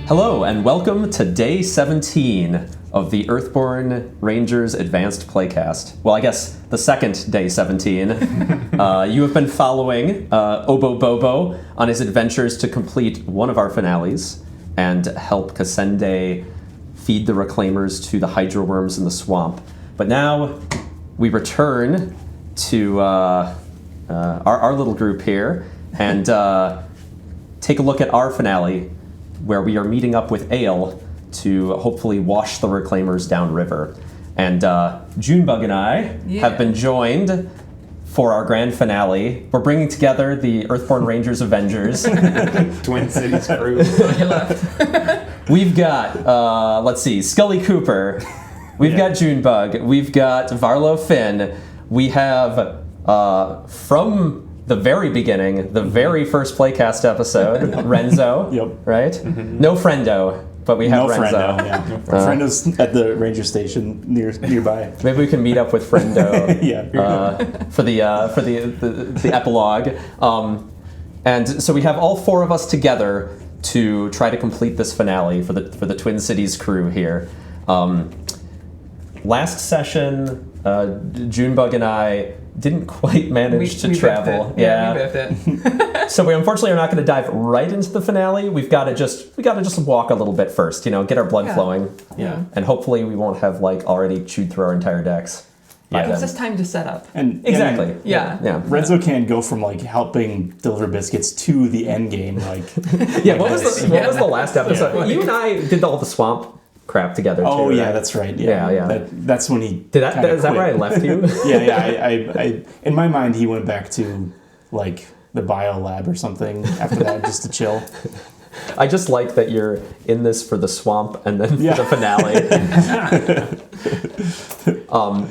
Hello, and welcome to Day 17 of the Earthborne Rangers Advanced Playcast. Well, I guess the second Day 17. You have been following Obo Bobo on his adventures to complete one of our finales and help Kasende feed the reclaimers to the hydro worms in the swamp. But now we return to our little group here and take a look at our finale, where we are meeting up with Ale to hopefully wash the reclaimers downriver. And Junebug and I have been joined for our grand finale. We're bringing together the Earthborne Rangers Avengers. Twin Cities crew. On your left. We've got, let's see, Scully Cooper. We've got Junebug. We've got Varlo Finn. We have, from the very beginning, the very first Playcast episode, Renzo. Yep. Right? Mm-hmm. No Friendo, but we have Renzo. Friendo, yeah. Frendo's at the ranger station nearby. Maybe we can meet up with Friendo Yeah. for the epilogue. And so we have all four of us together to try to complete this finale for the Twin Cities crew here. Last session, Junebug and I didn't quite manage to travel. We biffed it. So we unfortunately are not going to dive right into the finale. We got to just walk a little bit first, get our blood flowing. Yeah. And hopefully we won't have already chewed through our entire decks. It gives us time to set up. And exactly. Yeah. Renzo can't go from helping deliver biscuits to the end game. What was the last episode? Yeah. You and I did all the swamp crap together too. Oh yeah, right? that's right. Yeah. That's when he is that where I left you? I in my mind he went back to the bio lab or something after that just to chill. I just like that you're in this for the swamp and then for the finale.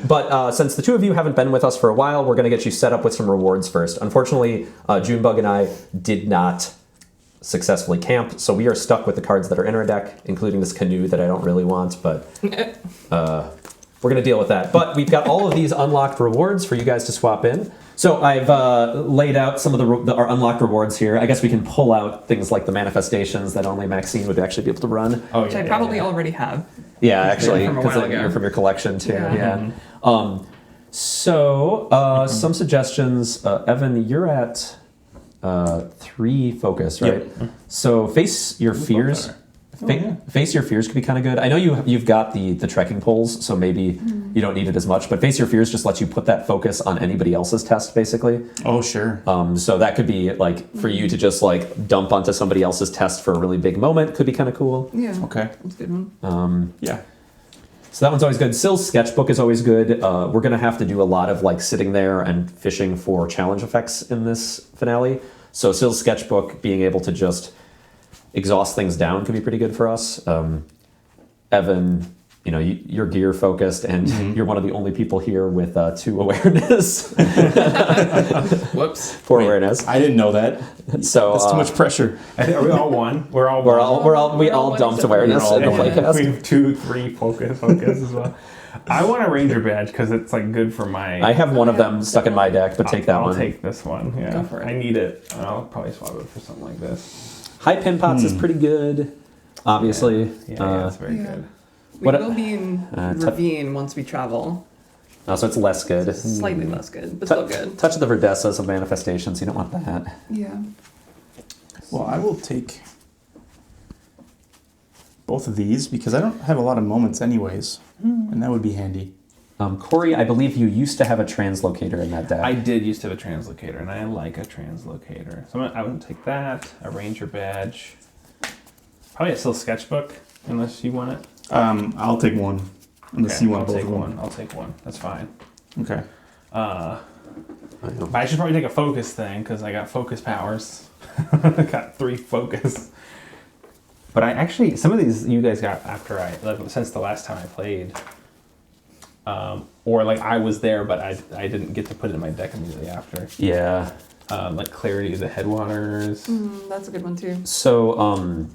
But since the two of you haven't been with us for a while, we're going to get you set up with some rewards first. Unfortunately, Junebug and I did not successfully camp, so we are stuck with the cards that are in our deck, including this canoe that I don't really want, but we're going to deal with that. But we've got all of these unlocked rewards for you guys to swap in. So I've laid out some of our unlocked rewards here. I guess we can pull out things like the manifestations that only Maxine would actually be able to run. Which I probably already have. Yeah, actually, From a while because ago. from your collection too. Yeah. Some suggestions. Evan, you're at 3 focus, right? Yep. So face your fears. Face your fears could be kind of good. I know you've got the trekking poles, so maybe you don't need it as much. But face your fears just lets you put that focus on anybody else's test, basically. Oh sure. So that could be for you to just dump onto somebody else's test for a really big moment. Could be kind of cool. Yeah. Okay. That's a good one. Yeah. So that one's always good. Sill's sketchbook is always good. We're gonna have to do a lot of sitting there and fishing for challenge effects in this finale. So Sill's sketchbook, being able to just exhaust things down, could be pretty good for us. Evan, you're gear focused, and you're one of the only people here with 2 awareness. Whoops. 4 awareness. I didn't know that. So That's too much pressure. Are we all one? We all dumped awareness in the We playcast. have 2, 3 focus as well. I want a ranger badge because it's good for my. I have one of them stuck in my deck, but take that one. I'll take this one. Yeah, Go for it. I need it. I'll probably swap it for something like this. High pin pots is pretty good, obviously. Yeah, it's very good. We will be in Ravine once we travel. So it's less good. Slightly less good, but still good. Touch of the Verdessas of manifestations. You don't want that. Yeah. Well, I will take both of these because I don't have a lot of moments anyways, and that would be handy. Cory, I believe you used to have a translocator in that deck. I did used to have a translocator, and I like a translocator. So I would take that, a ranger badge, probably a still sketchbook, unless you want it. I'll take one. Unless you want both of them. I'll take one. That's fine. Okay. But I should probably take a focus thing because I got focus powers. I got 3 focus. But I actually, some of these you guys got after since the last time I played. Or I was there, but I didn't get to put it in my deck immediately after. Yeah. Clarity of the Headwaters. That's a good one too. So,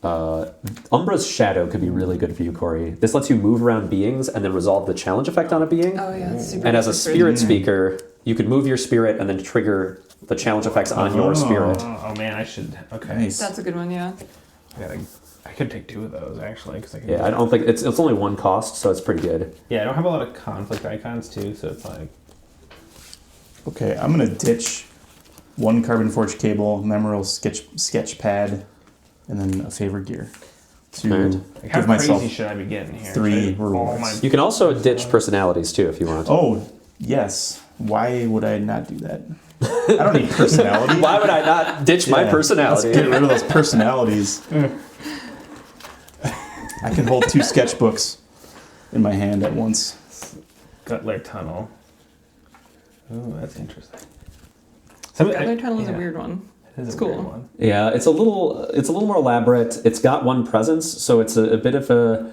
Umbra's Shadow could be really good for you, Cory. This lets you move around beings and then resolve the challenge effect on a being. Oh yeah, it's super. And as a good for spirit speaker, you could move your spirit and then trigger the challenge effects on your spirit. Oh man, I should. Okay. Nice. That's a good one, yeah. I gotta I could take 2 of those actually, because I can. Yeah, I don't think it's only 1 cost, so it's pretty good. Yeah, I don't have a lot of conflict icons too, so it's like. Okay, I'm gonna ditch 1 carbon forged cable, memorable sketch pad, and then a favor gear to Alright. Like, how give myself crazy should I be getting here? 3 All rewards. my- You can also ditch personalities too if you want. Oh, yes. Why would I not do that? I don't need personality. Why would I not ditch my Yeah, personality? Let's get rid of those personalities. I can hold 2 sketchbooks in my hand at once. Gutler Tunnel. Ooh, that's interesting. Other tunnel is a weird one. It is It's a cool. weird one. Yeah, it's a little more elaborate. It's got 1 presence, so it's a bit of a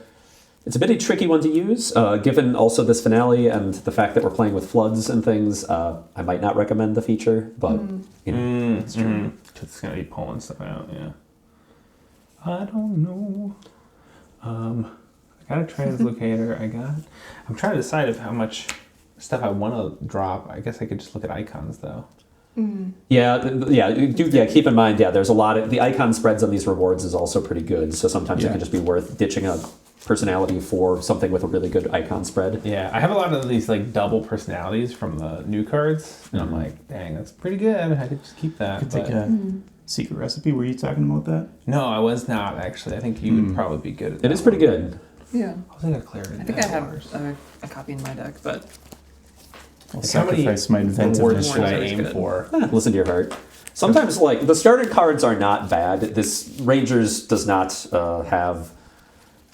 tricky one to use. Given also this finale and the fact that we're playing with floods and things, I might not recommend the feature, but you know, It's true. It's gonna be pulling stuff out. Yeah. I don't know. I got a translocator. I'm trying to decide how much stuff I want to drop. I guess I could just look at icons though. Keep in mind, there's a lot of the icon spreads on these rewards is also pretty good. So sometimes it can just be worth ditching a personality for something with a really good icon spread. Yeah, I have a lot of these like double personalities from the new cards, and I'm like, dang, that's pretty good. I could just keep that. I could take a secret recipe. Were you talking about that? No, I was not actually. I think you would probably be good at that. It is pretty good. Yeah. I'll take a Clarity. I think I have a copy in my deck, but I'll Like, how many sacrifice my rewards inventiveness. should I Rewards are aim good. for? Listen to your heart. Sometimes, like, the starter cards are not bad. This Rangers does not have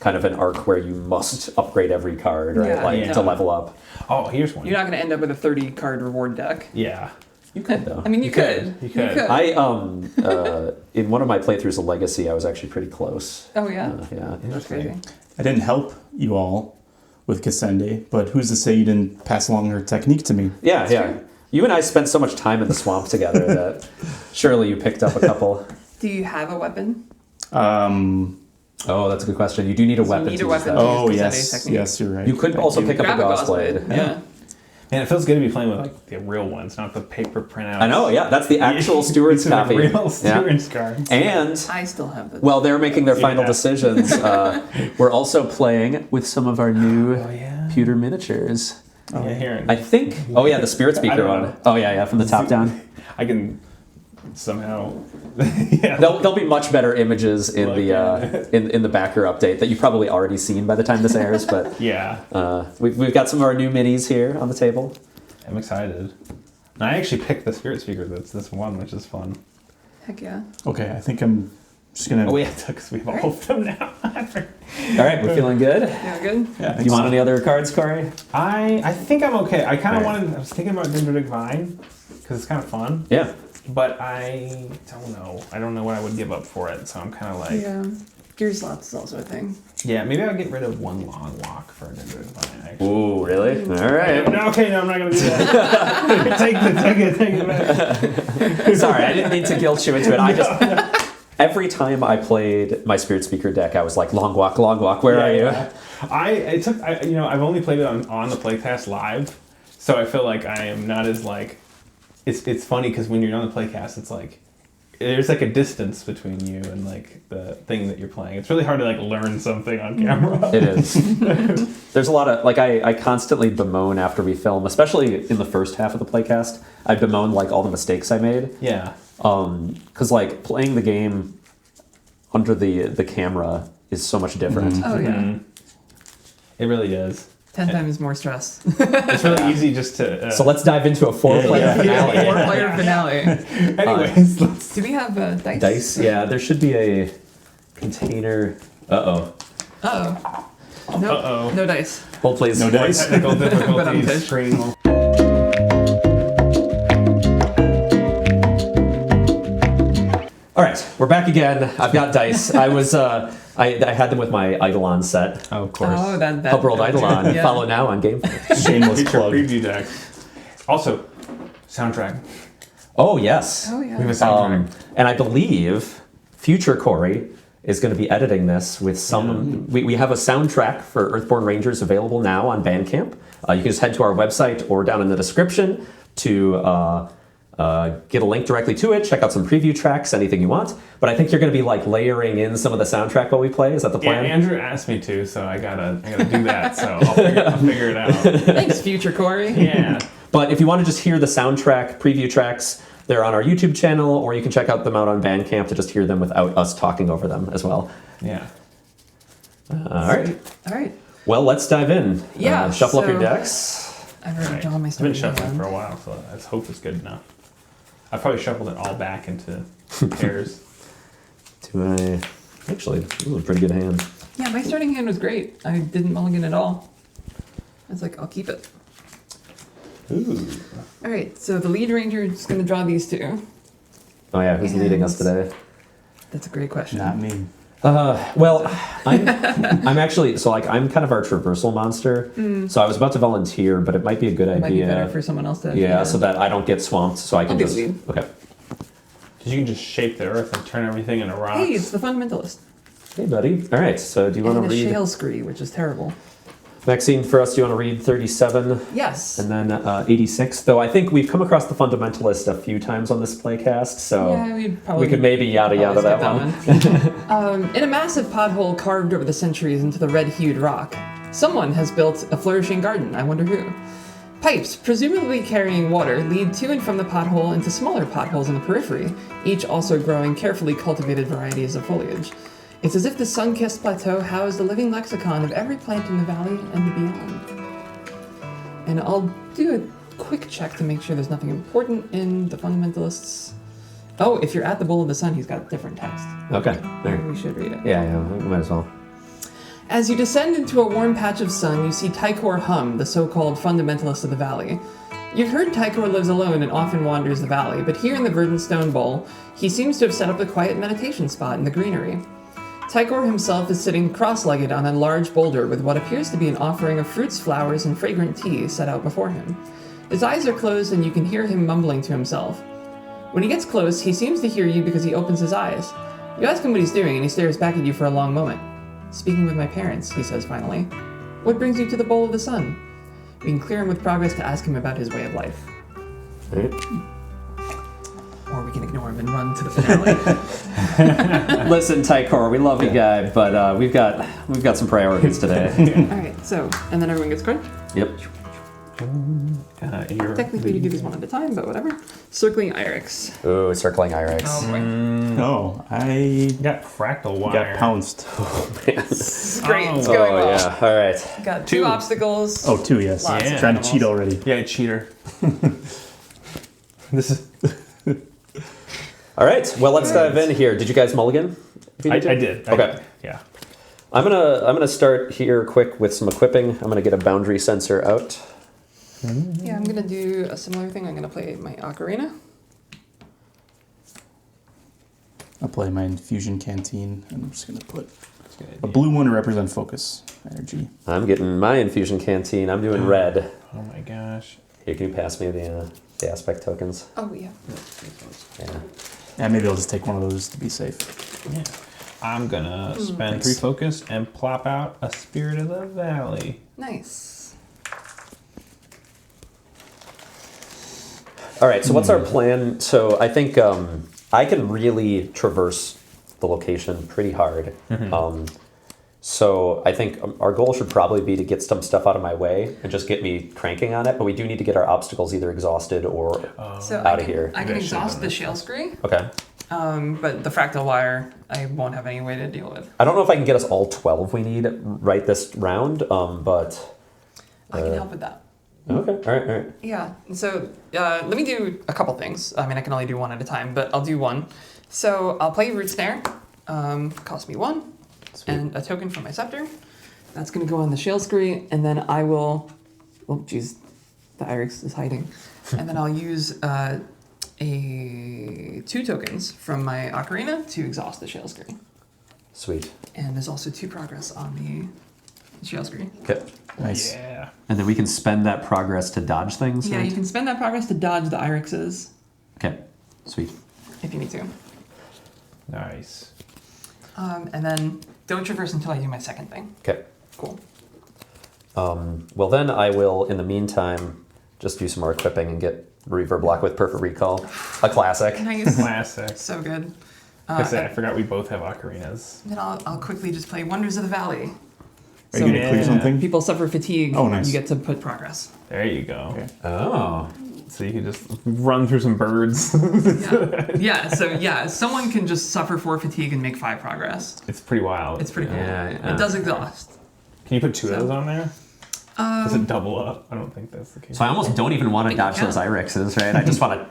kind of an arc where you must upgrade every card, right? Yeah. To level up. Oh, here's one. you're not going to end up with a 30 card reward deck. Yeah. You could, though. I mean, you could. You could. I, in one of my playthroughs of Legacy, I was actually pretty close. Oh, yeah. Yeah. That's crazy. I didn't help you all with Cassandra, but who's to say you didn't pass along her technique to me? Yeah, yeah. true. You and I spent so much time in the swamp together that surely you picked up a couple. Do you have a weapon? Oh, that's a good question. You do need a weapon. need to a use weapon. that. Oh, Cassandra's yes. technique. Yes, you're right. You could Thank also you. pick up Grab a a gauze Gauzeblade. blade. Yeah. Man, it feels good to be playing with like the real ones, not the paper printouts. I know, yeah. That's the actual Stewart's These are copy. the real Yeah. Stewart's cards. And I still have the. while they're making their final Yeah. decisions, we're also playing with some of our new yeah. pewter miniatures. Yeah, here. I think. Oh yeah, the spirit I speaker don't one. know. Oh yeah, from the top down. I can somehow. Yeah. There'll be much better images in Look the in the backer update that you've probably already seen by the time this airs. But Yeah, we've got some of our new minis here on the table. I'm excited. And I actually picked the spirit speaker. That's this one, which is fun. Heck yeah. Okay, I think I'm just going to... Oh yeah, because we have all of them now. All right, we're feeling good. Yeah, good? Yeah, You want any other cards, Cory? I think I'm okay. I kind of Alright. wanted. I was thinking about Dendritic Vine because it's kind of fun, Yeah. but I don't know. I don't know what I would give up for it. So I'm kind of like, Yeah. Gear slots is also a thing. yeah, maybe I'll get rid of one long walk for a Dendritic Vine. Actually. Ooh, really? All right. No, okay, no, I'm not gonna do that. take it back. Sorry, I didn't mean to guilt you into it. I just every time I played my spirit speaker deck, I was like, long walk, where are you? I've only played it on the Playcast live, so I feel like I am not as like. It's funny because when you're on the Playcast, it's like there's like a distance between you and like the thing that you're playing. It's really hard to like learn something on camera. It is. There's a lot of like I constantly bemoan after we film, especially in the first half of the Playcast. I bemoan like all the mistakes I made. Yeah. Because like playing the game under the camera is so much different. Oh, yeah. Mhm. It really is. 10 times more stress. It's really easy just to. So let's dive into a 4-player finale. Yeah. 4-player finale. Anyways, let's. Do we have dice? Dice, yeah, there should be a container. Uh-oh. Uh-oh. Nope. Uh-oh. No dice. Hold please. No dice. Technical But I'm difficulties. pissed. Screen. All right, we're back again. I've got dice. I was I had them with my Eidolon set. Oh, of course. Oh, that. Upworld Eidolon. Yeah. Follow now on Gameplay. Shameless Feature plug. preview deck. Also, soundtrack. Oh yes. Oh, We have yeah. a soundtrack. And I believe future Cory is going to be editing this with some. We have a soundtrack for Earthborne Rangers available now on Bandcamp. You can just head to our website or down in the description to get a link directly to it, check out some preview tracks, anything you want. But I think you're going to be like layering in some of the soundtrack while we play. Is that the plan? Yeah, Andrew asked me to, so I gotta do that. So I'll figure it out. Thanks, future Cory. Yeah. But if you want to just hear the soundtrack preview tracks, they're on our YouTube channel, or you can check out them out on Bandcamp to just hear them without us talking over them as well. Yeah. All right. All right. Well, let's dive in. Yeah, Shuffle up your so- decks. I've already Right. drawn my I've been starting shuffling hand. for a while, so let's hope it's good enough. I probably shuffled it all back into pairs. Actually, this was a pretty good hand. Yeah, my starting hand was great. I didn't mulligan at all. I was like, I'll keep it. Ooh. All right, so the lead ranger is going to draw these two. Oh yeah, who's leading us today? That's a great question. Not me. Well, I'm actually I'm kind of our traversal monster. So I was about to volunteer, but it might be a good It might be better idea. for someone else to. Yeah, so that I don't get swamped, so I can I'll do just lead. okay. Because you can just shape the earth and turn everything into rocks. Hey, it's the fundamentalist. Hey, buddy. All right. So do you want And to a read shale scree, which is terrible. Maxine for us? Do you want to read 37 Yes. and then 86? Though I think we've come across the fundamentalist a few times on this playcast, so Yeah, we'd probably. we could maybe yada probably yada skip that one. In a massive pothole carved over the centuries into the red-hued rock, someone has built a flourishing garden. I wonder who. Pipes, presumably carrying water, lead to and from the pothole into smaller potholes in the periphery, each also growing carefully cultivated varieties of foliage. It's as if the sun-kissed plateau housed a living lexicon of every plant in the valley and beyond. And I'll do a quick check to make sure there's nothing important in the fundamentalists. Oh, if you're at the Bowl of the Sun, he's got different text. Okay. There. We should read it. Yeah, we might as well. As you descend into a warm patch of sun, you see Tykor Hum, the so-called fundamentalist of the valley. You've heard Tykor lives alone and often wanders the valley, but here in the verdant stone bowl, he seems to have set up a quiet meditation spot in the greenery. Tykor himself is sitting cross-legged on a large boulder with what appears to be an offering of fruits, flowers, and fragrant tea set out before him. His eyes are closed and you can hear him mumbling to himself. When he gets close, he seems to hear you because he opens his eyes. You ask him what he's doing and he stares back at you for a long moment. Speaking with my parents, he says finally. What brings you to the Bowl of the Sun? We can clear him with progress to ask him about his way of life. Right. Or we can ignore him and run to the finale. Listen, Tykor, we love you, guy, but we've got some priorities today. Alright, so, and then everyone gets a card? Yep. Technically we do this one at a time, but whatever. Circling Irex. Ooh, circling Irex. Oh boy. Oh, I You got fractal wire. got pounced. Great, it's going Oh well. yeah. All right. Got two obstacles. Oh, two, yes. Lots of Trying to animals. cheat already. Yeah, cheater. This is. All right. Well, let's dive in here. Did you guys mulligan? If you I to? did. Okay. Yeah. I'm gonna start here quick with some equipping. I'm gonna get a boundary sensor out. Yeah, I'm gonna do a similar thing. I'm gonna play my ocarina. I'll play my infusion canteen, and I'm just gonna put a blue one to represent focus energy. I'm getting my infusion canteen. I'm doing red. Oh my gosh. Here, can you pass me the aspect tokens? Oh yeah. Yeah. Yeah, maybe I'll just take one of those to be safe. Yeah. I'm gonna spend Thanks. 3 focus and plop out a Spirit of the Valley. Nice. All right. So what's our plan? So I think I can really traverse the location pretty hard. So I think our goal should probably be to get some stuff out of my way and just get me cranking on it. But we do need to get our obstacles either exhausted or So outta here. I can Maybe I should've exhaust done the this. shale scree, okay. but the fractal wire I won't have any way to deal with. I don't know if I can get us all 12 we need right this round, but I can help with that. okay. All right. Yeah. So let me do a couple things. I mean, I can only do one at a time, but I'll do one. So I'll play Root Snare. Cost me 1. Sweet. And a token for my scepter. That's going to go on the shale scree, and then I will. Oh, geez, the Irex is hiding. And then I'll use 2 tokens from my ocarina to exhaust the shale scree. Sweet. And there's also 2 progress on the shale scree. Okay. Nice. Yeah. And then we can spend that progress to dodge things. Yeah, right? you can spend that progress to dodge the Irexes Okay. Sweet. if you need to. Nice. And then don't traverse until I do my second thing. Okay. Cool. Well, then I will, in the meantime, just do some more equipping and get Reverb block with Perfect Recall. A classic. Nice. Classic. So good. I forgot we both have ocarinas. Then I'll quickly just play Wonders of the Valley. Are you gonna clear something? People suffer fatigue. Oh, nice. You get to put progress. There you go. Okay. Oh. So you can just run through some birds. So someone can just suffer 4 fatigue and make 5 progress. It's pretty wild. It's pretty cool. Yeah. It does exhaust. Can you put 2 of those on there? Does it double up? I don't think that's the case. So I almost don't even want to dodge those Irixes, right? I just want to...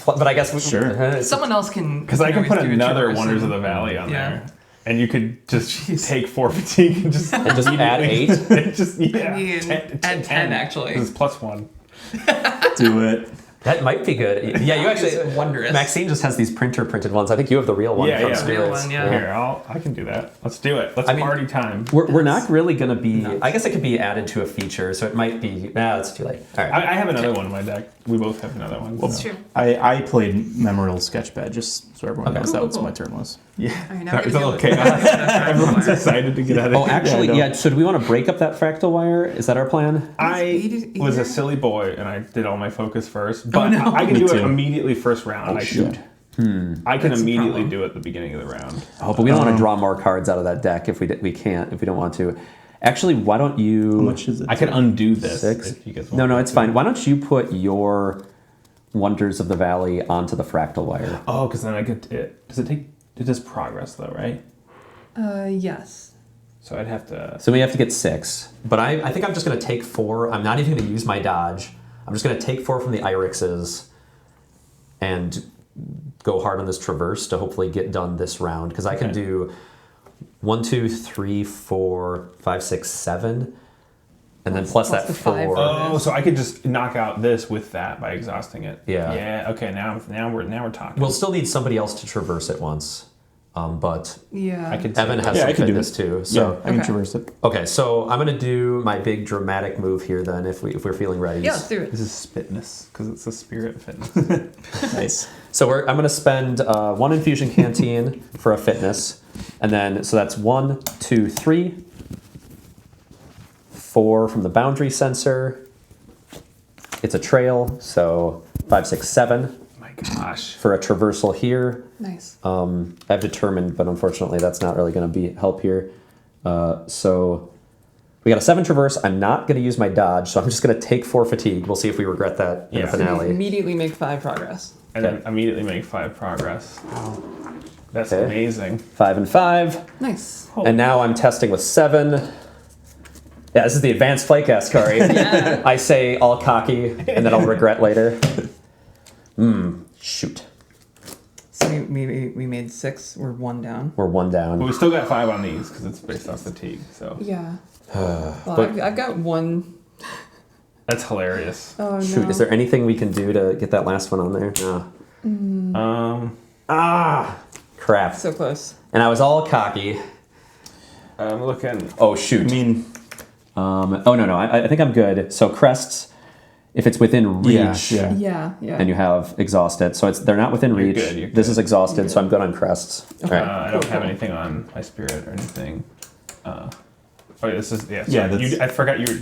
But I guess... Sure. Someone else can... Because I can put always do another traverse Wonders of and- the Valley on there. And you could just take 4 fatigue and just... And just add 8? just, yeah. I mean, add 10 actually. This is +1. Do it. That might be good. Yeah, you actually... It's wondrous. Maxine just has these printed ones. I think you have the real one from Yeah. Spirits. Real one, yeah. Here, I can do that. Let's do it. Let's party time. We're not really going to be... Nuts. I guess it could be added to a feature, so it might be... Nah, it's too late. All right. I have another one in my deck. We both have another one. It's so. true. I played Memorial Sketchpad just so everyone knows that Cool, was cool. my turn was. Yeah. All right, now It's we a gotta little deal with chaos. Everyone's excited to get out of Oh, here. actually, I know. yeah. So do we want to break up that fractal wire? Is that our plan? I was a silly boy and I did all my focus first, but no. I can Me do too. it immediately first round. shoot. I can That's the immediately problem. do it at the beginning of the round. Oh, but we don't want to draw more cards out of that deck if we can't, if we don't want to. Actually, why don't you... How much is it? I can undo this 6? if you guys want. No, it's fine. Why don't you put your Wonders of the Valley onto the fractal wire? Oh, because then I get it. Does it take? It does progress though, right? Yes. So I'd have to. So we have to get 6. But I think I'm just going to take 4. I'm not even going to use my dodge. I'm just going to take 4 from the Irixes and go hard on this traverse to hopefully get done this round. Because I can do 1, 2, 3, 4, 5, 6, 7. And then plus Plus that the 5. 4. Oh, so I could just knock out this with that by exhausting it. Yeah. Yeah. Okay. Now we're talking. We'll still need somebody else to traverse it once. But Yeah. I could. Evan has Yeah, some I can do fitness too. So I can Okay. traverse it. okay, so I'm gonna do my big dramatic move here then if we're feeling ready. Yeah, let's do it. This is spitness because it's a spirit fitness. Nice. So I'm gonna spend 1 infusion canteen for a fitness, and then so that's 1, 2, 3, 4 from the boundary sensor. It's a trail, so 5, 6, 7 My gosh. for a traversal here. Nice. I've determined, but unfortunately that's not really going to be help here. So we got a 7 traverse. I'm not going to use my dodge, so I'm just going to take 4 fatigue. We'll see if we regret that in the Yeah. So you finale. immediately make 5 progress. And Okay. then immediately make 5 progress. That's Okay. amazing. 5 and 5. Nice. And now I'm testing with 7. Yeah, this is the Advanced Playcast, Cory. Yeah. I say all cocky, and then I'll regret later. Shoot. So we made 6. We're 1 down. We're 1 But down. we still got 5 on these because it's based off fatigue. So Yeah. Well, But- I've got 1. that's hilarious. Oh no. Shoot, is there anything we can do to get that last one on there? No. Crap. So close. And I was all cocky. I'm looking. Oh, I shoot. mean, No. I think I'm good. So crests, if it's within reach, yeah. Yeah. Yeah. and you have exhausted, so they're not within reach. good, you're This good. is exhausted, so I'm good on crests. Okay. All right. I don't Cool, have cool. anything on my spirit or anything. Oh, this is yeah. Yeah, sorry. that's- I forgot you were.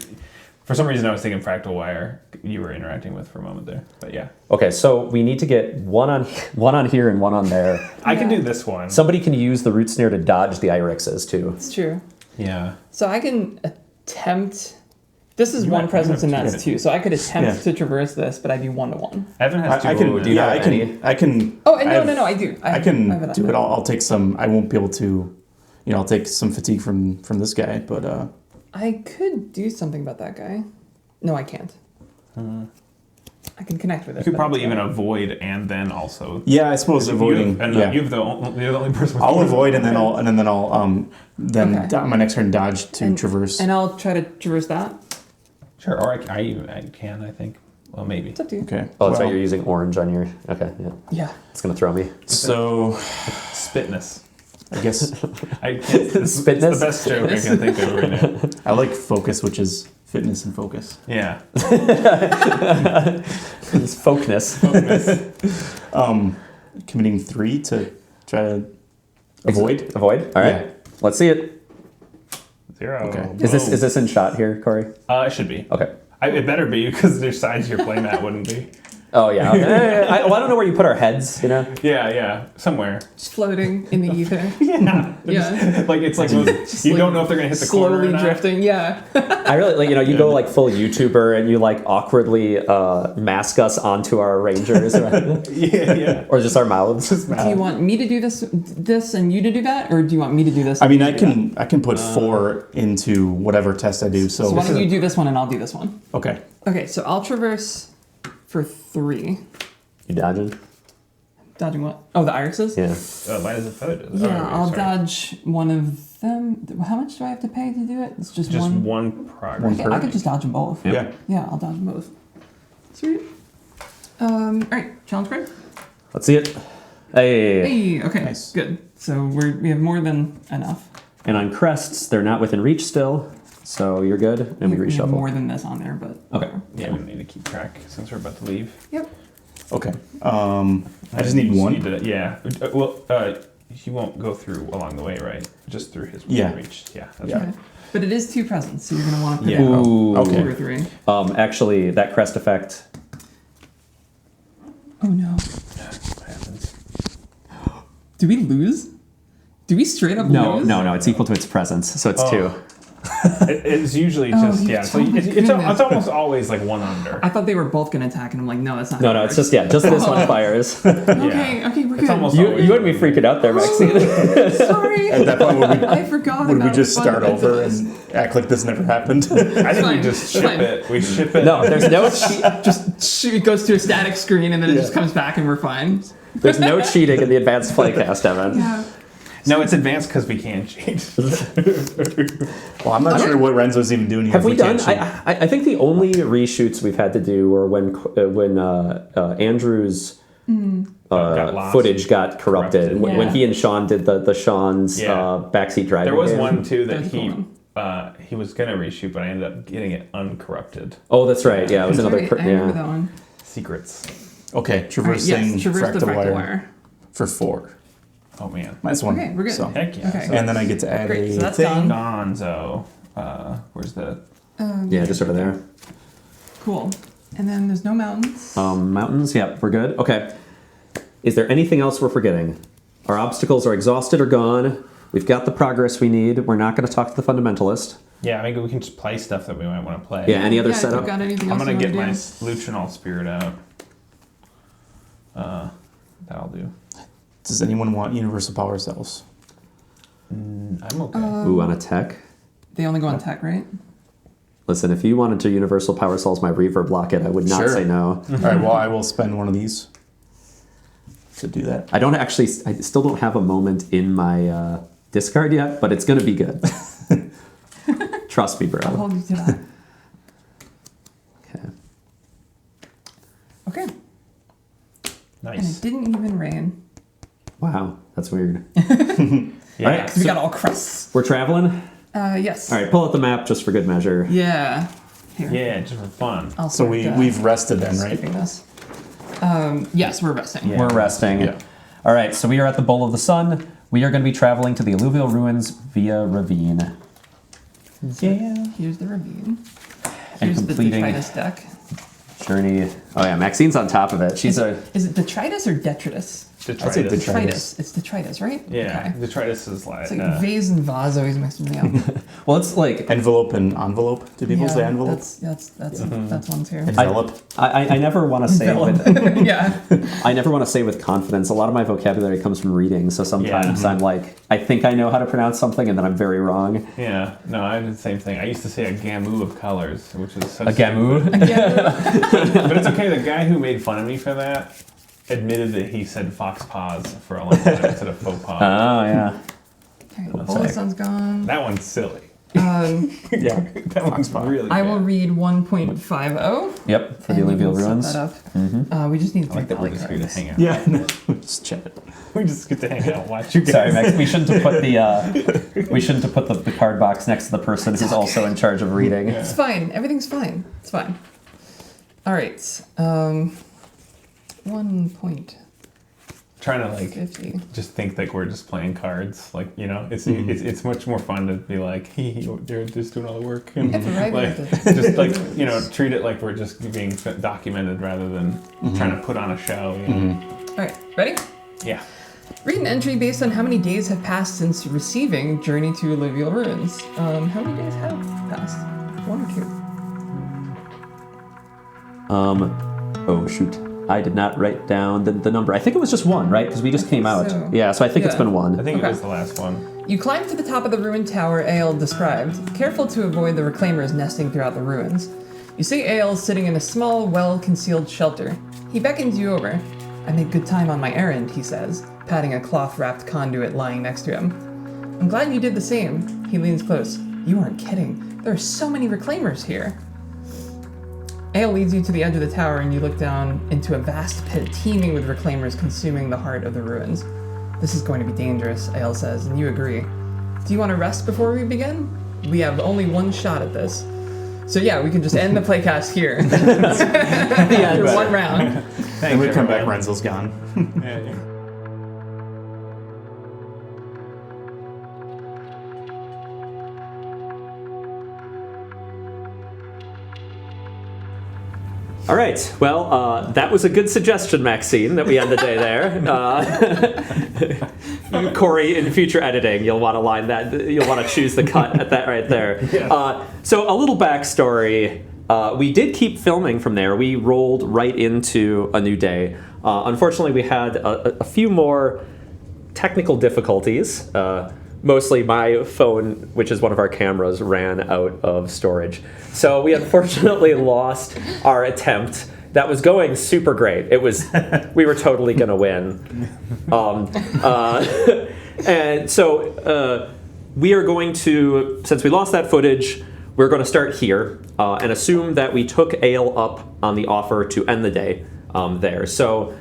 For some reason, I was thinking fractal wire. You were interacting with for a moment there, but yeah, Okay, so we need to get one on here and 1 on there. I can Yeah. do this one. Somebody can use the root snare to dodge the Irixes too. It's true. Yeah. So I can attempt. This is You 1 might- presence you and might that's do 2. So I could attempt Yeah. to traverse this, but I'd be 1 to 1. Evan has two. I can. do you Yeah, have I can. any? I can. Oh, and I no, have- I do. I have can an- do it. I'll take some. I won't be able to. I'll take some fatigue from this guy, but I could do something about that guy. No, I can't. I can connect with it. You could but probably it's even fine. avoid and then also. yeah, I suppose avoiding. And Yeah. you're the only person. with I'll one. avoid and then I'll Okay. my next turn dodge to traverse. And I'll try to traverse that. Sure, or I can. I think. Well, maybe. It's up to you. Okay. Oh, that's well, right. You're using orange on your. Okay, yeah. Yeah. It's gonna throw me. So Spitness. I guess I can't, it's Spitness? the best joke I can think of right now. I like focus, which is fitness and focus. Yeah. It's folkness. Committing 3 to try to avoid. Avoid. All right. Yeah. Let's see it. 0. Okay. Is this in shot here, Cory? It should be. Okay. It better be because there's sides your playmat wouldn't be. Oh yeah. I don't know where you put our heads. You know. Yeah, somewhere. Just floating in the ether. Yeah. Yeah. Like it's like those, you don't know if they're gonna hit the corner or Slowly not. drifting, yeah. I really like, you go like full YouTuber and you like awkwardly mask us onto our rangers, right? Yeah. Or just our mouths. Do you want me to do this and you to do that, or do you want me to do this? I mean, and I can put 4 into whatever test I do. So why don't you do this one and I'll do this one? Okay. Okay, so I'll traverse for 3. You dodging? Dodging what? Oh, the irises? Yeah. Why does it feather? Yeah, I'll dodge one of them. How much do I have to pay to do it? It's just one. one progress. Okay, I could just dodge them both. Yeah. Yeah, I'll dodge them both. Sweet. All right, challenge grade. Let's see it. Hey. Hey, okay, Nice. good. So we have more than enough. And on crests, they're not within reach still, so you're good. And we We have reshuffle. more than this on there, but Okay. Yeah, we need to keep track since we're about to leave. Yep. Okay. I just need one. Yeah. You won't go through along the way, right? Just through his Yeah. reach. Yeah. That's Yeah. right. Okay. But it is 2 presents, so you're gonna want to pick Yeah. Ooh. Okay. 2 or 3. Actually, that crest effect. Oh no! What happens? Do we lose? Do we straight up No, lose? no, it's equal to its presence, so it's 2. It's usually Oh, just you So told me, it's goodness. almost always like 1 under. I thought they were both gonna attack, and I'm like, no, that's not. No, how no, it it's works. just this one fires. Okay, we're good. It's almost You always had me freaking out there, Maxine. Sorry. At that point, I forgot. would we about just start over fundamentals. and act like this never happened? I think we fine, just ship fine. it. We ship it. No, there's no It goes to a static screen, and then it Yeah. just comes back, and we're fine. there's no cheating in the Advanced Playcast, Evan. Yeah. No, it's advanced because we can cheat. Well, I'm not sure what Renzo's even doing here. Have if we done? can't shoot. I think the only reshoots we've had to do were when Andrew's Got lost. footage got corrupted. Corrupted. When Yeah. he and Sean did the Sean's Yeah. backseat driving. There was game. one too that That's a cool he was gonna reshoot, but I ended up getting it uncorrupted. Oh, that's right. Yeah, it was another. Right, I remember that Yeah. one. Secrets. Okay, All right, traversing yes, traverse the fractal fractal wire wire. for 4. Oh man. Minus 1. Okay, we're good. So. Heck yeah. Okay. So And then I get to add Great, a so that's thing. done. Gonzo. Where's the? Yeah, just over there. Cool. And then there's no mountains. Mountains. Yeah, we're good. Okay. Is there anything else we're forgetting? Our obstacles are exhausted or gone. We've got the progress we need. We're not going to talk to the fundamentalist. Yeah, maybe we can just play stuff that we might want to play. Yeah. Any other yeah, if setup? you've got anything I'm else gonna you get wanna my do. Luchonal spirit out. That'll do. Does anyone want universal power cells? I'm okay. Ooh, on a tech. They only go on tech, right? Listen, if you wanted to universal power cells my reverb block it, I would not Sure. say no. All right, well, I will spend one of these to do that. I still don't have a moment in my discard yet, but it's going to be good. Trust me, I'll bro. hold you to that. Okay. Okay. And it Nice. didn't even rain. Wow, that's weird. Yeah. All right, We got all crusts. we're traveling. Yes. All right, pull out the map just for good measure. Yeah. Here. Yeah, just for fun. I'll So start, we've rested then, right? skipping this. Yes, we're resting. Yeah. We're resting. Yeah. All right, so we are at the Bowl of the Sun. We are going to be traveling to the alluvial ruins via ravine. Yeah. Here's the ravine. And Here's the completing detritus deck. journey. Oh yeah, Maxine's on top of it. She's Is it detritus or detritus? I'd say Detritus. detritus. It's detritus, right? Yeah. Okay. Detritus is like. It's like vase and vase always mixing me up. well, it's like Envelope and envelope. Do people say envelope? That's one too. Envelop. I never want to say with Yeah. I never want to say with confidence. A lot of my vocabulary comes from reading, so sometimes Yeah. I'm like, I think I know how to pronounce something, and then I'm very wrong. Yeah. No, I did the same thing. I used to say a gamu of colors, which is so A gamu? Yeah. But it's okay. The guy who made fun of me for that admitted that he said fox paws for a long time instead of faux pas. Oh yeah. Okay, all the sun's gone. That one's silly. Yeah. That one's really I bad. will read 1.50. Yep, for the and we alluvial will set ruins. that up. We just need I like that we're three just here to cards. hang out. Yeah. No, just chat. We just get to hang out and watch you guys. Sorry, Max. We shouldn't have put the card box next to the person who's also in charge of reading. Yeah. It's fine. Everything's fine. It's fine. All right. 1.50. trying to like 50. just think like we're just playing cards. Like, you know, it's much more fun to be like, they're just doing all the work, and like just like, you know, treat it like we're just being documented rather than trying to put on a show. You know? All right, ready? Yeah. Read an entry based on how many days have passed since receiving Journey to Alluvial Ruins. How many days have passed? 1 or 2? Oh shoot. I did not write down the number. I think it was just 1, right? Because we just came out. so. Yeah, so I think it's been 1. I think it was the last one. You climb to the top of the ruined tower Ael described, careful to avoid the reclaimers nesting throughout the ruins. You see Ael sitting in a small, well-concealed shelter. He beckons you over. I made good time on my errand, he says, patting a cloth-wrapped conduit lying next to him. I'm glad you did the same. He leans close. You aren't kidding. There are so many reclaimers here. Ael leads you to the edge of the tower and you look down into a vast pit teeming with reclaimers consuming the heart of the ruins. This is going to be dangerous, Ael says, and you agree. Do you want to rest before we begin? We have only 1 shot at this. So yeah, we can just end the playcast here. After 1 round. And we come back, Renzel's gone. Yeah. All right. Well, that was a good suggestion, Maxine, that we end the day there. Cory, in future editing, you'll want to line that. You'll want to choose the cut at that right there. Yeah. So a little backstory. We did keep filming from there. We rolled right into a new day. Unfortunately, we had a few more technical difficulties. Mostly my phone, which is one of our cameras, ran out of storage. So we unfortunately lost our attempt. That was going super great. We were totally gonna win. And so we are going to, since we lost that footage, we're gonna start here and assume that we took Ael up on the offer to end the day there. So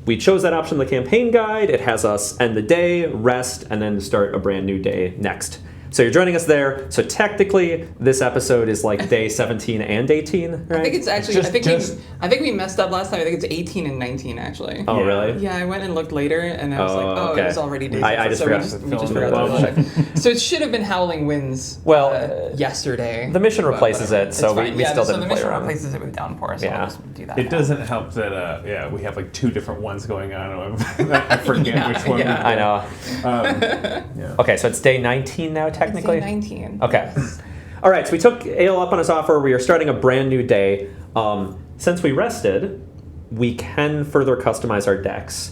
we chose that option in the campaign guide. It has us end the day, rest, and then start a brand new day next. So you're joining us there. So technically, this episode is like day 17 and 18, right? I think it's actually. I think we messed up last time. I think it's 18 and 19 actually. Oh, really? Yeah, I went and looked later, and I was like, oh, okay. It was already day. I just forgot. We just forgot to check. So it should have been Howling Winds. Yesterday. The mission replaces it, so we still didn't play around. So the mission replaces it with Downpour. So I'll just do that. It doesn't help that we have like 2 different ones going on. I forget which one. Yeah. I know. Okay, so it's day 19 now, technically. It's day 19. Okay. All right, so we took Ael up on his offer. We are starting a brand new day. Since we rested, we can further customize our decks,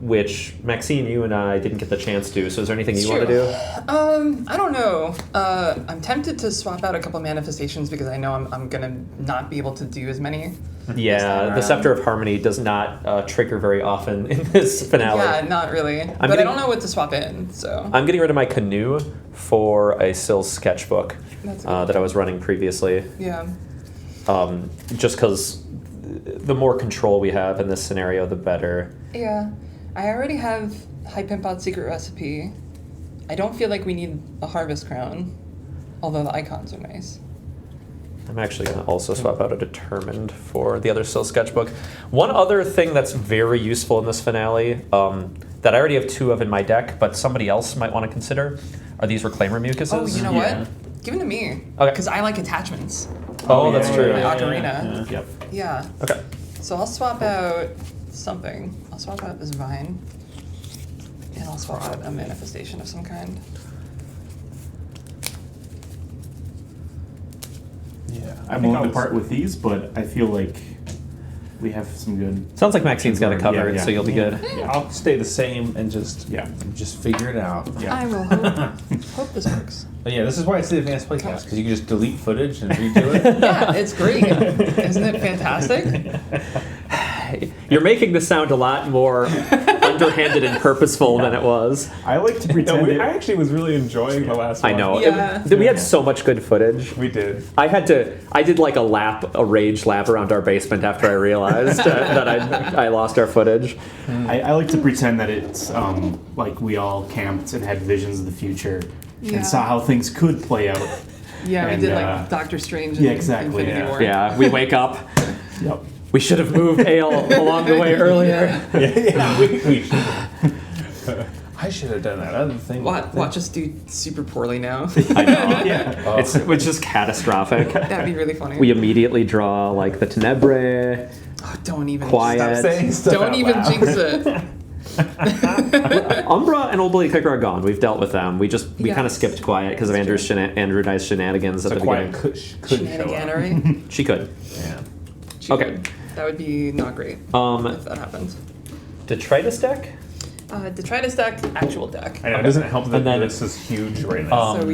which, Maxine, you and I didn't get the chance to. So is there anything you want to do? I don't know. I'm tempted to swap out a couple manifestations because I know I'm going to not be able to do as many. Yeah, the Scepter of Harmony does not trigger very often in this finale. Yeah, not really. I don't know what to swap in, so. I'm getting rid of my canoe for a Sill's sketchbook that I was running previously. Yeah. Just because the more control we have in this scenario, the better. Yeah. I already have High Pimpot's secret recipe. I don't feel like we need a Harvest Crown, although the icons are nice. I'm actually going to also swap out a Determined for the other Sill sketchbook. One other thing that's very useful in this finale, that I already have 2 of in my deck, but somebody else might want to consider, are these Reclaimer Mucuses. Oh, you know what? Give them to me. Okay. Because I like attachments. Oh, that's true. My Ocarina. Yep. Yeah. Okay. So I'll swap out something. I'll swap out this vine. And I'll swap out a manifestation of some kind. Yeah. I'm willing to part with these, but I feel like we have some good. Sounds like Maxine's got it covered, Yeah. so you'll be good. Yeah. I'll stay the same and just figure it out. Yeah. I will hope this works. But yeah, this is why it's the Advanced Playcast, because you can just delete footage and redo it. Yeah, it's great. Isn't it fantastic? You're making this sound a lot more underhanded and purposeful than it was. I like to pretend. I actually was really enjoying the last one. I know. Yeah. We had so much good footage. We did. I did like a rage lap around our basement after I realized that I lost our footage. I like to pretend that it's like we all camped and had visions of the future and saw how things could play out. Yeah, And, we did like Doctor Strange and yeah, exactly, Infinity yeah. War. Yeah, we wake up. Yep. We should have moved Ale along the way earlier. We should. I should have done that other thing. Watch us do super poorly now. I know. It's just catastrophic. That'd be really funny. We immediately draw like the Tenebrae. Oh, don't even Quiet. Stop saying stuff Don't out even loud. jinx it. Umbra and Old Bloody Kicker are gone. We've dealt with them. We Yes. kind of skipped Quiet because of That's Andrew Dice shenanigans at So the quiet beginning. couldn't show up. Shenaniganery. She could. Yeah. She Okay. could. That would be not great if that happens. Detritus deck? Detritus deck, actual deck. I know, it doesn't help that And then- this is huge right now. So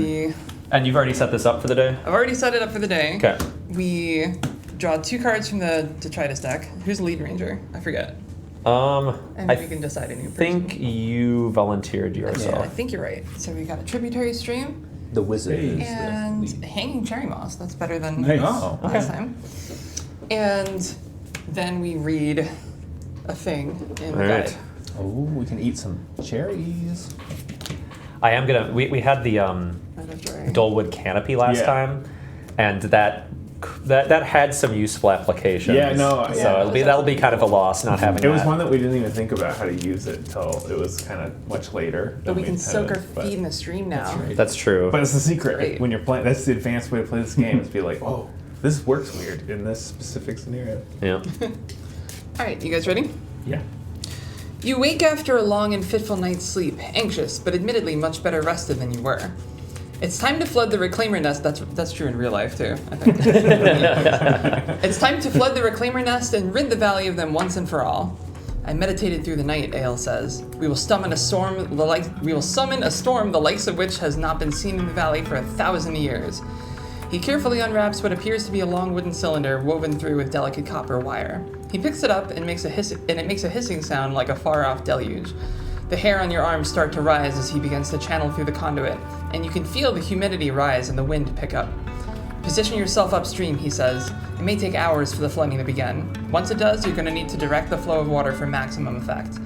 And you've already set this up for the day? I've already set it up for the day. Okay. We draw 2 cards from the Detritus deck. Who's the lead ranger? I forget. And I we can decide a new person. think you volunteered I yourself. think you're right. So we got a tributary stream The wizard and hanging cherry moss. That's better than Nice. Oh, okay. last time. And then we read a thing in the All right. guide. Oh, we can eat some cherries. I am gonna. We had the Right after I- Dolewood canopy last Yeah. time, and that had some useful applications. Yeah, no, So yeah. that'll be kind of a loss not having It was that. one that we didn't even think about how to use it until it was kind of much later. But we than can soak our intended, but- feet in the stream now. That's true. But it's the secret Great. when you're playing. That's the advanced way to play this game. Is be like, oh, this works weird in this specific scenario. Yeah. All right, you guys ready? Yeah. You wake after a long and fitful night's sleep, anxious, but admittedly much better rested than you were. It's time to flood the reclaimer nest. That's true in real life too, I think. It's time to flood the reclaimer nest and rid the valley of them once and for all. I meditated through the night, Ale says. We will summon a storm the likes of which has not been seen in the valley for 1,000 years. He carefully unwraps what appears to be a long wooden cylinder woven through with delicate copper wire. He picks it up and it makes a hissing sound like a far-off deluge. The hair on your arms start to rise as he begins to channel through the conduit, and you can feel the humidity rise and the wind pick up. Position yourself upstream, he says. It may take hours for the flooding to begin. Once it does, you're going to need to direct the flow of water for maximum effect.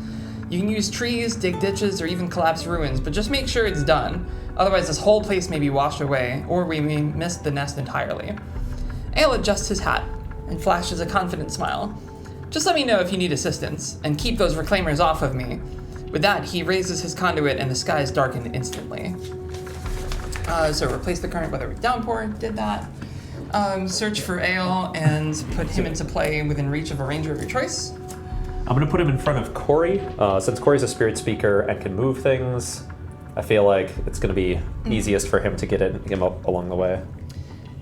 You can use trees, dig ditches, or even collapse ruins, but just make sure it's done. Otherwise, this whole place may be washed away, or we may miss the nest entirely. Ale adjusts his hat and flashes a confident smile. Just let me know if you need assistance, and keep those reclaimers off of me. With that, he raises his conduit and the skies darken instantly. So replace the current weather with downpour, did that. Search for Ale and put him into play within reach of a ranger of your choice. I'm gonna put him in front of Cory. Since Cory's a spirit speaker and can move things, I feel like it's gonna be easiest for him to get him up along the way.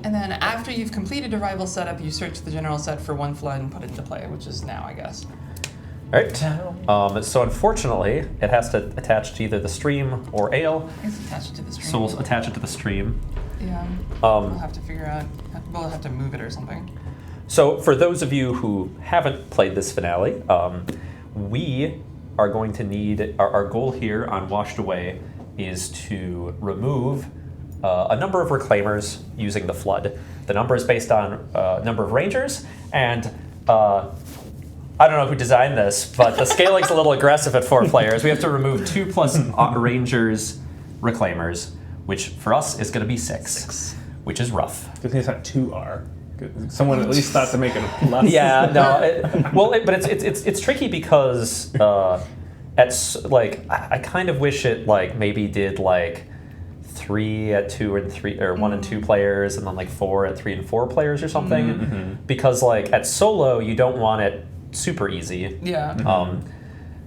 And then after you've completed a rival setup, you search the general set for 1 flood and put it into play, which is now, I guess. All right. So unfortunately, it has to attach to either the stream or Ale. I guess attach it to the stream. So we'll attach it to the stream. Yeah. We'll have to figure out. We'll have to move it or something. So for those of you who haven't played this finale, we are going to need, our goal here on Washed Away is to remove a number of reclaimers using the flood. The number is based on number of rangers, and I don't know who designed this, but the scaling's a little aggressive at 4 players. We have to remove 2 plus rangers reclaimers, which for us is going to be 6, which is rough. Good thing it's not 2R. Someone at least thought to make it a plus. Yeah, no. But it's tricky because I kind of wish it like maybe did like 3 at 2 and 3, or 1 and 2 players, and then like 4 at 3 and 4 players or something. Mm-hmm. Because like at solo, you don't want it super easy. Yeah.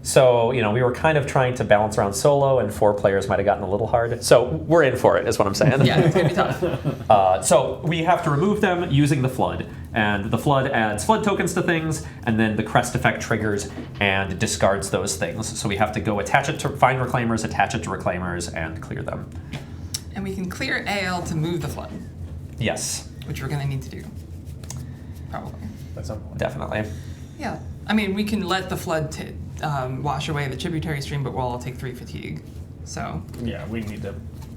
So, we were kind of trying to balance around solo, and 4 players might have gotten a little hard. So we're in for it, is what I'm saying. Yeah, it's gonna be tough. So we have to remove them using the flood. And the flood adds flood tokens to things, and then the crest effect triggers and discards those things. So we have to go attach it to find reclaimers, attach it to reclaimers, and clear them. And we can clear AL to move the flood, Yes, which we're gonna need to do. Probably. At some point. definitely. Yeah. I mean, we can let the flood wash away the tributary stream, but we'll all take 3 fatigue. So, Yeah, we need to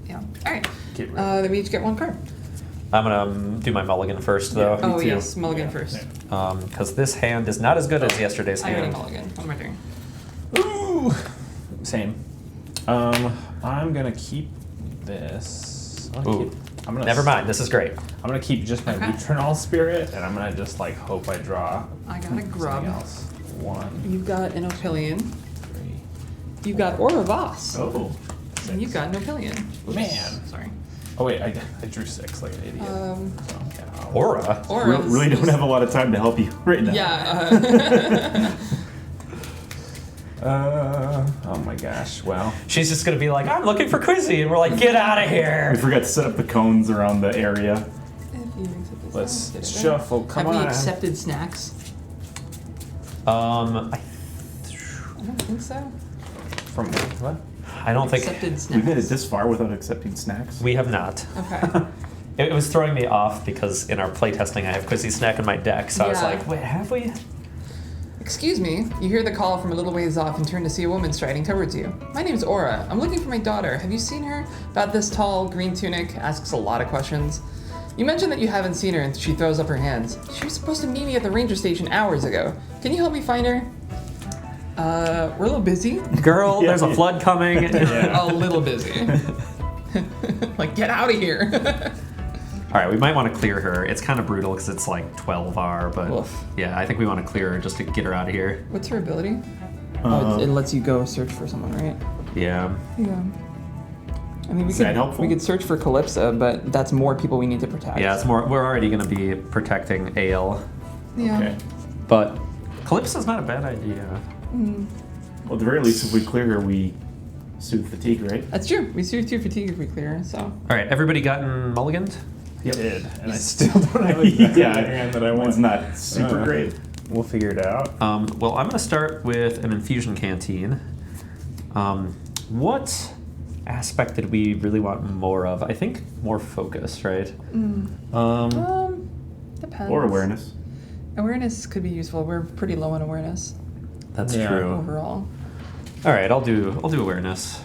yeah. All right. get rid Then we each get 1 card. I'm going to do my mulligan first, though. Oh, too. yes. Mulligan Yeah, first. yeah. Because this hand is not as good as yesterday's I already hand. mulligan. What am I doing? Ooh. Same. I'm gonna keep this. Ooh. Never mind. This is great. I'm gonna keep just my Returnal Spirit, and I'm gonna just like hope I draw. I got a grub. Something else. 1, You've got an Opilion. 3. You've got Auravas. Oh. And you've got an Opilion. Man. Sorry. Oh wait, I drew 6 like an idiot. So, yeah. Aura. Auras. Really don't have a lot of time to help you right now. Yeah. Oh my gosh. Well. She's just gonna be like, I'm looking for Quizzy, and we're like, get out of We here. forgot to set up the cones around the area. Let's shuffle. Come Have on. we accepted snacks? I I don't think so. From what? I don't think Accepted We snacks. made it this far without accepting snacks. we have not. Okay. It was throwing me off because in our playtesting I have Quizzy Snack in my deck, so I was Yeah. like, wait, have we? Excuse me. You hear the call from a little ways off and turn to see a woman striding towards you. My name's Aura. I'm looking for my daughter. Have you seen her? About this tall, green tunic, asks a lot of questions. You mentioned that you haven't seen her and she throws up her hands. She was supposed to meet me at the ranger station hours ago. Can you help me find her? We're a little busy. Girl, there's a flood coming. A little busy. Like, get out of here. All right, we might want to clear her. It's kind of brutal because it's like 12R, but Woof. yeah, I think we want to clear her just to get her out of here. What's her ability? It lets you go search for someone, right? Yeah. Yeah. I mean, Is that helpful? we could search for Calypso, but that's more people we need to protect. Yeah, it's more. We're already going to be protecting Ale, Yeah. Okay. but Calypso's not a bad idea. Well, at the very least, if we clear her, we soothe fatigue, right? That's true. We see 2 fatigue if we clear, so. All right, everybody gotten mulliganed? Did, and I still don't have exactly the hand that I want. It's not super great. We'll figure it out. Well, I'm going to start with an infusion canteen. What aspect did we really want more of? I think more focus, right? Depends. Or awareness. Awareness could be useful. We're pretty low on awareness That's Yeah. true. overall. All right, I'll do awareness.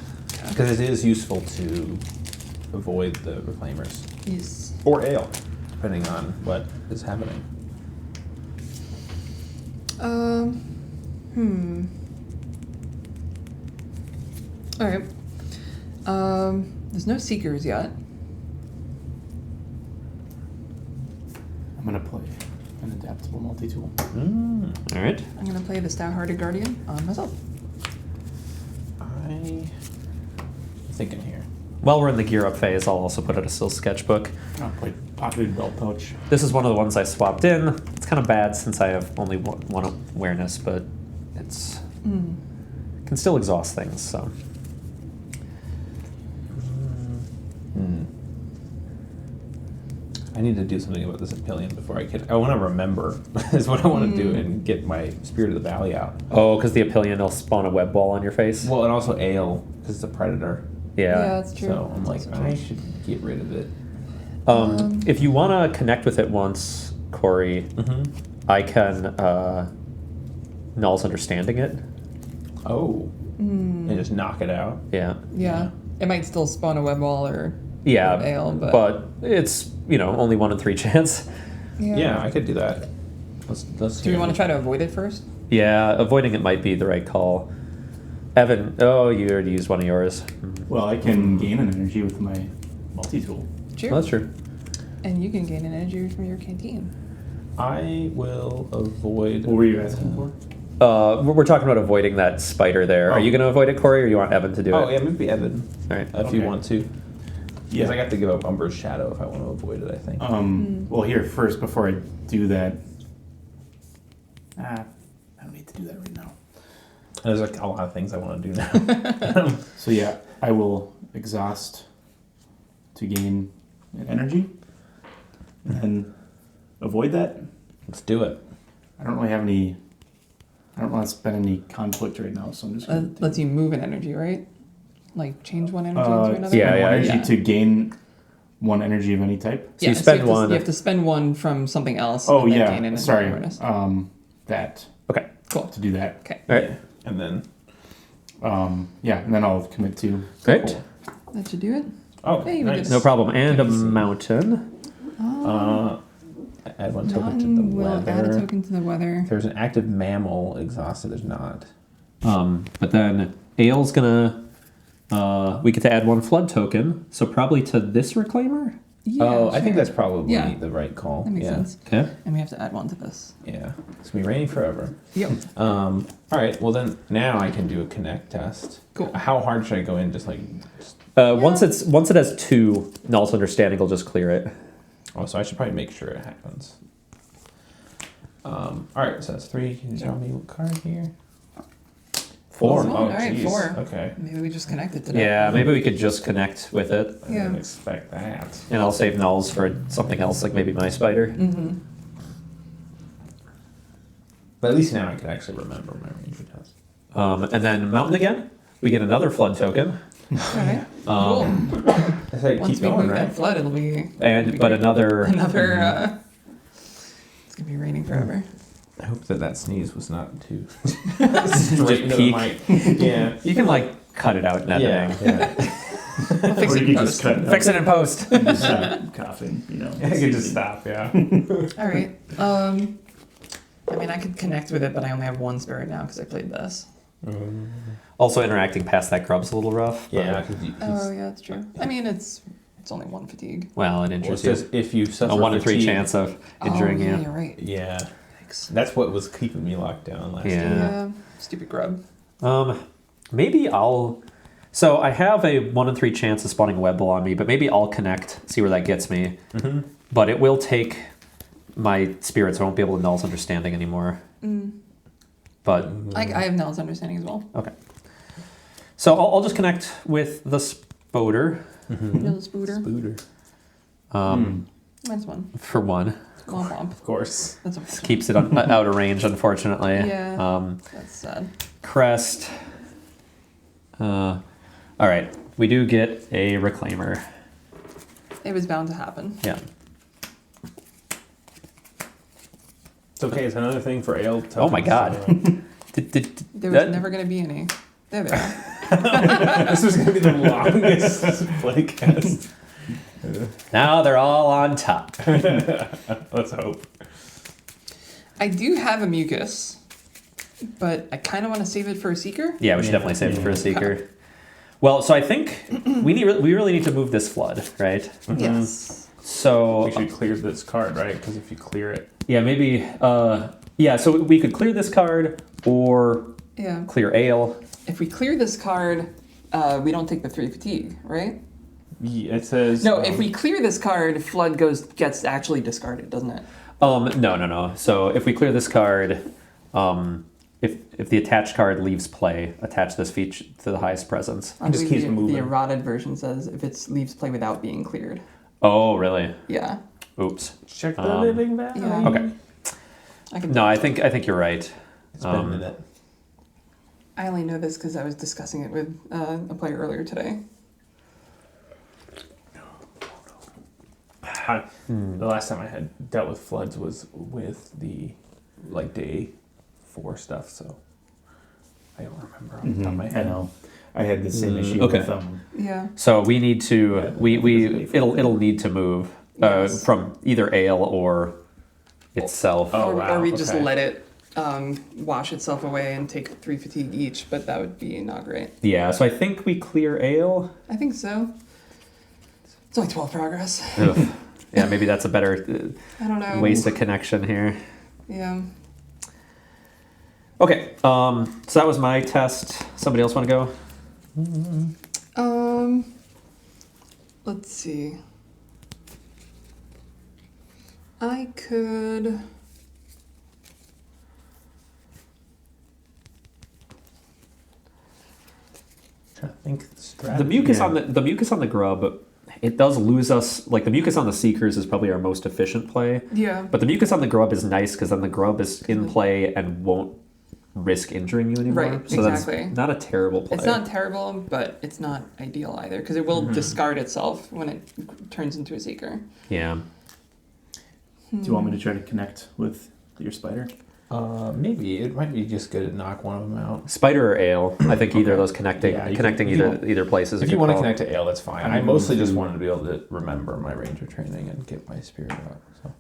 Because it is useful to avoid the reclaimers. Yes. Or ale, depending on what is happening. All right. There's no seekers yet. I'm going to play an adaptable multi-tool. All right. I'm gonna play the Stout-Hearted Guardian on myself. I'm thinking here. While we're in the gear up phase, I'll also put out a still sketchbook. I'll play pocketed belt pouch. This is one of the ones I swapped in. It's kind of bad since I have only one awareness, but it's can still exhaust things. So I need to do something about this Impelion before I can. I want to remember is what I want to do and get my Spirit of the Valley out. oh, because the Opilion will spawn a web ball on your face. Well, and also ale because it's a predator. Yeah. that's true. So I'm like, That's I true. should get rid of it. If you want to connect with it once, Cory, I can Null's Understanding it. Oh, and just knock it out. Yeah. Yeah. It might still spawn a web wall or Yeah, ale, but it's only 1 in 3 chance. Yeah, I could do that. Let's Do we want to try to avoid it first? Yeah, avoiding it might be the right call. Evan, oh, you already used one of yours. Well, I can gain an energy with my multi-tool. Sure. Well, that's true. And you can gain an energy from your canteen. I will avoid. What were you asking for? We're talking about avoiding that spider there. Oh. Are you going to avoid it, Cory, or you want Evan to do it? Oh yeah, maybe Evan. All right. If you Okay. want to. Because I got to give up Umber's Shadow if I want to avoid it. I think. Well, here, first, before I do that... I don't need to do that right now. There's like a lot of things I want to do now. So yeah, I will exhaust to gain energy. And then avoid that. Let's do it. I don't really have any... I don't want to spend any conflict right now, so I'm just going to... Lets you move an energy, right? Like change one energy into another? yeah, one energy yeah. to gain one energy of any type. So you spend one. You have to spend one from something else. Oh and then yeah, gain an sorry. awareness. That Okay. Cool. to do that. Okay. All right. And then. Yeah, and then I'll commit to. Great. That should do it. Oh, Hey, we nice. did No problem. And a Nice. mountain. Add one token to the None will add a weather. token to the weather. If there's an active mammal exhausted, there's not. But then Ale's gonna. We get to add 1 flood token, so probably to this reclaimer. Oh, I think sure. that's probably Yeah. the right call. That makes sense. Okay. And we have to add one to this. Yeah. It's gonna be raining forever. Yep. All right. Well, then now I can do a connect test. Cool. How hard should I go in? Just Once it has 2 Null's Understanding, will just clear it. oh, so I should probably make sure it happens. All right. So that's 3. Can you tell me what card here? 4. Oh, all right, geez. 4. Okay. Maybe we just connected to that. Yeah, maybe we could just connect with it. I Yeah. didn't expect that. And I'll save Nulls for something else, like maybe my spider. Mm-hmm. But at least now I can actually remember my ranger test. And then Mountain again. We get another flood token. Okay. Um, Cool. That's how you Once keep we going, move right? that flood, it'll be but another... another. It's gonna be raining forever. I hope that sneeze was not too straight into the peak. mic. Yeah. You can, like, cut it out in editing. Yeah. We'll fix Or it you in could just post. cut it Fix it in post. and just stop coughing, you know. I could just stop, yeah. All right. I mean, I could connect with it, but I only have 1 spirit now because I played this. Also, interacting past that grub's a little rough. but- Yeah. Oh yeah, that's true. I mean, it's only 1 fatigue. Well, it Well, it injures you. says if you suffer A 1 in 3 fatigue- chance of injuring oh, yeah, you. you're right. Yeah. Thanks. That's what was keeping me locked down last Yeah. time. Yeah. Stupid grub. Maybe I'll... So I have a 1 in 3 chance of spawning a web ball on me, but maybe I'll connect, see where that gets me. Mm-hmm. But it will take my spirit, so I won't be able to Null's Understanding anymore. But, I have Nell's understanding as well. okay. So I'll just connect with the Spoder Little spooter. Spooter. -1. for 1. Womp womp. Of course. That's okay. Keeps it out of range, unfortunately. Yeah. That's sad. Crest. All right. We do get a Reclaimer. It was bound to happen. Yeah. It's okay. It's another thing for ale. Oh my God. There was never going to be any. There they are. This was going to be the longest playcast. Now they're all on top. Let's hope. I do have a mucus, but I kind of want to save it for a seeker. Yeah, we should definitely save it for a Seeker. Well, so I think we really need to move this flood, right? Yes. So We should clear this card, right? Because if you clear it, yeah, maybe so we could clear this card or Yeah. clear Ale. If we clear this card, we don't take the 3 fatigue, right? yeah, it says No, if we clear this card, flood gets actually discarded, doesn't it? No. So if we clear this card, if the attached card leaves play, attach this feature to the highest presence. I just believe keeps the, moving. The eroded version says if it leaves play without being cleared. Oh, really? Yeah. Oops. check the living valley. Yeah. Okay. I can. No, I think you're right. It's been a minute. I only know this because I was discussing it with a player earlier today. The last time I had dealt with floods was with the day 4 stuff, so I don't remember off the top of my I head. know. I had the same issue okay. with Yeah. So we need to it'll need to move Yes. from either Ale or itself. Oh, or, wow, or we just okay. let it wash itself away and take 3 fatigue each, but that would be not great. Yeah, so I think we clear Ale. I think so. It's only 12 progress. Ugh. Yeah, maybe that's a better I don't know. waste of connection here. Yeah. Okay, so that was my test. Somebody else want to go? Let's see. I could. I think The mucus on the mucus on the grub, it does lose us. Like the mucus on the Seekers is probably our most efficient play, Yeah. but the mucus on the grub is nice because then the grub is in play and won't risk injuring you anymore. Right, So exactly. that's not a terrible play. It's not terrible, but it's not ideal either because it will discard itself when it turns into a seeker. Yeah. Do you want me to try to connect with your spider? Maybe it might be just good to knock one of them out. Spider or Ale. I think either of Okay. those connecting Yeah, you connecting can- either place is a If good you want to call. connect to ale, that's fine. I'm I mostly going just to- wanted to be able to remember my ranger training and get my spirit out. So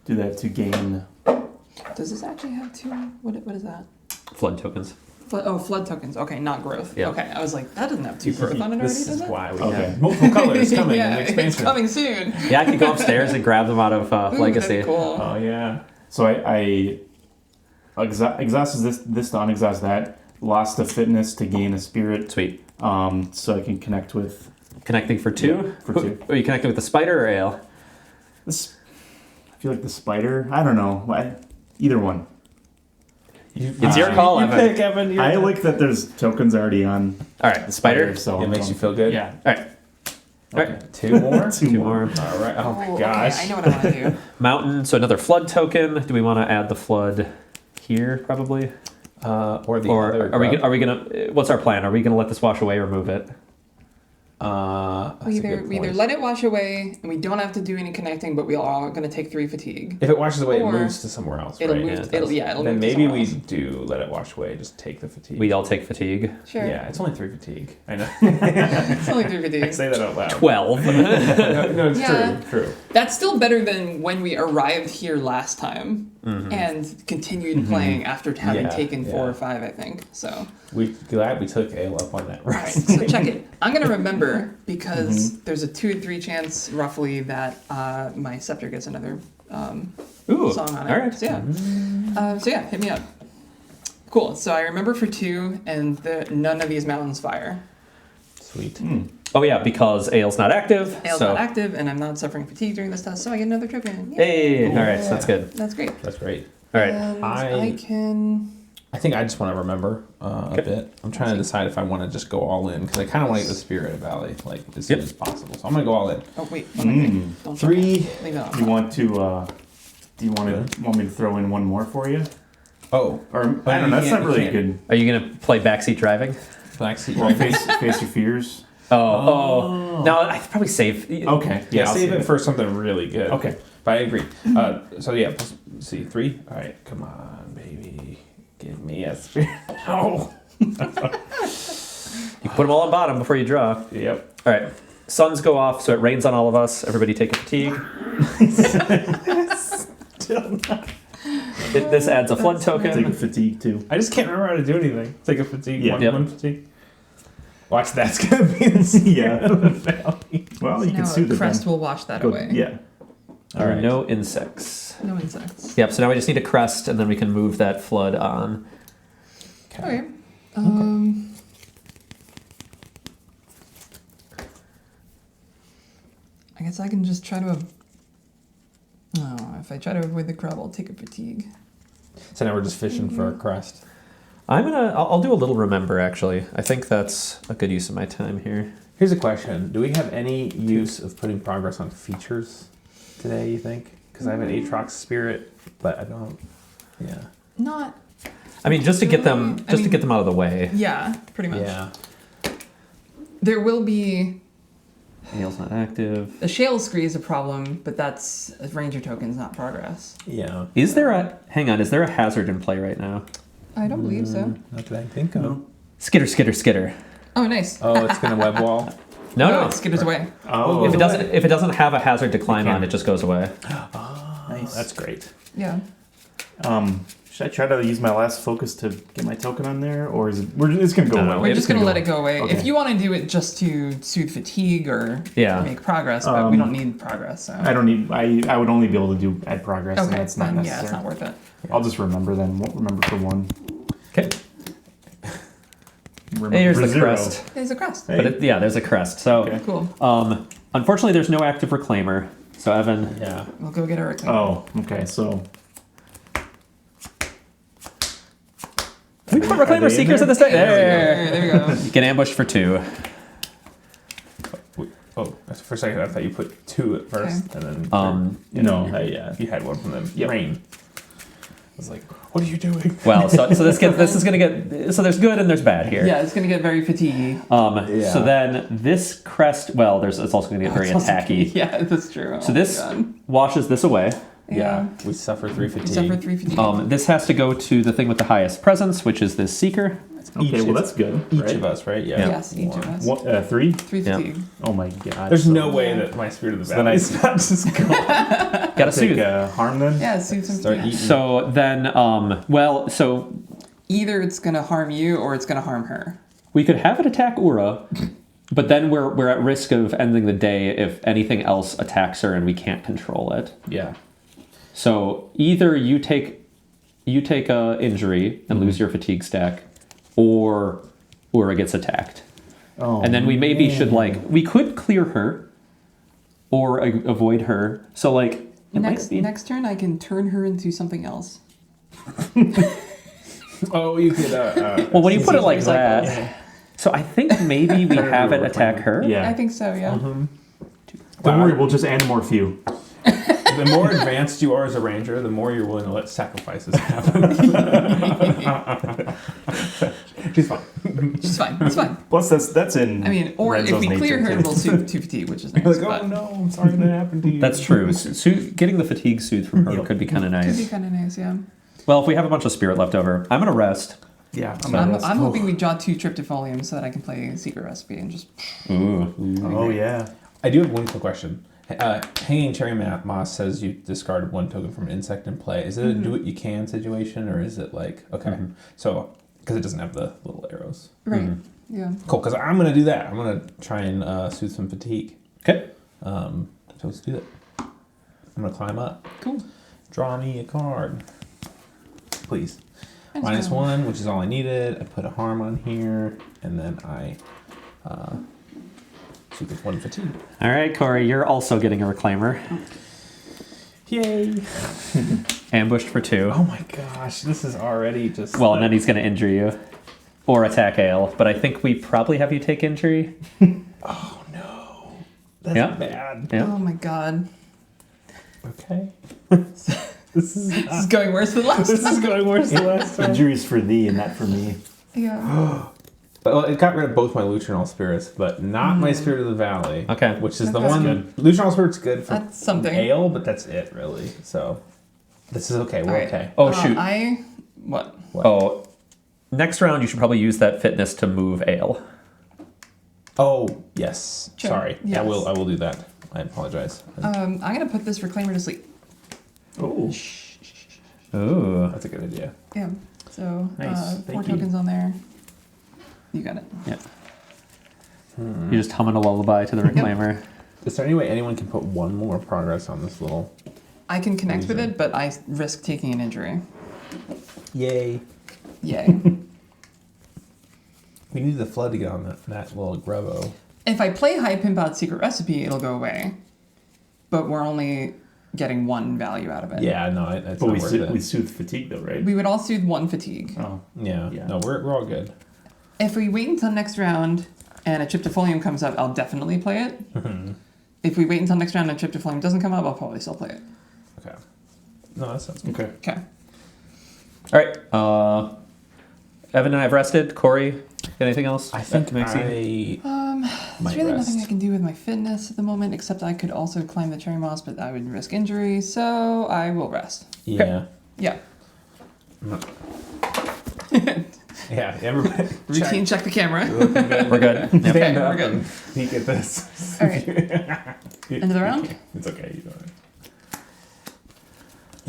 Do that to gain. Does this actually have 2? What is that? Flood tokens. Flood tokens. Okay, not growth. Yeah. Okay, I was like, that doesn't have 2 growth on it already, This does is it? why we Okay. have multiple colors coming in yeah, the it's expansion. coming soon. Yeah, I could go upstairs and grab them out of Ooh, Legacy. that'd be cool. Oh yeah. So I exhausted this to unexhaust that. Lost the fitness to gain a spirit. Sweet. So I can connect with Connecting for 2? Yeah, for 2. Are you connecting with the spider or Ale? this. I feel like the spider. I don't know. Either one. It's your call, You Evan. pick, Evan. You're I good. like that there's tokens already on All right, the spider. so It makes you feel good. Yeah. All right. All right. 2 more. 2 more. All right. Oh my Okay, gosh. I know what I want to do. Mountain. So another flood token. Do we want to add the flood here, probably? Or the Or other. are we gonna? What's our plan? Are we gonna let this wash away or move it? That's We a good either point. let it wash away, and we don't have to do any connecting, but we are going to take 3 fatigue. If it washes away, it or moves to somewhere else. It'll right? move. Yeah, it it'll does. it'll Then move to maybe somewhere we else. do let it wash away. Just take the fatigue. We all take fatigue. Sure. Yeah, it's only 3 fatigue. I know. It's only 3 I fatigue. say that out loud. 12. No, it's Yeah. true. That's still better than when we arrived here last time and continued playing after having Yeah, taken 4 yeah. or 5, I think. So, We're glad we took Ale up on that. all right. So check it. I'm gonna remember because there's a 2 in 3 chance, roughly, that my scepter gets another Ooh. song on it. All right. So yeah, hit me up. Cool. So I remember for 2, and none of these mountains fire. Sweet. Oh yeah, because Ale's not active. Ale's so. not active, and I'm not suffering fatigue during this test, so I get another token. Yay. Hey. All right. So that's good. That's great. That's great. All right. And I- I can. I think I just want to remember a bit. I'm trying to decide if I want to just go all in because I kind of want to get the Spirit Valley like as soon as possible. So I'm gonna go all in. Oh wait. One more thing. Don't jump 3. off. Leave it off. Do you want to? Do you want me to throw in one more for you? Oh, Or I don't know. That's not really good. Are you gonna play backseat driving? Black Sea. Well, face your fears. Oh. No, I'd probably save. Okay. Yeah, I'll save it for something really good. Okay. But I agree. So yeah, let's see 3. All right, come on, baby, give me a Spirit. Oh. You put them all on bottom before you draw. Yep. All right. Suns go off, so it rains on all of us. Everybody take a fatigue. This adds a flood token. Take a fatigue too. I just can't remember how to do anything. Take a fatigue. Yeah. One, Yep. one fatigue. Watch, that's gonna be the Yeah. Valley. Well, you Now can soothe it. crest then. will wash that Go- away. Yeah. All right. No insects. No insects. Yep. So now we just need a crest, and then we can move that flood on. Okay. I guess I can just try to. Oh, if I try to avoid the crab, I'll take a fatigue. So now we're just fishing for a crest. I'll do a little remember actually. I think that's a good use of my time here. Here's a question: do we have any use of putting progress on features today? You think? Because I have an Aatrox Spirit, but I don't. Yeah. Not. I mean, just to get them, I mean- to get them out of the way. Yeah, pretty much. Yeah. There will be. Nail's not active. The shale scree is a problem, but that's a ranger tokens, not progress. Yeah. Is there a? Hang on. Is there a hazard in play right now? I don't believe so. Not that I think of. Skitter, skitter, skitter. Oh, nice. Oh, it's gonna web wall. No. it skitters away. Oh. If it doesn't have a hazard to climb on, it just goes away. Nice. That's great. Yeah. Should I try to use my last focus to get my token on there, or is it? It's gonna go I don't know. away. We're just gonna let it go away. Okay. If you want to do it just to soothe fatigue or Yeah. make progress, but we don't need progress. So. I don't need. I would only be able to add progress, and Okay, that's not then necessary. yeah, it's not worth it. I'll just remember then. Won't remember for 1. Okay. Remember Here's for the 0. crest. There's a crest. Hey. But there's a crest. So, Okay. Cool. unfortunately, there's no active reclaimer. So Evan, Yeah. We'll go get our. Oh, okay. So we put reclaimer they in seekers there? in this deck. There. There we go. You get ambushed for 2. Oh, for a second I thought you put 2 at first, and then yeah. you had one from the rain. I was like, what are you doing? Well, so this is gonna get. So there's good and there's bad here. Yeah, it's gonna get very fatiguey. Yeah. So then this crest. Well, it's also gonna get very attacky. Yeah, that's true. So this washes this away. Yeah. We suffer 3 fatigue. Suffer 3 fatigue. This has to go to the thing with the highest presence, which is this seeker. Okay, well that's good. Each right? of us, right? Yeah. Yes, each of us. 3. 3 Yeah. fatigue. Oh my god. There's So no way that my Spirit of the So then Valley I- is not just going. Gotta take soothe. harm then. Yeah, soothe some Start fatigue. eating. So then, so either it's going to harm you or it's going to harm her. We could have it attack Ura, but then we're at risk of ending the day if anything else attacks her and we can't control it. Yeah. So either you take a injury and lose your fatigue stack, or Ura gets attacked. Oh, And then we maybe should we could clear her or avoid her. So it might be... Next turn, I can turn her into something else. Oh, you could. Well, when you put it like that, so I think maybe we have it attack her. Yeah. I think so, yeah. Don't worry, we'll just animorph you. The more advanced you are as a ranger, the more you're willing to let sacrifices happen. She's fine. She's fine. It's fine. Plus, that's in. I mean, or if Renzo's we clear nature, her, too. we'll soothe to fatigue, which is nice. You're like, but oh no, I'm sorry that happened to you. That's true. Getting the fatigue soothe from her could be kind of Could be nice. kind of nice, yeah. Well, if we have a bunch of spirit left over, I'm gonna rest. Yeah. I'm hoping we draw 2 tryptopholeums so that I can play Secret Recipe and just... Ooh. Oh yeah. I do have one quick question. Hanging Cherry Moss says you discarded 1 token from an insect in play. Is it a do-what-you-can situation, or is it so, because it doesn't have the little arrows. Right, yeah. Cool, because I'm going to do that. I'm going to try and soothe some fatigue. Okay. So let's do that. I'm going to climb up. Cool. Draw me a card. Please. Thanks, -1, which is all I needed. I put a harm on here, and then I soothe with 1 fatigue. All right, Cory, you're also getting a reclaimer. Yay! Ambushed for 2. Oh my gosh, this is already just... Well, and then he's gonna injure you. Or attack Ale. But I think we probably have you take injury. Oh no. That's Yeah. bad. Yeah. Oh my god. Okay. This is going worse than last time. going worse than last time. Injuries for thee and not for me. Yeah. Well, it got rid of both my Lutrinal spirits, but not my Spirit of the Valley. Okay. Which is the That's one... good. Lutrinal Spirit's good for That's something. ale, but that's it, really. So, this is okay. We're Alright. okay. Oh, shoot. What? Oh, next round you should probably use that fitness to move Ale. Oh, yes. Sure. Sorry. Yes. I will do that. I apologize. I'm gonna put this reclaimer to sleep. Oh. Ooh. That's a good idea. Yeah. So Nice. 4 Thank you. tokens on there. You got it. Yeah. You're just humming a lullaby to the reclaimer. Is there any way anyone can put 1 more progress on this little... I can connect with Amazing. it, but I risk taking an injury. Yay. Yay. We need the flood to get on that little grubbo. If I play High Pimp Out Secret Recipe, it'll go away. But we're only getting 1 value out of it. Yeah, no, it's But not we worth it. we soothe fatigue though, right? We would all soothe 1 fatigue. Oh. Yeah. Yeah. No, we're all good. If we wait until next round and a Tryptopholeum comes up, I'll definitely play it. If we wait until next round and a Tryptopholeum doesn't come up, I'll probably still play it. Okay. No, that sounds good. Okay. Okay. All right. Evan and I have rested. Cory, anything else? I think Maxine? There's really nothing I can do with my fitness at the moment, except I could also climb the cherry moss, but I would risk injury, so I will rest. Yeah. Yeah. Yeah, everybody. Routine check the camera. We're good. Yep. Stand up we're good. and peek at this. All right. End of the round? It's okay. You don't.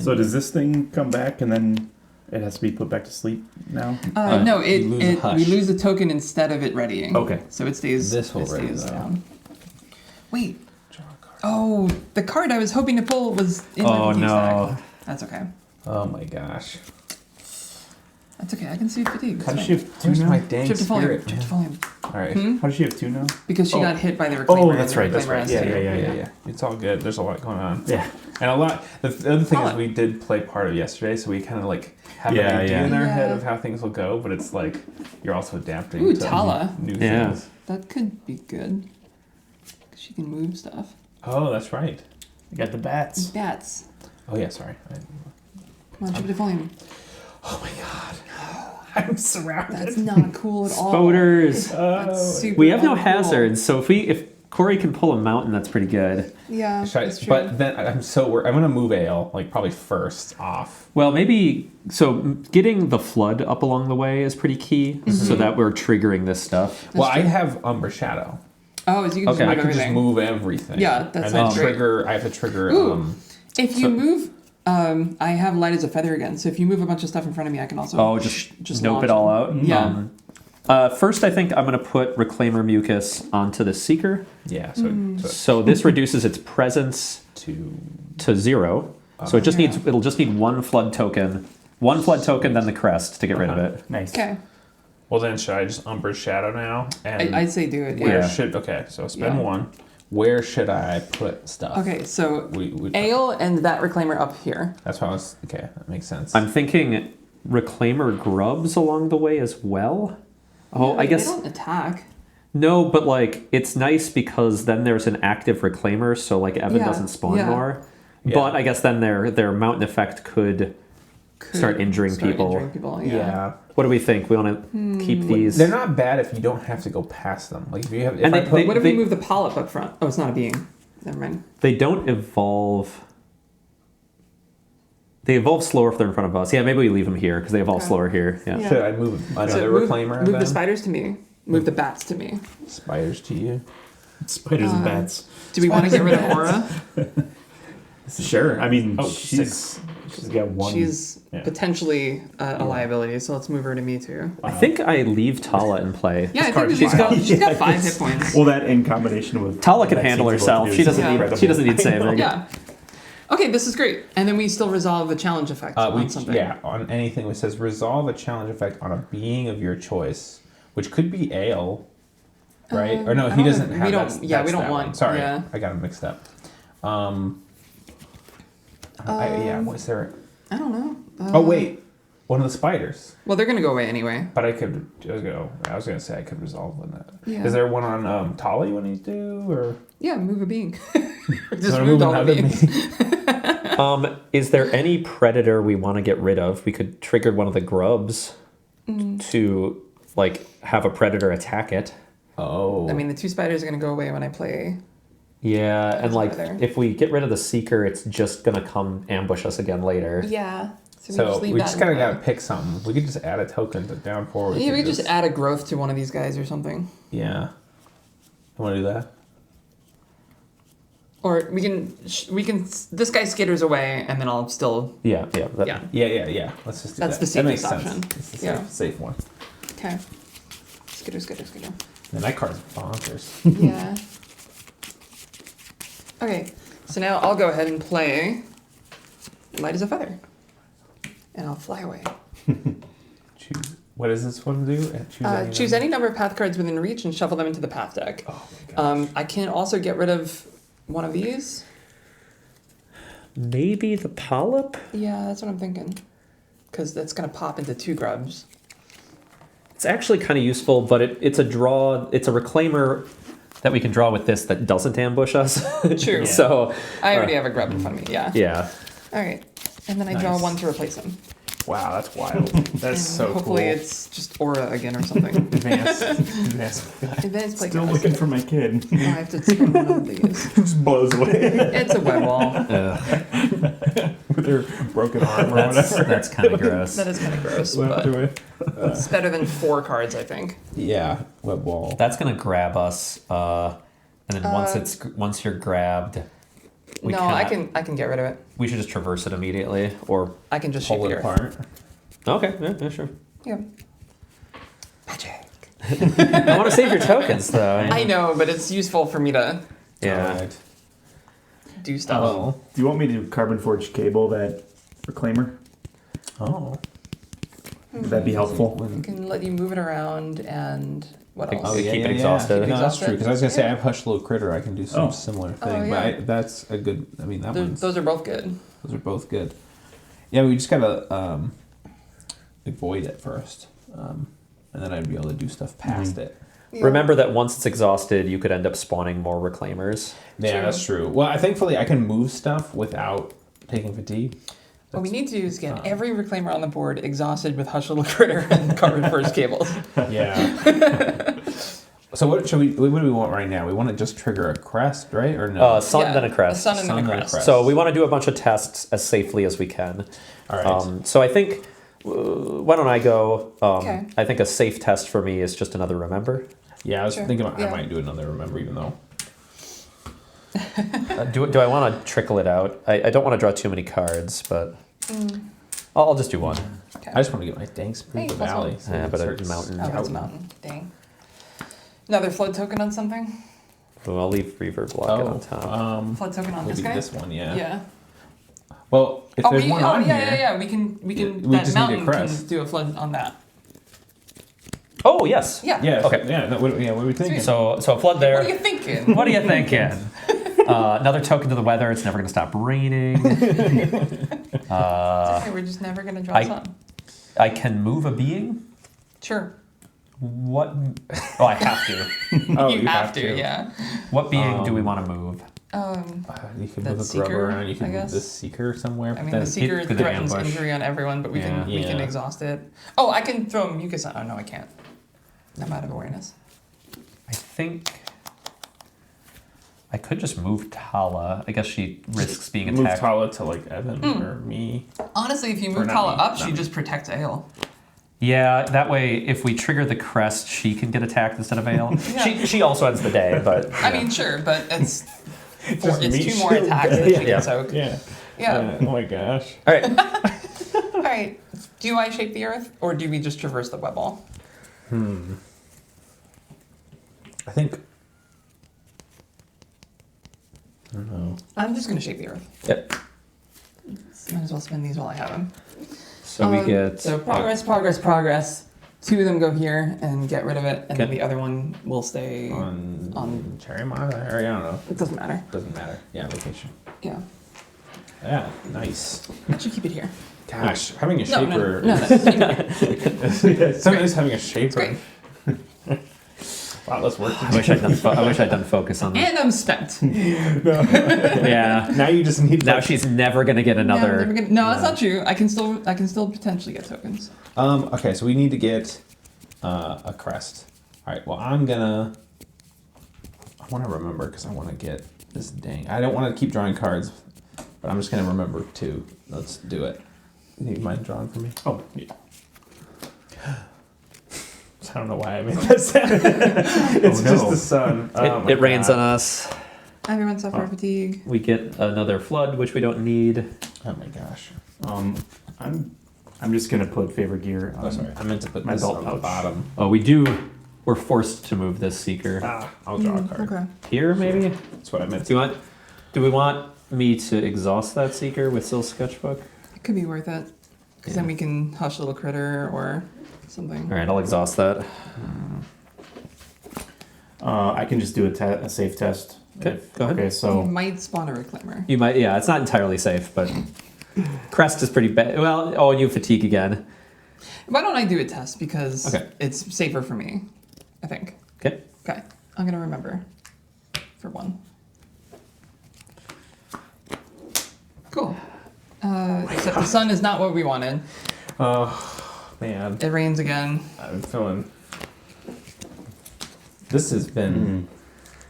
So does this thing come back and then it has to be put back to sleep now? No, you lose a hush. we lose a token instead of it readying. Okay. So it stays. This will it ready, stays though. down. Wait. Draw a card. Oh, the card I was hoping to pull was in my Oh, fatigue no. stack. That's okay. Oh my gosh. That's okay. I can see fatigue. How It's does fine. she have 2 Where's now? my dang Tryptopholeum. spirit? Tryptopholeum. All right. How does she have 2 now? Because she Oh. got hit by the reclaimer. Oh, and that's the right, that's reclaimer right. has Yeah, to- yeah. It's all good. There's a lot going on. Yeah. And a lot. The other thing is Oh. we did play part of yesterday, so we kind of like have Yeah, an idea yeah. in our Yeah. head of how things will go, but it's like you're also adapting Ooh, to Tala. new Yeah. things. That could be good. 'Cause she can move stuff. Oh, that's right. You got the bats. Bats. Oh yeah, sorry. Come on, Tryptopholeum. Oh my god. I'm surrounded. That's not cool at all. Spoders. That's super We have no uncool. hazards, so if Cory can pull a mountain, that's pretty good. Yeah, that's true. But then I'm so worried. I'm gonna move Ale like probably first off. Well, maybe so. Getting the flood up along the way is pretty key, so that we're triggering this stuff. Well, I true. have Umber Shadow. Oh, so you can Okay. just I move can everything. just move everything. Yeah, that and then sounds great. trigger. I have to trigger. Ooh. If you So- move I have light as a feather again, so if you move a bunch of stuff in front of me, I can also just nope launch it all them. out. Yeah. First, I think I'm going to put Reclaimer Mucus onto the Seeker. Yeah. So this reduces its presence to 0. So it'll just need one flood token. One flood token, then the crest to get rid of it. Nice. Okay. Well, then should I just Umber Shadow now? And I'd say do it. where Yeah. okay, so spend 1. Where should I put stuff? Okay, so we Ale and that Reclaimer up here. That's why I was okay. That makes sense. I'm thinking Reclaimer grubs along the way as well. Oh, Yeah, I guess they don't attack. no, but like it's nice because then there's an active Reclaimer, so like Evan doesn't spawn more. Yeah. But I guess then their mountain effect could start injuring people. Yeah. What do we think? We want to keep these. They're not bad if you don't have to go past them. Like if you have. And What if we move the polyp up front? Oh, it's not a being. Never mind. They don't evolve. They evolve slower if they're in front of us. Yeah, maybe we leave them here because they evolve slower here. Yeah. Should I move another So Reclaimer? Move then? the spiders to me. Move the bats to me. Spiders to you. Spiders and bats. Do we want to get rid of Aura? Sure. I mean, Oh, she's got one. She's potentially a liability, so let's move her to me too. I think I leave Tala in play. Yeah, I think she's got 5 hit points. Well, that in combination with Tala can that handle seems able herself. to She do doesn't is need. incredible. She doesn't need saving. Yeah. Okay, this is great. And then we still resolve the challenge effect on something. Yeah, on anything which says resolve a challenge effect on a being of your choice, which could be Ale, right? Or no, I he don't doesn't know. have. We don't- That's, yeah, that's we don't that want- one. Sorry, yeah. I got them mixed up. What's there? I don't know. Oh wait, one of the spiders. Well, they're gonna go away anyway. But I could just go. I was gonna say I could resolve one that. Yeah. Is there one on Tali you want to do or? Yeah, move a being. Just Wanna moved move all the another beings. Is there any predator we want to get rid of? We could trigger one of the grubs to like have a predator attack it. Oh. I mean, the 2 spiders are gonna go away when I play. Yeah, and like better. if we get rid of the Seeker, it's just gonna come ambush us again later. Yeah. So leave we that just in kind of play. got to pick something. We could just add a token to down forward. Yeah, we could just add a growth to one of these guys or something. Yeah. You want to do that? Or we can. This guy skitters away, and then I'll still. Yeah. Yeah. Yeah. Let's just do That's that. the That makes safest sense. option. It's the Yeah. safe one. Okay. Skitter. And that card's bonkers. Yeah. Okay, so now I'll go ahead and play Light as a Feather. And I'll fly away. Choose. What does this one do? Choose any number of path cards within reach and shuffle them into the path deck. Oh my god. I can also get rid of one of these. Maybe the polyp? Yeah, that's what I'm thinking. Because that's going to pop into 2 grubs. It's actually kind of useful, but it's a draw. It's a Reclaimer that we can draw with this that doesn't ambush us. True. So I already have a grub in front of me, yeah. yeah. All right. And then I draw Nice. 1 to replace him. Wow, that's wild. That's And so hopefully cool. it's just Aura again or something. Advanced. Advanced Playcast. Still looking for my kid. Oh, I have to spend one of these. Just blows away. It's a web wall. With her broken arm or whatever. That's kind of gross. That is kind of gross, Left but away. it's better than 4 cards, I think. Yeah, web wall. That's gonna grab us, and then once you're grabbed, we I cannot- can get rid of it. We should just traverse it immediately, or I can just Pull shoot it here. apart. okay, yeah, sure. Yeah. Magic. I want to save your tokens though. I know, but it's useful for me to Yeah. Alright. do stuff. Oh. Do you want me to carbon forge cable that Reclaimer? Oh. Would that be helpful? I can let you move it around and what else? Oh, yeah. Keep it exhausted. No, that's Exhausted? true. Because I was gonna say I Yeah. have Hush Little Critter. I can do some Oh. similar Oh, thing. yeah. But that's a good. I mean, that one's. Those are both good. Those are both good. Yeah, we just gotta avoid it first, and then I'd be able to do stuff past it. Yeah. Remember that once it's exhausted, you could end up spawning more Reclaimers. Yeah, True. that's true. Well, thankfully I can move stuff without taking fatigue. What we need to do is get every Reclaimer on the board exhausted with Hush Little Critter and Carbon Forge cables. Yeah. So what do we want right now? We want to just trigger a crest, right? Or no? Sun, Yeah, then a crest. A sun and then Sun, a then a crest. crest. So we want to do a bunch of tests as safely as we can. All right. So I think, why don't I go? Okay. I think a safe test for me is just another remember. Yeah, I was Sure. thinking I Yeah. might do another remember, even though. Do I want to trickle it out? I don't want to draw too many cards, but I'll just do one. Okay. I just want to get my danks through Hey, the plus valley. one. So Yeah, it but a starts- mountain. Oh, that's a mountain. Dang. Another flood token on something? Well, I'll leave reverb block it on top. Flood token on this maybe guy? this one, yeah. Yeah. Well, if there's one on here, yeah. We can. we That just need a mountain can crest. do a flood on that. Oh yes. Yeah. yeah, Okay. yeah, what are we thinking? So a flood there. What are you thinking? What are you thinking? Another token to the weather. It's never going to stop raining. Okay, we're just never gonna draw sun. I can move a being. Sure. What? Oh, I have to. Oh, you have to, yeah. What being do we want to move? You can That move a seeker, grubber around. You I can move guess. the seeker somewhere. I mean, then the seeker could threatens ambush. injury on everyone, but we can Yeah. exhaust it. Oh, I can throw mucus on. Oh no, I can't. I'm out of awareness. I think I could just move Tala. I guess she risks being move attacked. Tala to like Evan or me. Honestly, if you Or move not Tala me, up, not she me. just protects Ale. Yeah, that way, if we trigger the crest, she can get attacked instead of Ale. Yeah. She also ends the day, but I mean, sure, but it's Just it's me 2 more shield. attacks that she Yeah. can soak. Yeah. Yeah. Oh my gosh. all right. All right. Do I shape the earth, or do we just traverse the web all? I think. I don't know. I'm just gonna shape the earth. Yep. Might as well spend these while I have them. So we get So progress. 2 of them go here and get rid of it, and then Okay. the other one will stay. On Cherry Mile, or I don't know. It doesn't matter. Doesn't matter. Yeah, location. Yeah. Yeah, nice. I should keep it here. Gosh, having a No, shaper. no. It's so nice having a shaper. great. Wow, let's work. I wish I'd done focus on that. And I'm spent. Yeah. Now you just need. Now she's never gonna get another. No, that's not true. I can still potentially get tokens. Okay, so we need to get a crest. All right. Well, I want to remember because I want to get this dang. I don't want to keep drawing cards, but I'm just gonna remember 2. Let's do it. You mind drawing for me? Oh, yeah. I don't know why I made that sound. It's just the sun. Oh my It rains God. on us. Everyone suffer fatigue. We get another flood, which we don't need. Oh my gosh. I'm just gonna put favorite gear on. Oh, sorry. I meant to put My this belt on the pouch. bottom. Oh, we're forced to move this seeker I'll draw a card. Okay. here, maybe. That's what I meant. Do we want me to exhaust that seeker with Syl's sketchbook? It could be worth it. Because then we can hush little critter or something. All right, I'll exhaust that. I can just do a safe test. Okay, go ahead. Okay, You so might spawn a reclaimer. You might, yeah. It's not entirely safe, but crest is pretty bad. Well, oh, and you fatigue again. Why don't I do a test? Because Okay. it's safer for me, I think. Okay. Okay. I'm going to remember for 1. Cool. Except the sun is not what we wanted. Oh man, It rains again. I'm feeling. This has been.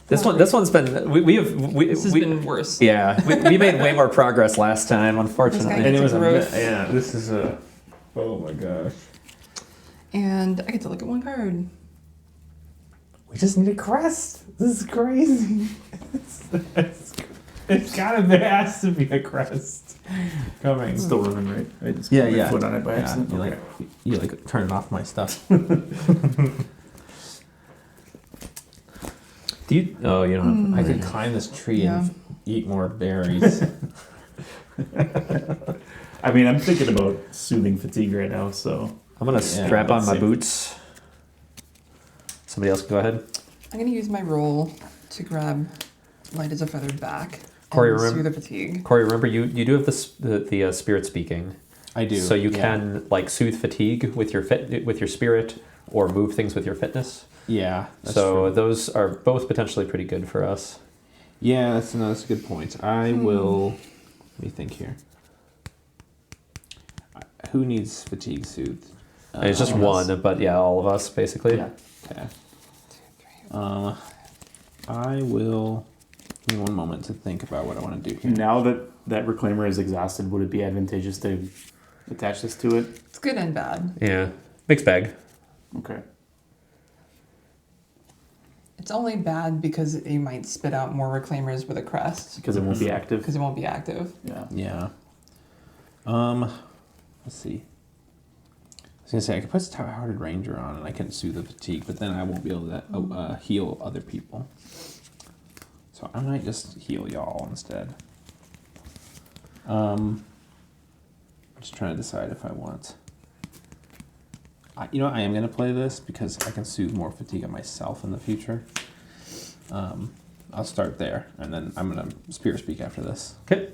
This one's been This has been worse. yeah we made way more progress last time, This unfortunately. guy- And it was growth. yeah. This is a. Oh my gosh. And I get to look at 1 card. We just need a crest. This is crazy. It's gotta be. It has to be a crest coming. it's still running, right? I just Yeah, put my yeah. foot on it by Yeah, accident. you Okay. you like turning off my stuff. Do you? Oh, you don't. I could climb this tree Yeah. and eat more berries. I mean, I'm thinking about soothing fatigue right now, so I'm gonna strap on let's my see. boots. Somebody else go ahead. I'm going to use my roll to grab light as a feather back. Corey, and remember- soothe the fatigue. Corey, remember you do have the spirit speaking. I do. So you yeah. can like soothe fatigue with your spirit or move things with your fitness. Yeah. That's So true. those are both potentially pretty good for us. Yeah, that's a good point. I will. Let me think here. Who needs fatigue soothed? It's just all of us. one, but yeah, all of us basically. yeah. Okay. I will. Give me 1 moment to think about what I want to do here. Now that that reclaimer is exhausted, would it be advantageous to attach this to it? It's good and bad. Yeah. Mixed bag. Okay. It's only bad because you might spit out more reclaimers with a crest. Because it won't be active. Because it won't be active. Yeah. Yeah. Let's see. I was gonna say I could put Stout-Hearted Ranger on and I can soothe the fatigue, but then I won't be able to heal other people. So I might just heal y'all instead. I'm just trying to decide if I want. I am gonna play this because I can soothe more fatigue on myself in the future. I'll start there, and then I'm gonna Spirit Speak after this. Okay.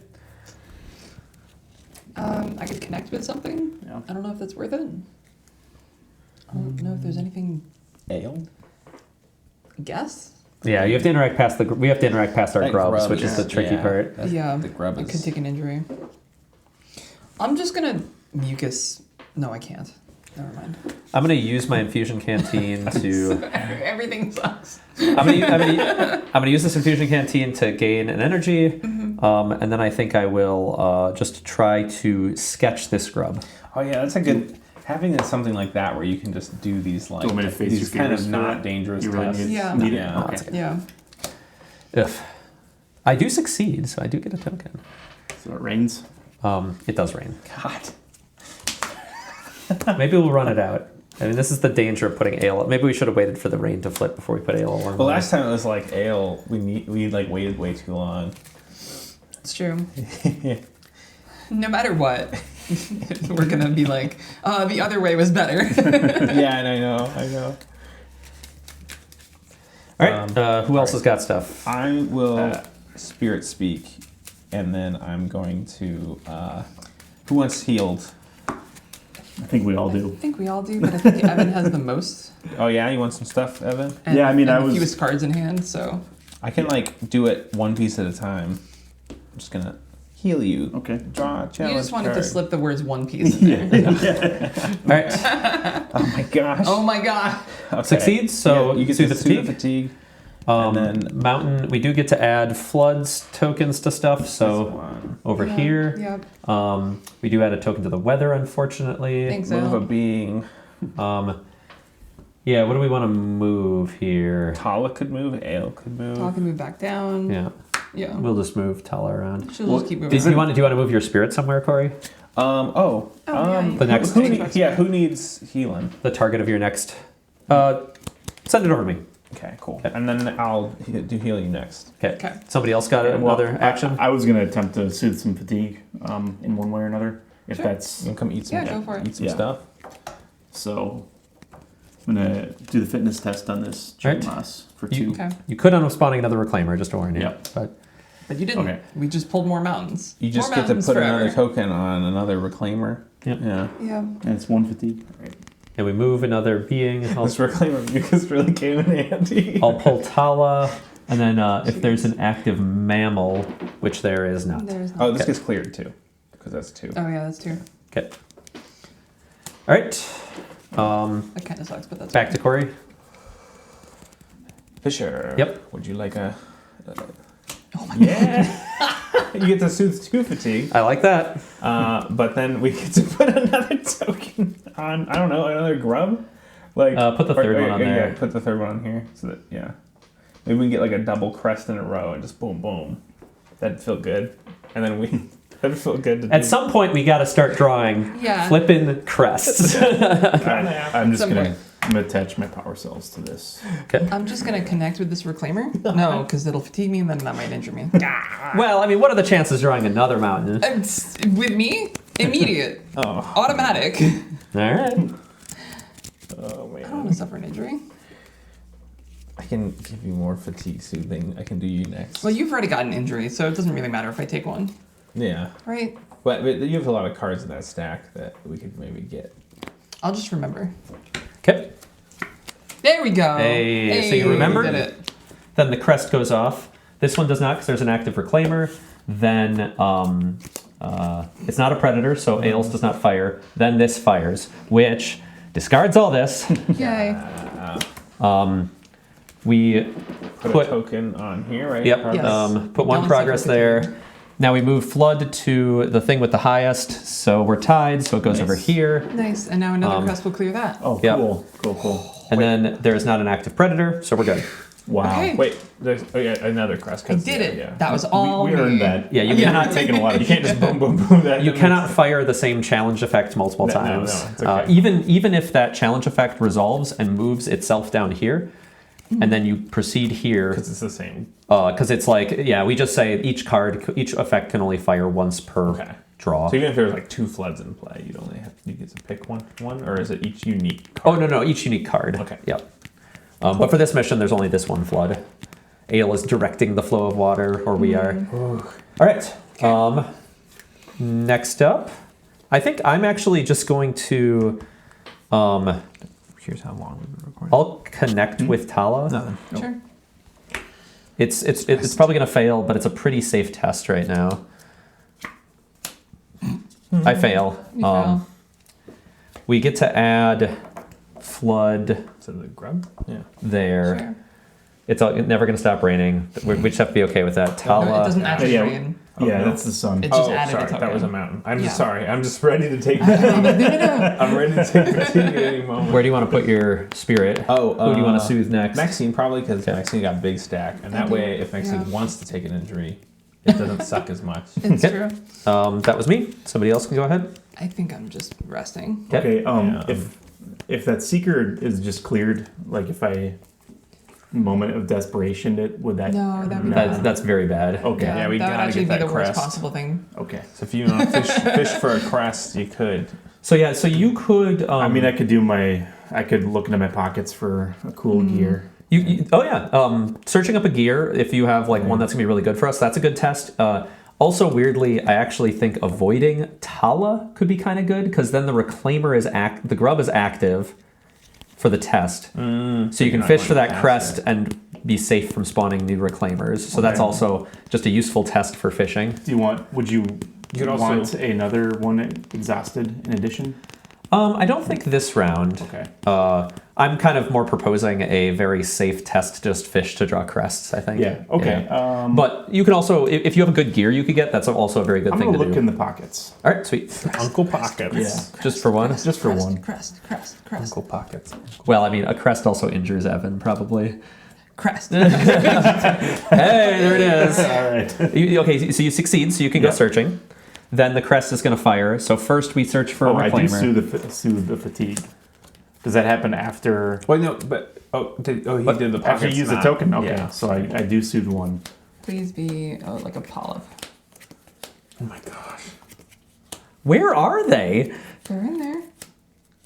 I could connect with something. Yeah. I don't know if that's worth it. I don't know if there's anything. Ale. Guess. Yeah, you have to interact past we have to interact past our That grubs, grub which is the tricky part. Yeah. The grub I is. could take an injury. I'm just gonna mucus. No, I can't. Never mind. I'm gonna use my infusion canteen to. Everything sucks. I'm gonna use this infusion canteen to gain an energy, and then I think I will just try to sketch this grub. Oh yeah, that's a good. Having something like that where you can just do these like Do you want me to face these your kind fears of for not that? dangerous You really tests. Yeah. need it? Yeah. Okay. Yeah. If I do succeed, so I do get a token. So it rains. It does rain. God. Maybe we'll run it out. I mean, this is the danger of putting ale. Maybe we should have waited for the rain to flip before we put ale along. Well, last time it was like ale. We like waited way too long. It's true. No matter what, we're gonna be like, the other way was better. Yeah, and I know. All right. Who else has got stuff? I will Spirit Speak, and then I'm going to. Who wants healed? I think we all I do. think we all do, but I think Evan has the most. Oh yeah, you want some stuff, Evan? And, Yeah, I mean, and I the was- fewest cards in hand, so. I can like do it one piece at a time. I'm just gonna heal you. Okay. Draw a challenge You just wanted to card. slip the words one piece in there. All right. Oh my gosh. Oh my god. Okay. Succeeds, so yeah, you get soothe to the soothe fatigue. the fatigue. And then- Mountain, we do get to add floods tokens to stuff. This So one. over Yeah, here, Yep. we do add a token to the weather, unfortunately. Thanks, Move a Al. being. Yeah, what do we want to move here? Tala could move. Ale could move. Talk and move back down. Yeah, Yeah. we'll just move Tala around. She'll Well, just keep moving. Do you want to move your spirit somewhere, Corey? Oh, yeah, you The can next- move Who, it. yeah, who needs healing? The target of your next. Send it over to me. Okay, cool. Okay. And then I'll do heal you next. Okay. Okay. Somebody else got another action? I was going to attempt to soothe some fatigue in one way or another. If Sure. that's You can come eat some. Yeah, go for it. Eat some Yeah. stuff. so. I'm going to do the fitness test on this Right. Chitmas for You- 2. Okay. You could end up spawning another reclaimer, just to warn you. Yep. But But you didn't. Okay. We just pulled more mountains. You just More get to mountains put forever. another token on another reclaimer. Yep. Yeah. Yeah. And it's 1 fatigue. Right. and we move another being. I'll, This reclaimer because really came in handy. I'll pull Tala, and then if there's an active mammal, which there is not. There's Oh, no. this Okay. gets cleared too, because that's 2. Oh yeah, that's true. Okay. All right. That kind of sucks, but that's Back to Corey. Fischer. Yep. Would you like a? Oh my Yeah. You get to soothe 2 fatigue, I like that. but then we get to put another token on. I don't know, another grub. Like Put the third one on there. Yeah, put the third one on here, so that maybe we can get like a double crest in a row and just boom boom. That'd feel good, and then that'd feel good to At do. some point, we got to start drawing Yeah. flipping crests. I'm just Some going point. to attach my power cells to this. I'm just gonna connect with this reclaimer. No, because it'll fatigue me and then that might injure me. Well, I mean, what are the chances drawing another mountain? With me, immediate, Oh, automatic. All right. oh I don't man. want to suffer an injury. I can give you more fatigue soothing. I can do you next. Well, you've already got an injury, so it doesn't really matter if I take one, Yeah, right? but you have a lot of cards in that stack that we could maybe get. I'll just remember. Okay. There we go. Hey, so you remember? Did it. Then the crest goes off. This one does not, because there's an active reclaimer. Then it's not a predator, so Ailes does not fire. Then this fires, which discards all this. Yay. We Put Put- a token on here, right? Yep. Yes. Put one Don't progress suffer there. Now we move flood to the thing with the highest, so we're tied. So it goes Nice. over here, Nice. And now another crest will clear that. Oh, Yep. cool. Cool, cool. and then there is not an active predator, so we're good. Wow. Okay. Wait, there's another crest. I did it. Yeah. That was all We earned me. that. Yeah, you I'm cannot not taking a lot of. You can't just boom, boom, boom. That You cannot fire the same challenge effect multiple No, times. no, it's okay. Even if that challenge effect resolves and moves itself down here, and then you proceed here, because it's the same. because it's like, yeah, we just say each effect can only fire once per Okay. draw. So even if there's like 2 floods in play, you get to pick one, or is it each unique card? Oh, no, each unique card. Okay. Yep. But for this mission, there's only this one flood. Ale is directing the flow of water, or we are. All right. Next up, I think I'm actually just going to. Here's how long we've been recording. I'll connect with Tala. Nothing. Sure. It's probably gonna fail, but it's a pretty safe test right now. I fail. You fail. We get to add flood So the grub? Yeah. there. Sure. It's never gonna stop raining. We just have to be okay with that. No, Tala. it doesn't actually Yeah. rain. Yeah, no. that's the sun. It's just Oh, added sorry, a token. that was a mountain. I'm Yeah. just sorry. I'm just ready to take. No. I'm ready to take fatigue at any moment. Where do you want to put your spirit? Oh, who do you want to soothe next? Maxine probably, because Okay. Maxine got big stack, and I that do. way, if Maxine Yeah. wants to take an injury, it doesn't suck as much. It's Okay. true. That was me. Somebody else can go ahead. I think I'm just resting. Okay. Yeah. If that seeker is just cleared, like if I moment of desperation, would that? No, that'd be No. bad. That's very bad. Okay. Yeah, we that would gotta actually get be that the worst crest. possible thing. Okay. So if you want to fish for a crest, you could. So yeah, so you could. I mean, I could look into my pockets for a cool gear. Oh yeah, searching up a gear if you have like one that's gonna be really good for us. That's a good test. Also, weirdly, I actually think avoiding Tala could be kind of good because then the reclaimer the grub is active for the test, so you can not fish going for that past crest it. and be safe from spawning new reclaimers. So that's Okay. also just a useful test for fishing. Would you could also- want another one exhausted in addition? I don't think this round. Okay. I'm kind of more proposing a very safe test, just fish to draw crests, I think. Yeah. Okay. Yeah. But you can also, if you have a good gear you could get, that's also a very good I'm thing gonna to look do. in the pockets. All right, sweet. Uncle Pockets. Yeah. Just for one? Just for one. Crest. Uncle Pockets. Well, I mean, a crest also injures Evan, probably. Crest. Hey, there it is. All right. Okay, so you succeed, so you can go Yeah. searching. Then the crest is going to fire. So first we search for a I do reclaimer. soothe the fatigue. Does that happen after? Wait, no, but he did the After pockets. you use the not- token? Okay. Yeah. So I do soothe one. Please be like a polyp. Oh my gosh. Where are they? They're in there.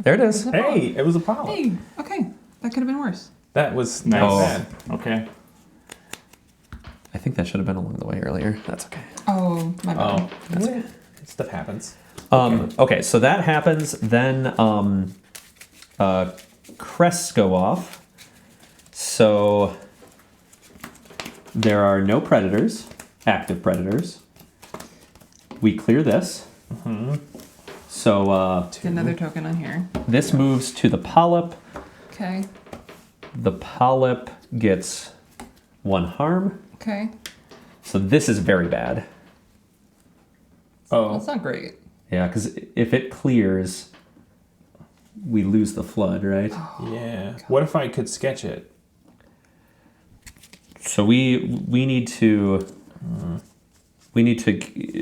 There it is. Hey, it was a polyp. Hey, okay. That could have been worse. That was Nice. not bad. Okay. I think that should have been along the way earlier. That's okay. Oh, my bad. Oh, stuff happens. Okay, so that happens. Then crests go off. So there are no predators, active predators. We clear this. So Get another token on here. this moves to the polyp. Okay. The polyp gets 1 harm. Okay. So this is very bad. Oh, That's not great. Yeah, because if it clears, we lose the flood, right? yeah. What if I could sketch it? So we need to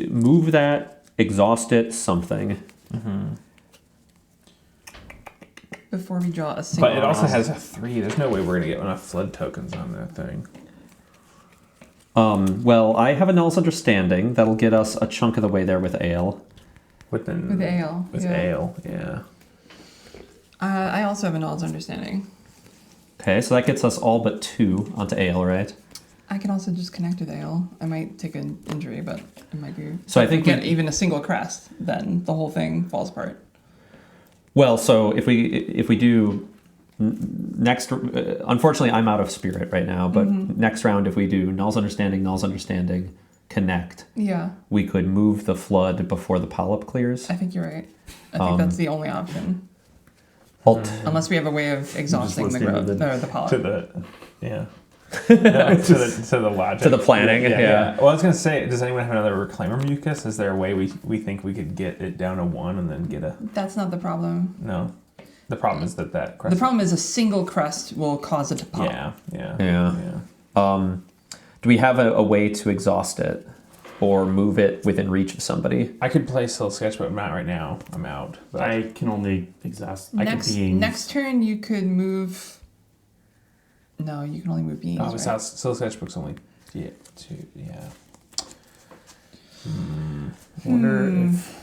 move that, exhaust it, something. Before we draw a single. But it also has a 3. There's no way we're gonna get enough flood tokens on that thing. Well, I have a Null's Understanding that'll get us a chunk of the way there with Ale. With ale. With yeah. ale, yeah. I also have a knowledge understanding. Okay, so that gets us all but 2 onto Ale, right? I can also just connect with ale. I might take an injury, but it might be. So I if we think get we- even a single crest, then the whole thing falls apart. Well, so if we do next, unfortunately, I'm out of spirit right now. But next round, if we do Null's Understanding, connect, Yeah, we could move the flood before the polyp clears. I think you're right. I think that's the only option, Alt. unless we have a way of exhausting the grub or the polyp. To the, yeah. No, to the logic. To the planning, yeah. Well, I was gonna say, does anyone have another reclaimer mucus? Is there a way we think we could get it down to 1 and then get a That's not the problem. no? The problem is that crest. The problem is a single crest will cause it to pop. Yeah. Do we have a way to exhaust it or move it within reach of somebody? I could play Still Sketch, but I'm not right now. I'm out. But I can only exhaust. Next turn, you could move. No, you can only move beings. Oh, right? Still Sketchbook's only two. Yeah. I wonder if.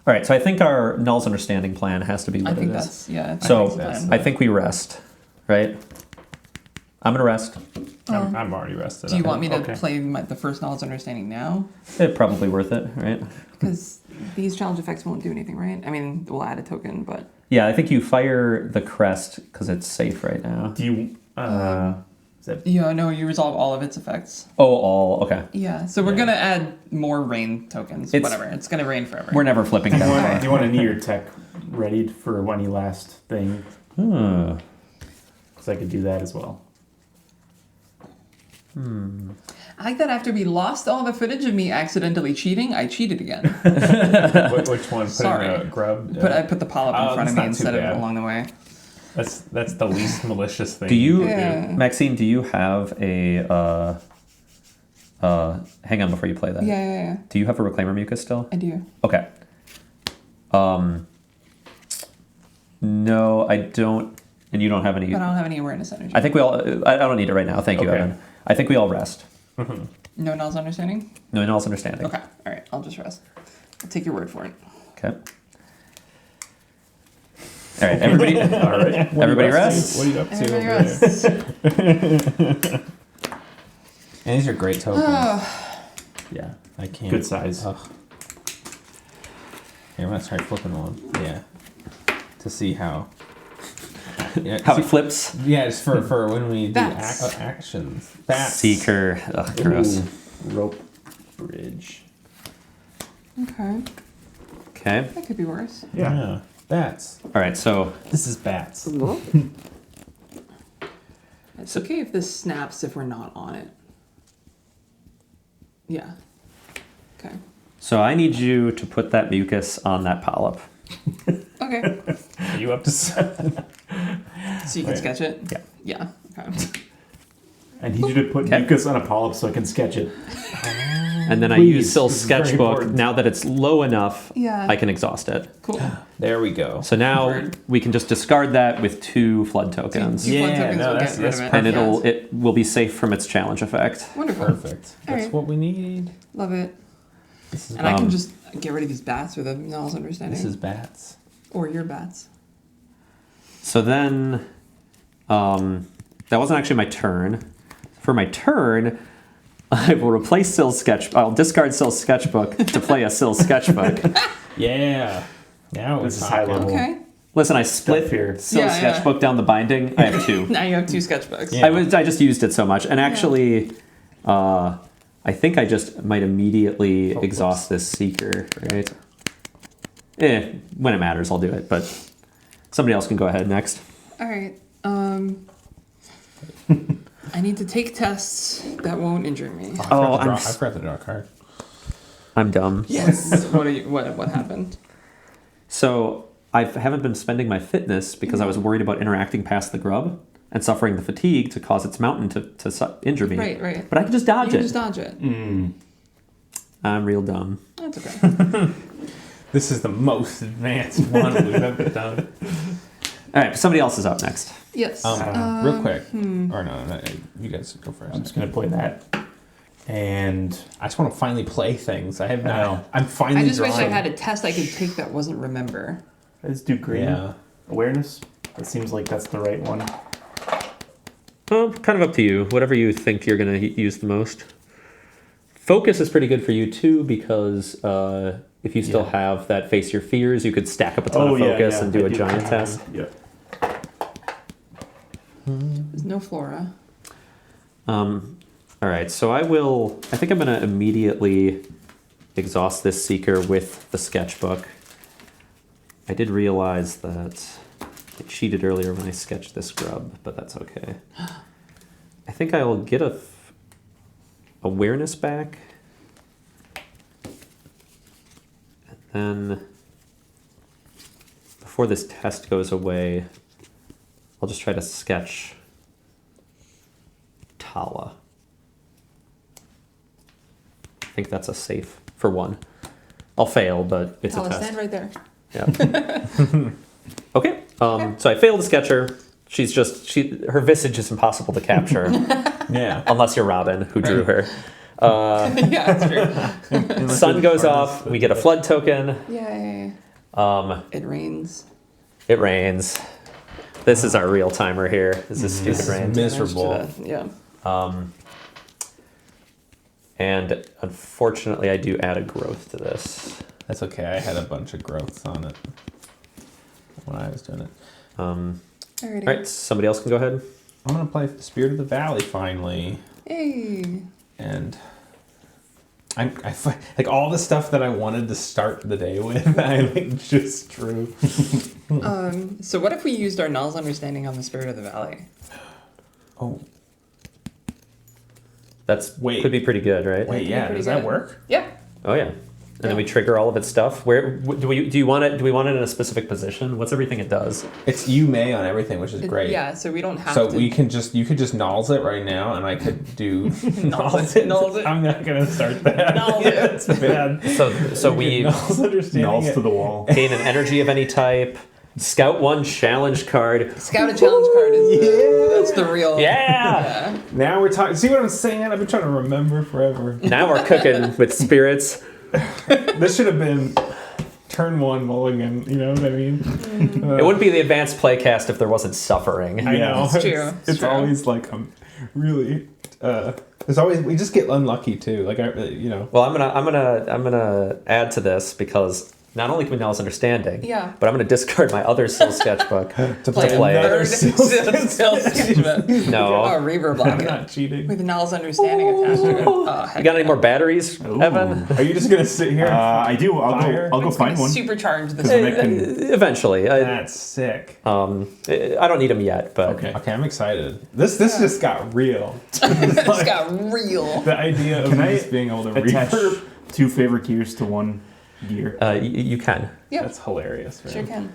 All right, so I think our Null's Understanding plan has to be what I think it is. that's yeah. So that's I think we rest, right? I'm gonna rest. I'm already rested. Do you want me to Okay. play the first Knowledge Understanding now? It's probably worth it, right? Because these challenge effects won't do anything, right? I mean, we'll add a token, but Yeah, I think you fire the crest because it's safe right now. Do you? Is that yeah, no, you resolve all of its effects. Oh, all okay. Yeah, so we're gonna add more rain tokens. Whatever, it's gonna rain forever. We're never flipping do down. you want a near tech readied for any last thing? Hmm. Because I could do that as well. I like that after we lost all the footage of me accidentally cheating, I cheated again. Which one? Sorry. Grub. But I put the polyp in front of that's me not too instead of bad. along the way. That's the least malicious thing. Do you, Yeah. Maxine? Do you have a? Hang on before you play that. Yeah, Do you have a Reclaimer Mucus still? I do. Okay. No, I don't. And you don't have any. But I don't have any awareness energy. I think we all. I don't need it right now. Thank you, Okay. Evan. I think we all rest. No Null's Understanding? No, in all's understanding. Okay, alright, I'll just rest. I'll take your word for it. Okay. All right, everybody. All right. Everybody rest. What are you up to Everybody over there? rests. And these are great tokens. Yeah. I can't. Good size. Ugh. Here, I'm gonna try flipping one. Yeah. To see how. Yeah, How it flips. yeah, just for when we do Bats. actions. Bats. Seeker. Ugh, gross. Ooh, rope bridge. Okay, Okay. that could be worse. Yeah. Bats. All right. So This is bats. It's okay if this snaps if we're not on it. Yeah. Okay. So I need you to put that mucus on that polyp. Okay. Are you up to 7? So you can sketch it? Yeah. Yeah. Okay. I need you to put Okay. mucus on a polyp so I can sketch it. And then I Please, use Sil's this is very sketchbook. important. Now that it's low enough, Yeah. I can exhaust it. Cool. There we go. So now Word. we can just discard that with 2 flood tokens. Two flood Yeah, tokens no, will that's- get rid of that's it. And Yeah. it will be safe from its challenge effect. Wonderful. Perfect. That's Alright. what we need. Love it. This is And I can just get rid of these bats with a Null's Understanding. this is bats. Or your bats. So then, that wasn't actually my turn. For my turn, I will replace Sil's sketch. I'll discard Sil's sketchbook to play a Sil sketchbook. Yeah. Now This it's is high level. Okay. Listen, I Stuff split here. Sil's Yeah, yeah. sketchbook down the binding. I have 2. Now you have 2 sketchbooks. Yeah. I just used it so much, and actually, I think I just might immediately exhaust this seeker, right? When it matters, I'll do it. But somebody else can go ahead next. Alright. I need to take tests that won't injure me. I forgot to draw a card. I'm dumb. Yes. What happened? So I haven't been spending my fitness because I was worried about interacting past the grub and suffering the fatigue to cause its mountain to injure me. Right. But I can just dodge You can it. just dodge it. I'm real dumb. That's okay. This is the most advanced one we've ever done. All right, somebody else is up next. Yes. Real quick. Or no, you guys go first. I'm just going to play that. And I just want to finally play things. I have I know. not. I'm finally I just wish drawing. I had a test I could take that wasn't remember. let's do green. Yeah. Awareness. It seems like that's the right one. Well, kind of up to you. Whatever you think you're going to use the most. Focus is pretty good for you too because if you still have that face your fears, you could stack up a ton of focus and do a giant test. Yep. There's no flora. All right, so I think I'm going to immediately exhaust this seeker with the sketchbook. I did realize that I cheated earlier when I sketched this grub, but that's okay. I think I will get awareness back. And then before this test goes away, I'll just try to sketch Tala. I think that's a safe for 1. I'll fail, but it's Tala, a test. stand right there. Yeah. Okay. So I failed to sketch her. She's just her visage is impossible to capture. Yeah. Unless you're Robin, who drew her. Yeah, that's true. Sun goes off. We get a flood token. Yay. It rains. It rains. This is our real timer here. This is stupid rain. Miserable. Yeah. And unfortunately, I do add a growth to this. That's okay. I had a bunch of growths on it when I was doing it. Alrighty. All right, somebody else can go ahead. I'm gonna play Spirit of the Valley finally, Hey. and like all the stuff that I wanted to start the day with. I like just drew. So what if we used our Null's understanding on the Spirit of the Valley? Oh Could be pretty good, right? wait, yeah. pretty Does that good. work? Yeah. Oh yeah. And then we trigger all of its stuff. Where do we want it? Do we want it in a specific position? What's everything it does? It's you may on everything, which is great. Yeah, so we don't have So to. you could just nulls it right now, and I could do Nulls it, nulls it. I'm not gonna start that. Nulls it. That's bad. So we Nulls understanding Nulls it. to the wall. gain an energy of any type. Scout 1 challenge card. Scout a challenge card is that's the real. Yeah. Now we're talking. See what I'm saying? I've been trying to remember forever. Now we're cooking with spirits. This should have been turn 1 mulligan. You know what I mean? It wouldn't be the advanced playcast if there wasn't suffering. I know. It's true. It's true. always like really. There's always we just get unlucky too. Like Well, I'm gonna add to this because not only can we Nell's understanding, Yeah. but I'm gonna discard my other Sil sketchbook to play. another No. Oh, reverb block I'm it. not cheating. With Null's understanding attached to it. Oh, heck You got any more batteries, Evan? Are you just gonna sit here? I do. Fire. I'll go It's gonna find one. supercharge the Then I can- Eventually. That's sick. I don't need them yet, but Okay, I'm excited. This just got real. It's got real. The idea of Can I just being able to attach reverb. 2 favorite gears to 1 gear? you can. Yep. That's hilarious. Man. Sure can.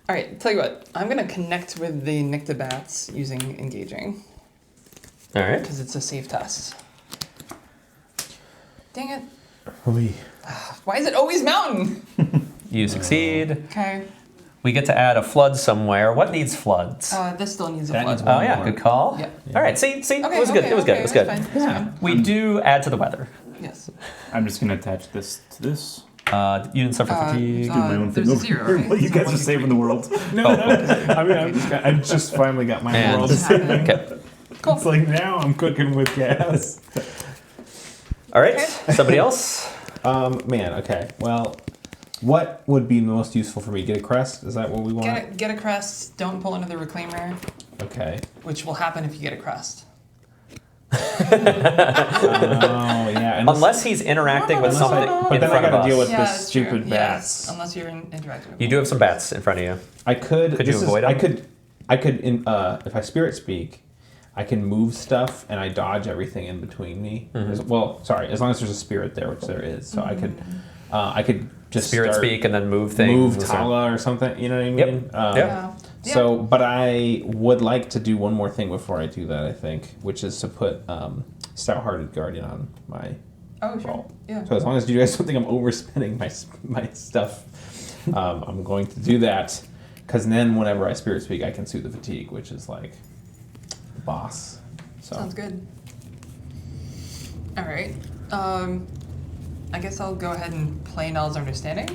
All right, tell you what. I'm gonna connect with the Nyctobats using engaging All right. because it's a safe test. Dang it! Oy. Why is it always mountain? You succeed. Okay. We get to add a flood somewhere. What needs floods? This still needs a That flood. needs Oh yeah, more. good call. Yeah. All right. See, Okay, it was good. okay, It was good. okay, It was that's good. fine, that's fine. We do add to the weather. Yes. I'm just gonna attach this to this. You didn't suffer fatigue. Do my own there's thing. a 0, right? What you So guys 1, are 2, saving 3. the world. No. I mean, I just finally got my And- world. Just happened. Okay. Cool. It's like now I'm cooking with gas. All right. Okay. Somebody else. Man. Okay. Well, what would be most useful for me? Get a crest? Is that what we want? Get a crest. Don't pull into the reclaimer, Okay. which will happen if you get a crest. Oh yeah. And Unless he's interacting with something but in then I front of gotta us. deal with Yeah, this that's true. stupid Yes, bats. unless you're interacting with You do have some bats in front of you. I could. Could you this is- avoid 'em? I could. If I spirit speak, I can move stuff and I dodge everything in between me. Well, sorry, as long as there's a spirit there, which there is. So I could just Spirit start, speak and then move things. move Tala or something. You know what I Yep. mean? Yeah. So, but I would like to do one more thing before I do that. I think, which is to put Stout-Hearted Guardian on my Oh, sure. roll. Yeah. So as long as you guys don't think I'm overspending my stuff, I'm going to do that. Because then whenever I spirit speak, I can soothe the fatigue, which is like the boss. So Sounds good. All right. I guess I'll go ahead and play Null's Understanding.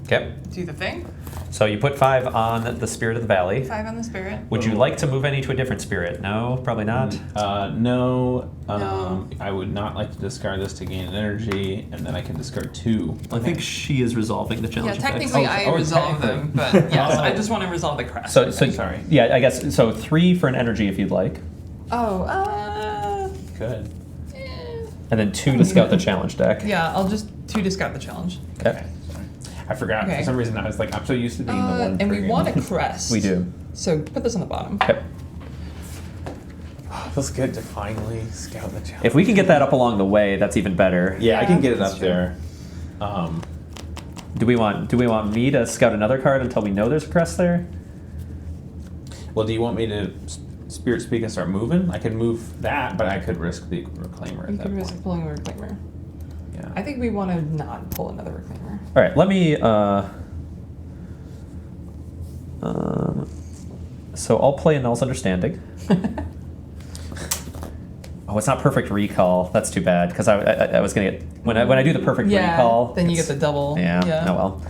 Okay. Do the thing. So you put 5 on the Spirit of the Valley. 5 on the spirit. Would you like to move any to a different spirit? No, probably not. No. No. I would not like to discard this to gain an energy, and then I can discard 2. I think she is resolving the Yeah, challenge. technically I Oh, resolve them, but yes, I Oh. just want to resolve the crest. So Sorry. Yeah, I guess so. 3 for an energy if you'd like, Good. and then 2 to scout the challenge deck. Yeah, I'll just 2 to scout the challenge. Okay. Sorry. I forgot. Okay. For some reason, I was like, I'm so used to being the one. And we friggin- want a crest. We do. So put this on the bottom. Okay. It feels good to finally scout the challenge. If we can get that up along the way, that's even better. Yeah, I can get it that's up true. there. Do we want me to scout another card until we know there's a crest there? Well, do you want me to Spirit Speak and start moving? I could move that, but I could risk the Reclaimer at You that could point. risk pulling a Reclaimer. Yeah. I think we want to not pull another Reclaimer. All right, let me. So I'll play Annul's Understanding. Oh, it's not perfect recall. That's too bad because I was gonna get when I do the perfect recall. Then you get the double. Yeah. Oh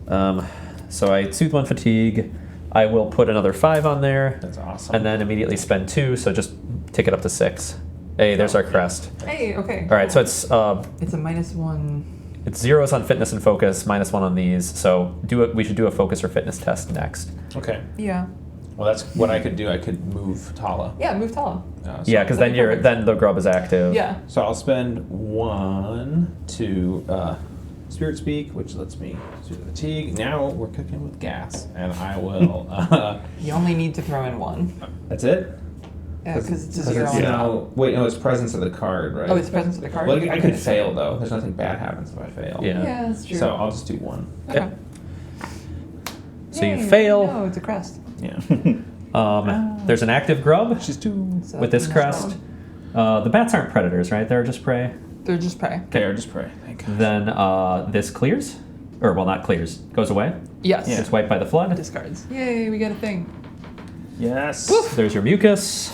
well. So I soothe 1 fatigue. I will put another 5 on there. That's awesome. And then immediately spend 2. So just take it up to 6. Hey, there's our crest. Hey, okay. All right, so it's It's a -1. it's 0s on fitness and focus, -1 on these. So we should do a focus or fitness test next. Okay. Yeah. Well, that's what I could do. I could move Tala. Yeah, move Tala. Yeah, because then perfect. then the grub is active. Yeah. So I'll spend 1 to Spirit Speak, which lets me do the fatigue. Now we're cooking with gas, and I will. You only need to throw in 1. That's it. Yeah, because it's a 'Cause 0 it's on now, wait, no, it's presence of the card, right? Oh, it's presence of the card? Well, I could fail though. There's nothing bad happens if I fail. Yeah. Yeah, that's true. So I'll just do 1. Okay. So you Yay, fail. No, it's a crest. Yeah. There's an active grub She's 2. So with this that's crest. The bats aren't predators, right? They're just prey. They're just prey. Okay, or just pray. Thank God. Then this clears, or well, not clears, goes away. Yes. Yeah. It's wiped by the flood. Discards. Yay, we got a thing. Yes. There's your mucus.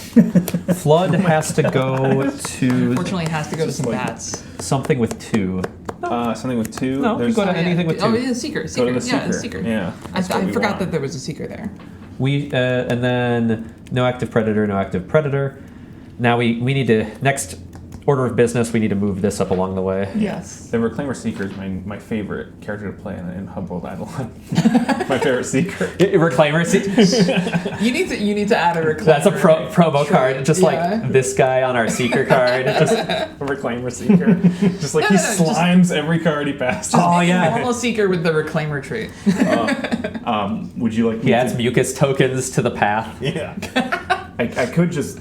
Flood has to go to Unfortunately, it has to go to some bats. something with 2. Something with 2. No, you go to anything with 2. Oh, yeah, Seeker. Go Seeker. to the Yeah, Seeker. it's Seeker. Yeah. That's what I we forgot want. that there was a Seeker there. We and then no active predator, no active predator. Now we need to next order of business. We need to move this up along the way. Yes. The Reclaimer Seeker is my favorite character to play in Hub World Eidolon. My favorite Seeker. Reclaimer. You need to add a Reclaimer. That's a promo card, just Yeah. like this guy on our Seeker card. Just, A Reclaimer Seeker. Just like he just- slimes every card he passes. Oh, yeah. Normal Seeker with the Reclaimer trait. Would you like me he adds to? mucus tokens to the path Yeah. I could just,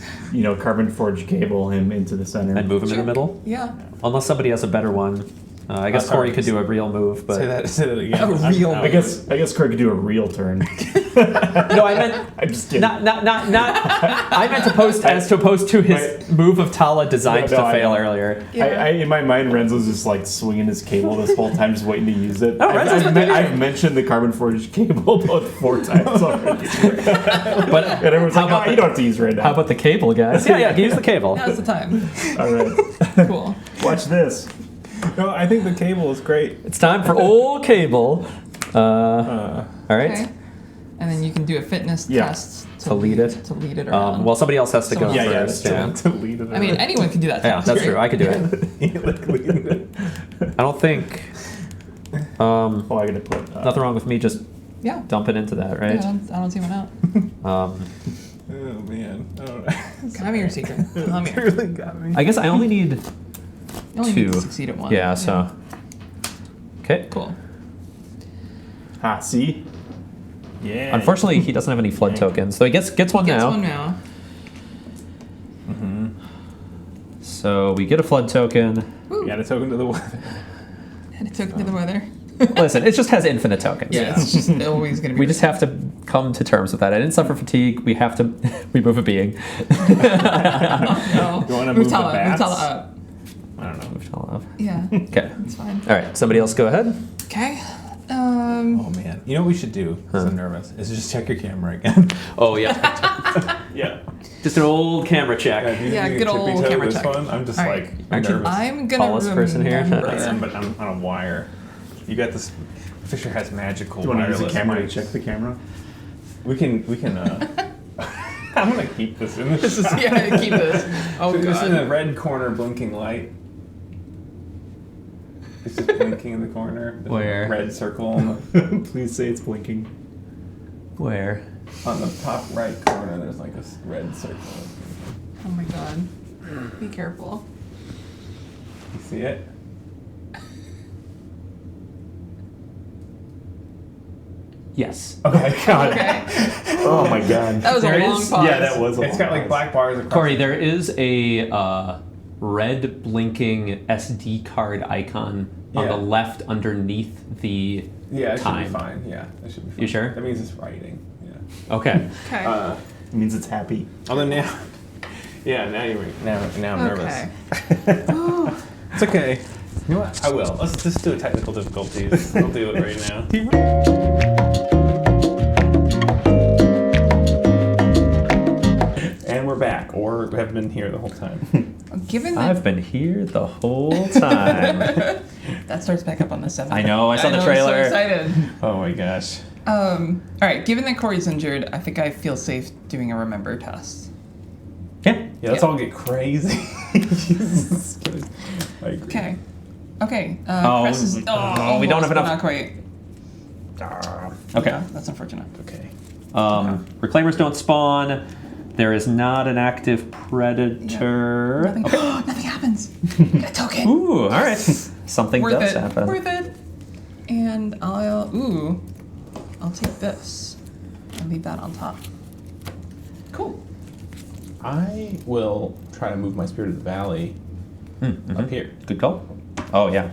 carbon forge cable him into the center. and move him in Sure. the middle. Yeah. Unless somebody has a better one. I guess sorry. Cory could do a real move, but Say that again. A real I'm I guess Cory could do a real turn. no, I meant I'm just kidding. not. I meant as opposed to his move of Tala designed No, to I fail know. earlier. Yeah. In my mind, Renzo's just like swinging his cable this whole time, just waiting to use it. Oh, Renzo's been doing it. I've mentioned the carbon forged cable about 4 times already. But And everyone's like, about you don't have to use right now. how about the cable, guys? Yeah, use the cable. Now's the time. All right. Cool. Watch this. No, I think the cable is great. It's time for old cable. All right. Okay. And then you can do a fitness Yeah. test To lead it. To lead it around. Well, somebody else has to go Someone first. else Yeah, To lead it I mean, anyone can do that. yeah, test, that's right? true. I could do it. I don't think. Oh, I gotta put. Nothing wrong with me just Yeah. dumping into that, right? Yeah, I don't see why not. Um, Oh man. Come here, Seeker. Come here. really got me. I guess I only need You only need to 2. succeed at 1. Yeah, so. Okay. Cool. See? Yeah. Unfortunately, he doesn't have any flood tokens, so he gets one Gets now. one now. So we get a flood token. You got a token to the weather. And it took to the weather. Listen, it just has infinite tokens. Yeah, it's just always going to be. We just have to come to terms with that. I didn't suffer fatigue. We have to remove a being. No. You wanna Move move the Tala. Move bats? Tala up. I don't know. Move Tala up. Yeah, Okay. that's fine. All right. Somebody else go ahead. Okay. Oh man. You know what we should do? Because I'm nervous. Is just check your camera again. Oh yeah. Yeah. Just an old camera check. Yeah, good old camera check. I'm just All like right. I'm Aren't you- nervous. I'm gonna Tallest person here. remember- I am, but I'm on a wire. You got this. Fischer has magical Do you want to use wireless the camera to mics. check the camera? We can. I'm gonna keep this in This is yeah. Keep this. Oh This in the god. red corner blinking light. It's just blinking in the corner. There's a Where? red circle on the, Please say it's blinking. Where? on the top right corner. There's like a red circle. Oh my god. Be careful. You see it? Yes. Okay, God. Okay. Oh my God. That was There a long is- pause. Yeah, that was a It's got like pause. black bars across. Cory, there is a red blinking SD card icon on the left underneath the Yeah, it time. should be fine. Yeah, it should be fine. You sure? That means it's writing. Yeah. Okay. Okay. It means it's happy. Although now, now I'm nervous. Oh. It's okay. You know what? I will. Let's just do a technical difficulties. I'll do it right now. And we're back, or have been here the whole time. Given that I've been here the whole time. that starts back up on the 7th. I know, I saw the I'm trailer. so excited. Oh my gosh. All right, given that Cory's injured, I think I feel safe doing a remember test. Yeah. Yeah, let's Yeah. all get crazy. Jesus Christ. I agree. Okay. Okay. Oh, Press is, we don't have almost, but enough- Not quite. Okay. Yeah, that's unfortunate. Okay. Reclaimers don't spawn. There is not an active predator. Nothing, nothing happens. Get a token. Ooh, all right. Something Worth does it. happen. Worth it. And I'll take this and leave that on top. Cool. I will try to move my spirit of the valley up here. Good call. Oh, yeah.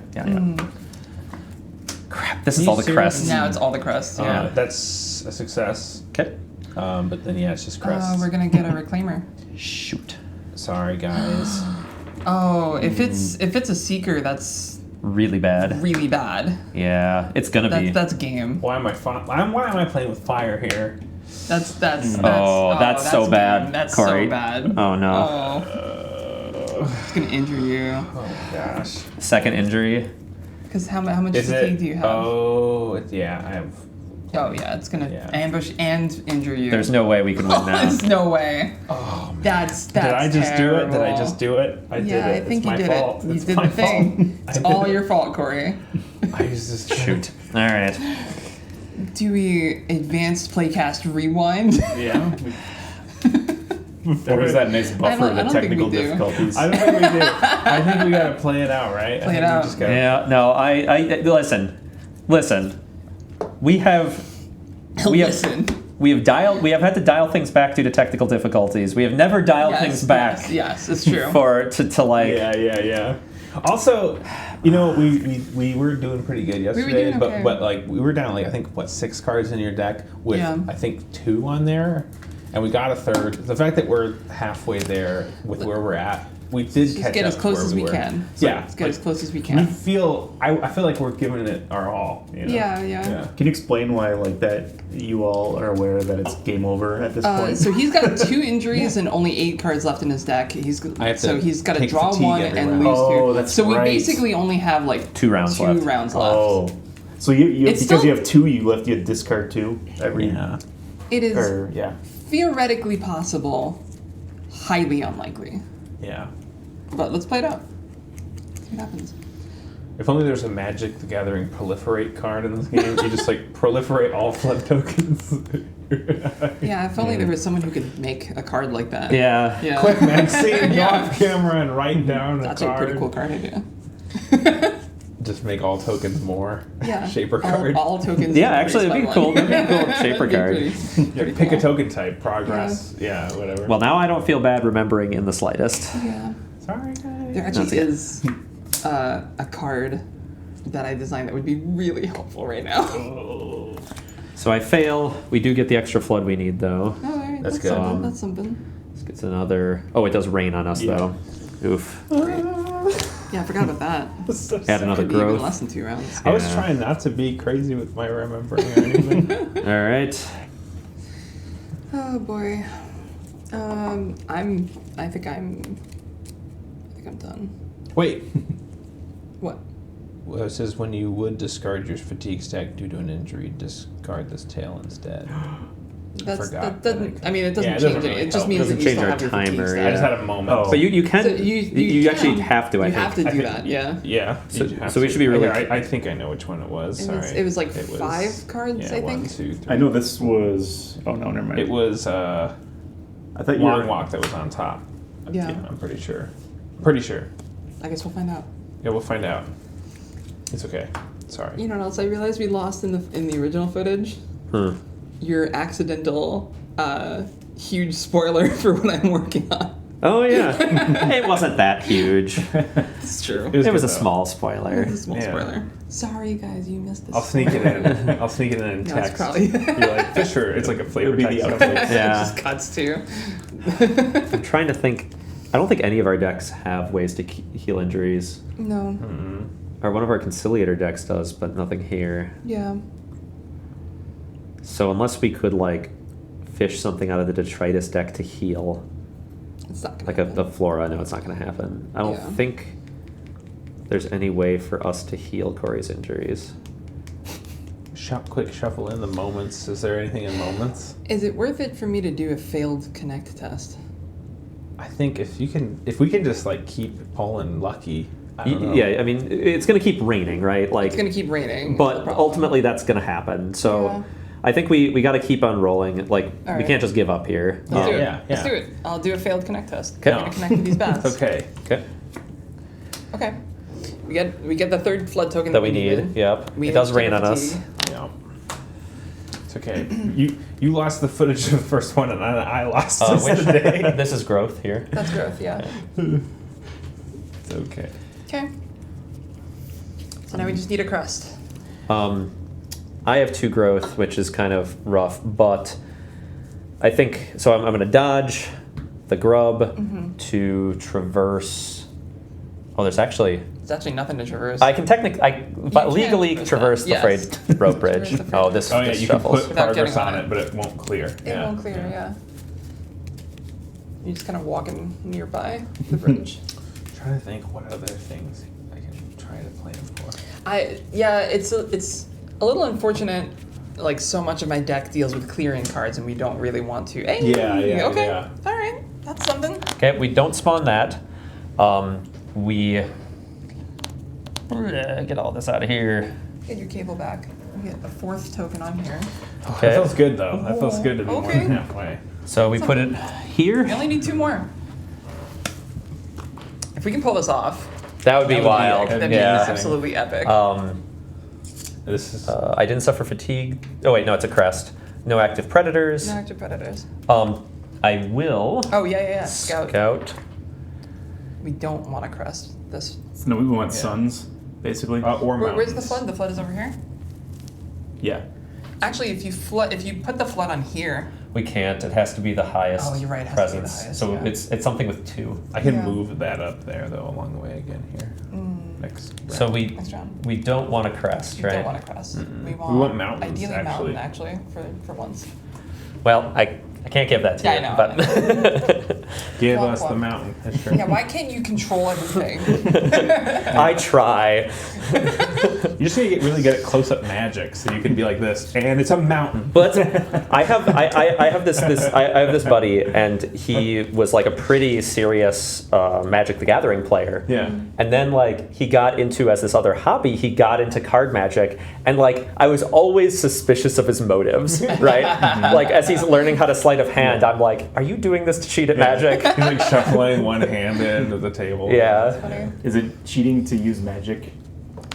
Crap, this is Are all you the crests. Now it's all the crust. Yeah. That's a success. Okay. But then, it's just crests. We're gonna get a reclaimer. Shoot. Sorry, guys. Oh, if it's a seeker, that's Really bad. really bad. Yeah, it's gonna be. That's game. Why am I playing with fire here? That's that's so bad, game. That's Cory. so bad. Oh, no. Oh, it's gonna injure you. Oh my gosh. Second injury. Because how much Is fatigue it? do you have? Oh, I have. Oh yeah, it's gonna Yeah. ambush and injure you. There's no way we can win now. There's no way. Oh man. That's Did I just do it? Did I terrible. just do it? I did Yeah, it. I think it's my you did fault. it. You It's did my the thing. fault. It's I all did your it. fault, Cory. I used this Shoot. All right. Do we advanced playcast rewind? Yeah. Or is that nice buffer I of don't the think technical we do. difficulties? I don't think we do. I think we gotta play it out, right? Play I it think out. We just gotta, Yeah, no, I listen. We have Listen. we have had to dial things back due to technical difficulties. We have never dialed things back Yes, it's true. to like Yeah. Also, we were doing pretty good yesterday, doing okay. but like we were down like I think 6 cards in your deck with Yeah. I think 2 on there, and we got a third. The fact that we're halfway there with where we're at, we did Just catch get up as to close where as we we were. can. Yeah, Let's get as close as we We can. feel I feel like we're giving it our all. You know? Yeah. Can you explain why, like, that you all are aware that it's game over at this point? So he's got 2 injuries and only 8 cards left in his deck. He's got to take draw fatigue 1 every and round. lose 2. Oh, that's so we right. basically only have like 2 rounds left. left. Oh, so you It's because still- you have 2, you discard 2 every. Yeah. It is Or yeah. theoretically possible, highly unlikely. Yeah. But let's play it out. See what happens. If only there's a Magic the Gathering proliferate card in this game. You just like proliferate all flood tokens. Yeah, if only there was someone who could make a card like that. Yeah. Yeah. Quick, Maxine, go Yeah. off camera and write down a That's card. a pretty cool card idea. Just make all tokens more. Yeah. Shaper card. All tokens. Yeah, actually, it'd be increased by cool. 1. That'd be a cool shaper That'd be card. pretty- Yeah, pretty pick cool. a token type. Progress. Yeah, whatever. Well, now I don't feel bad remembering in the slightest. Yeah. sorry guys. There actually That's it. is a card that I designed that would be really helpful right now. So I fail. We do get the extra flood we need, though. All right, That's good. Something, that's something. This gets another. Oh, it does rain on us, Yeah. though. Oof. Yeah, I forgot about that. So Add sad. another Could be even growth. less than 2 rounds. I was Yeah. trying not to be crazy with my remembering or anything. All right. Oh boy. I think I'm done. Wait. What? Well, it says when you would discard your fatigue stack due to an injury, discard this tail instead. That forgot doesn't. I mean, it doesn't Yeah, it change doesn't it. really It just help. means Doesn't that you change still our have your fatigue timer, stat. I just had a moment. Oh. But you can. So you actually can. have to. I You think. have to do think- that. Yeah. Yeah. So- you have so we to. should be really- Here, I think I know which one it was. It Sorry. was- it was like It 5 cards, Yeah, I 1, think. 2, 3. I know this was. Oh no, never mind. It was I thought you Long were. Walk that was on top. Yeah. I'm pretty sure. Pretty sure. I guess we'll find out. Yeah, we'll find out. It's okay. Sorry. You know what else I realized we lost in the original footage? Hmm. Your accidental huge spoiler for what I'm working on. Oh yeah, it wasn't that huge. It's true. It was a good, though. small spoiler. It's a small Yeah. spoiler. Sorry, guys, you missed this. I'll sneak it in. I'll sneak it in No, it's text. probably- You're like, Fischer, it's like a flavor It'll be text. the update. It Yeah. just cuts to. I'm trying to think. I don't think any of our decks have ways to heal injuries. No. Or one of our conciliator decks does, but nothing here. Yeah. So unless we could like fish something out of the detritus deck to heal, It's not gonna like happen. a flora, no, it's not going to happen. I don't Yeah. think there's any way for us to heal Cory's injuries. Quick shuffle in the moments. Is there anything in moments? Is it worth it for me to do a failed connect test? I think if we can just like keep pulling lucky. I don't know. Yeah, I mean, it's going to keep raining, right? Like, It's gonna keep raining. but ultimately that's going to happen. So Yeah. I think we got to keep on rolling. Like, we Alright. can't just give up here. Let's do it. yeah, Let's yeah. do it. I'll do a failed connect test. Okay. I'm gonna connect with these bats. Okay. Okay. Okay. We get the third flood token That we need. Yep. We It does have rain on Jennifer us. T. Yeah. It's okay. You lost the footage of the first one, and I lost this Which today. this is growth here. That's growth, yeah. It's okay. Okay. So now we just need a crust. I have 2 growth, which is kind of rough, but I think so. I'm going to dodge the grub to traverse. Oh, there's actually. It's actually nothing to traverse. I can technically, but can legally traverse traverse that. the Yes. freight rope bridge. Traverse the freight Oh, rope. this Oh yeah, this you can shuffles. put Without progress getting on on it, it. but it won't clear. It won't clear, yeah. You're just kind of walking nearby the bridge. I'm trying to think what other things I can try to plan for. It's a little unfortunate. Like so much of my deck deals with clearing cards, and we don't really want to. Hey, Yeah, okay, yeah. all right, that's something. Okay, we don't spawn that. We get all this out of here. Get your cable back. We get a 4th token on here. Okay. That feels good though. That feels good to be more Okay. than halfway. So we put it here. We only need 2 more. If we can pull this off, That would be That would be wild. that'd be yeah. absolutely epic. This is I didn't suffer fatigue. Oh wait, no, it's a crest. No active predators. No active predators. I will Oh yeah. Scout. scout. We don't want to crest this. No, we want Yeah. suns, basically. or mountains. Where's the flood? The flood is over here. Yeah. Actually, if you put the flood on here, We can't. It has to be the highest Oh, you're right, it has to be the presence. highest, So yeah. it's something with 2. I can Yeah. move that up there though along the way again here. Next. So round. next round. we don't want to crest, We right? don't want to crest. We want mountains, Ideally, actually. mountain actually for once. Well, I can't give that to Yeah, you. I know, But give Womp us the womp. mountain. Fisher. Yeah, why can't you control everything? I try. You just need to get really good at close-up magic, so you can be like this, and it's a mountain. But I have this buddy, and he was like a pretty serious Magic the Gathering player. Yeah. And then like he got into, as this other hobby, he got into card magic, and like I was always suspicious of his motives, right? Like as he's learning how to sleight of hand, I'm like, are you doing this to cheat at Magic? He's like shuffling one-handed at the table. Yeah. Funny. Is it cheating to use magic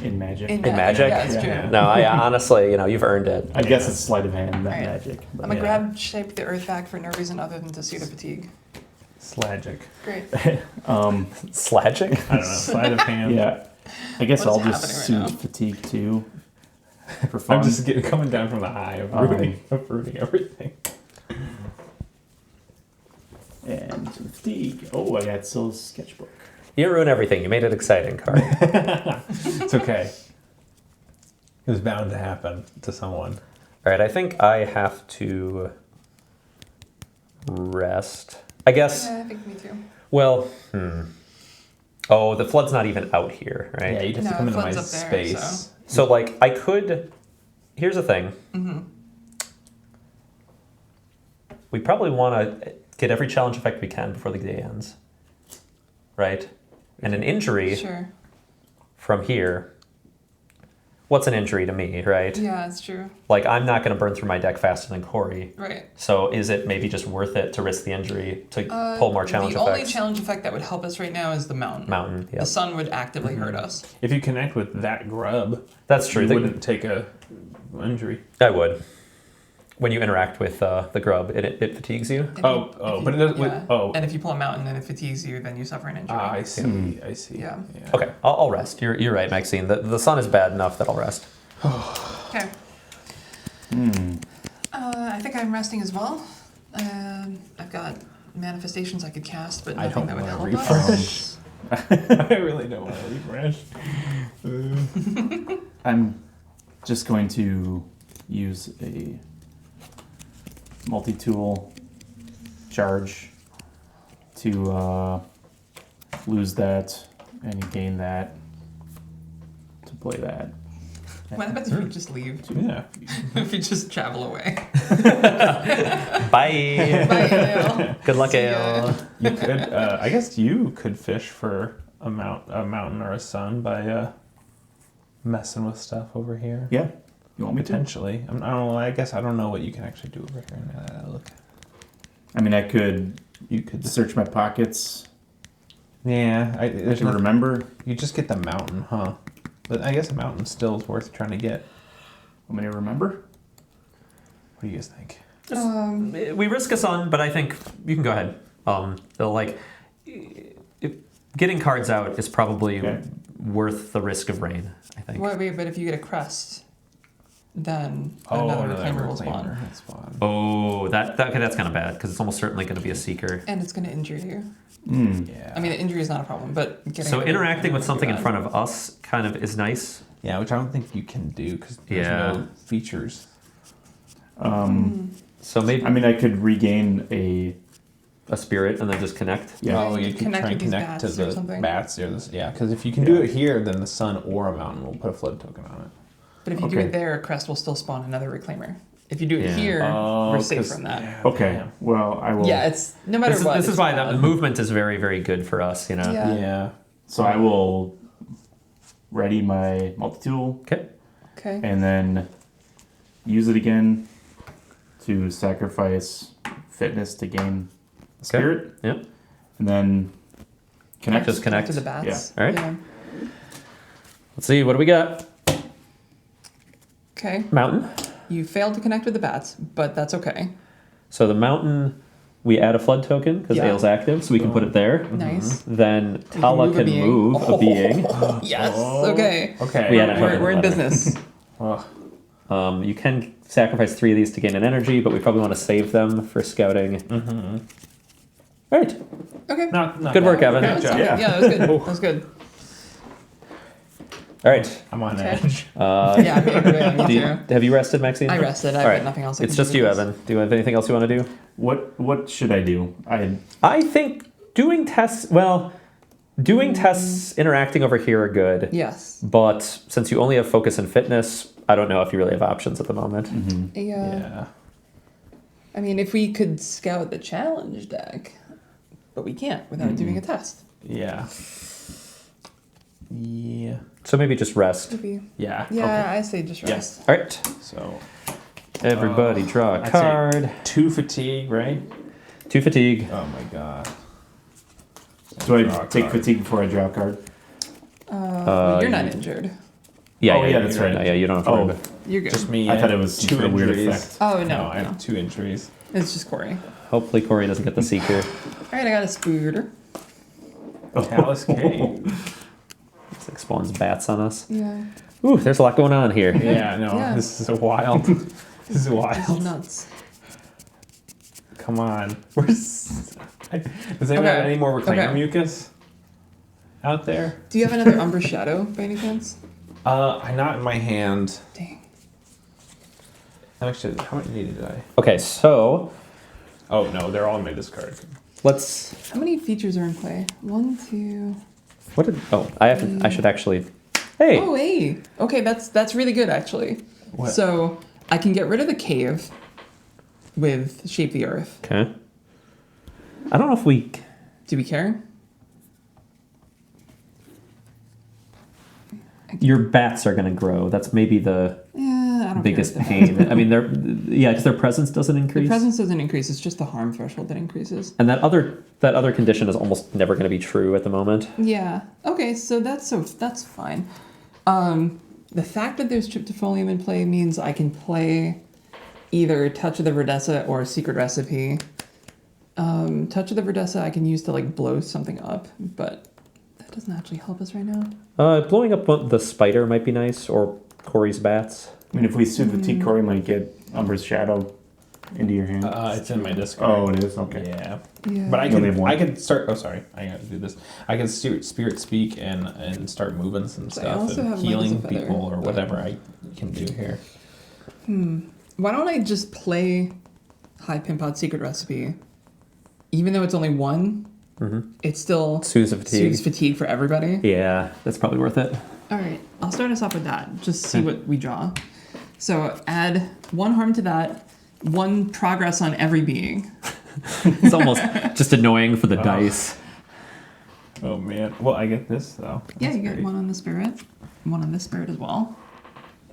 in magic? In Magic? Yeah, it's true. Yeah. No, I honestly, you've earned it. I guess it's sleight of hand, not Right. magic. But I'm gonna yeah. grab shape the earth back for no reason other than to suit a fatigue. Slagic. Great. Slagic? I don't know. Sleight of hand. Yeah. I guess What's I'll just suit happening right now? fatigue too. For fun. I'm just coming down from the high of rooting everything. And fatigue. Oh, I got Syl's sketchbook. You ruin everything. You made it exciting, Cory. It's okay. It was bound to happen to someone. All right, I think I have to rest. I guess. Yeah, I think me too. Well, Oh, the flood's not even out here, right? Yeah, you'd have No, to come into my flood's up there, space. So, like, I could. Here's the thing. We probably want to get every challenge effect we can before the day ends. Right? And an injury Sure. from here. What's an injury to me, right? Yeah, it's true. Like, I'm not going to burn through my deck faster than Cory. Right. So, is it maybe just worth it to risk the injury to pull more challenge the effects? only challenge effect that would help us right now is the mountain. Mountain, yeah. The sun would actively hurt us. If you connect with that grub, That's true. you wouldn't take a injury. I would. when you interact with the grub, it fatigues you. And But it does. yeah. And if you pull a mountain and it fatigues you, then you suffer an injury. I see. I see. Yeah. Okay, I'll rest. You're right, Maxine. The sun is bad enough that I'll rest. Okay. I think I'm resting as well. I've got manifestations I could cast, but I nothing don't that would want to help refresh. us. I really don't want to refresh. I'm just going to use a multi-tool charge to lose that and gain that to play that. What happens if you just leave? Yeah. If you just travel away? Bye. Bye, Ale. Good luck, See ya. Ale. You could. I guess you could fish for a mountain or a sun by messing with stuff over here. Yeah. You want me to? Potentially. I don't know. I guess I don't know what you can actually do over here. Now that I look. I mean, I could You could. search my pockets. Yeah. I There's can no, remember. You just get the mountain, huh? But I guess a mountain still is worth trying to get. Want me to remember? What do you guys think? We risk a sun, but I think you can go ahead. They'll getting cards out is probably worth the risk of rain, I think. Wait, but if you get a crest, then another reclaimer will spawn. Oh, that's kind of bad because it's almost certainly going to be a seeker. And it's going to injure you. Yeah. I mean, the injury is not a problem, but getting So a interacting with reclaimer something would in be front bad. of us kind of is nice. Yeah, which I don't think you can do because there's no features. So maybe I mean, I could regain a. a spirit and then just connect. Yeah. Oh, you you could connect try and with these connect to bats or the something. bats or this. Yeah, because if you can do it here, then the sun or a mountain will put a flood token on it. But if you do Okay. it there, a crest will still spawn another reclaimer. If you do it Yeah. here, we're safe 'cause- from that. yeah, Okay. damn. Well, I will. Yeah, it's no matter This is, what. this is it's why bad. the movement is very, very good for us, you know? Yeah. Yeah. So I will ready my multi-tool Okay. Okay. and then use it again to sacrifice fitness to gain spirit, Yep. and then connect. Just connect. to the bats. Yeah. All right. Let's see, what do we got? Okay. Mountain. You failed to connect with the bats, but that's okay. So the mountain, we add a flood token because Yeah. Ale's active, so we can put it there. Nice. Then Tala can move a being. Yes. Okay. Okay. We had a token We're in letter. business. Ugh. You can sacrifice 3 of these to gain an energy, but we probably want to save them for scouting. All right. Okay. Not Good work, bad. Evan. Okay, That's job. okay. Yeah. Yeah, that was good. That was good. All right. I'm on Okay. edge. Yeah, me too. Have you rested, Maxine? I rested. I've All got nothing else I It's can just do you, with this. Evan. Do you have anything else you want to do? What should I do? I think doing tests, interacting over here are good. Yes. But since you only have focus and fitness, I don't know if you really have options at the moment. Yeah. Yeah. I mean, if we could scout the challenge deck, but we can't without doing a test. Yeah. Yeah. So maybe just rest. Maybe. Yeah. Yeah, I say just rest. All right. So Everybody draw a I'd say- card. 2 fatigue, right? 2 fatigue. Oh my god. do I Draw a take card. fatigue before I draw a card? Well, you're not injured. Yeah, Oh, yeah, that's you're right. Yeah, you don't have to worry Oh, about it. You're good. Just me. I thought it was some 2 sort of weird injuries. effect. Oh, No, no. I have 2 injuries. It's just Cory. Hopefully Cory doesn't get the seeker. All right, I got a spooter. Callus K. This like spawns bats on us. Yeah. Ooh, there's a lot going on here. Yeah, no, Yeah. this is a wild. This is This is wild. nuts. Come on. Does anyone have any more reclaimer mucus out there? Do you have another Umbra Shadow by any chance? Not in my hand. Dang. Actually, how many did I? Okay, so Oh no, they're all in my discard. let's. How many features are in play? 1, 2. What did? Oh, I should actually. Hey. Oh, hey. Okay, that's really good actually. What? So I can get rid of the cave with Shape the Earth. Okay. I don't know if we. Do we care? Your bats are going to grow. That's maybe the Yeah, I don't biggest care. pain. I mean, because their presence doesn't The increase. presence doesn't increase. It's just the harm threshold that increases. And that other condition is almost never going to be true at the moment. Yeah. Okay, so that's fine. The fact that there's Tryptophium in play means I can play either Touch of the Verdessa or Secret Recipe. Touch of the Verdessa I can use to like blow something up, but that doesn't actually help us right now. Blowing up the spider might be nice, or Cory's bats. I mean, if we Soothe Fatigue, Cory might get Umber's Shadow into your hand. It's in my discard. Oh, it is? Okay. Yeah. Yeah. But I You only have can one? I can start. Oh, sorry, I got to do this. I can Spirit Speak and start moving some So I stuff also and have healing Light as a Feather, people or but- whatever I can do here. Why don't I just play High Pimp Out Secret Recipe? Even though it's only one, it's still Soothes the fatigue. soothes fatigue for everybody. Yeah, that's probably worth it. All right, I'll start us off with that. Just see what we draw. So add 1 harm to that, 1 progress on every being. It's almost just annoying for the dice. Oh man. Well, I get this though. Yeah, That's you get great. 1 on the spirit, 1 on this spirit as well.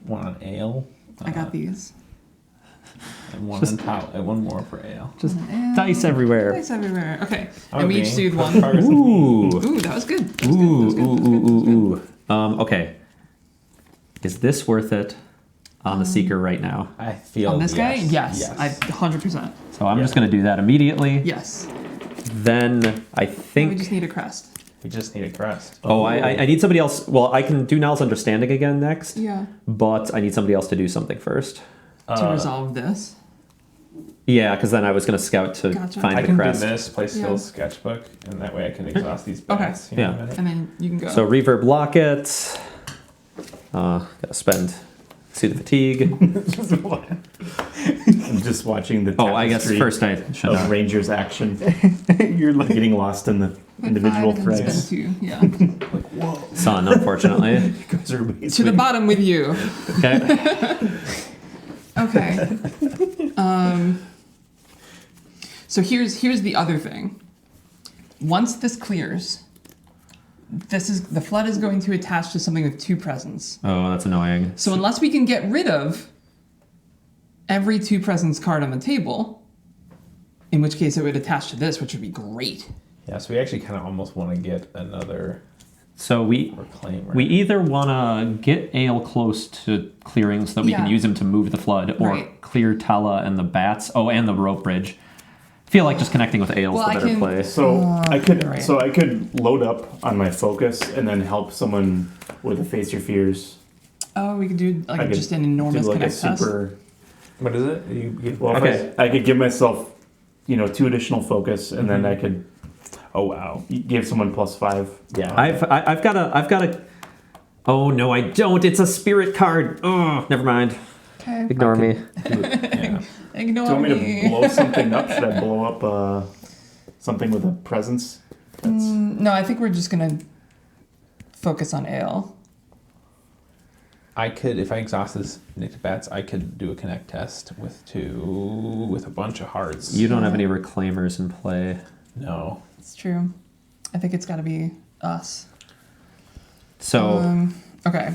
1 on ale. I got these. And 1 on top. And 1 more for ale. Just And dice everywhere. Dice everywhere. Okay, Oh, and we each dang. soothe 1. Progress. Ooh. Ooh, that was good. That was Ooh, good. That was good. That was ooh, good. That was ooh, good. ooh. Okay. Is this worth it on the Seeker right now? I feel On this guy, yes, Yes. I 100%. So I'm just going to do that immediately. Yes. Then I We think... just need a crest. We just need a crest. Oh, I need somebody else. Well, I can do Now's Understanding again next, Yeah. but I need somebody else to do something first. To resolve this. Yeah, because then I was going to scout to Gotcha. find I the can crest. do this, play Skills Sketchbook, and that way I can exhaust these bats. Okay. You know, Yeah. in a minute. And then you can go. So Reverb Locket. Gotta spend Soothe the Fatigue. I'm just watching the Oh, I guess tapestry first I should of have. Ranger's action. You're like getting lost in the Put individual 5 and then threads. spend 2. Yeah. Sun, unfortunately. Goes her To the basement. bottom with you. Okay. Okay. So here's the other thing. Once this clears, the flood is going to attach to something with 2 presence. Oh, that's annoying. So unless we can get rid of every 2 presence card on the table, in which case it would attach to this, which would be great. Yeah, so we actually kind of almost want to get another So we Reclaimer. either want to get Ale close to clearing so that we can Yeah. use him to move the flood, or Right. clear Tala and the bats. Oh, and the rope bridge. Feel like just connecting with Ale's Well, the I better can- play. So I could you're right. so I could load up on my focus and then help someone with a Face Your Fears. Oh, we could do I like could just an enormous do like a connect test. super. What is it? Well, Okay. if I could give myself, 2 additional focus, and then I could Oh wow. give someone +5. Yeah. I've got a. Oh no, I don't. It's a spirit card. Oh, never mind. Okay. Ignore me. Yeah. Ignore Do you want me me. to blow something up? Should I blow up something with a presence? That's No, I think we're just gonna focus on Ale. I could, if I exhaust this Nick Bats, I could do a connect test with a bunch of hearts. You don't have any reclaimers in play. No. It's true. I think it's got to be us. So Okay.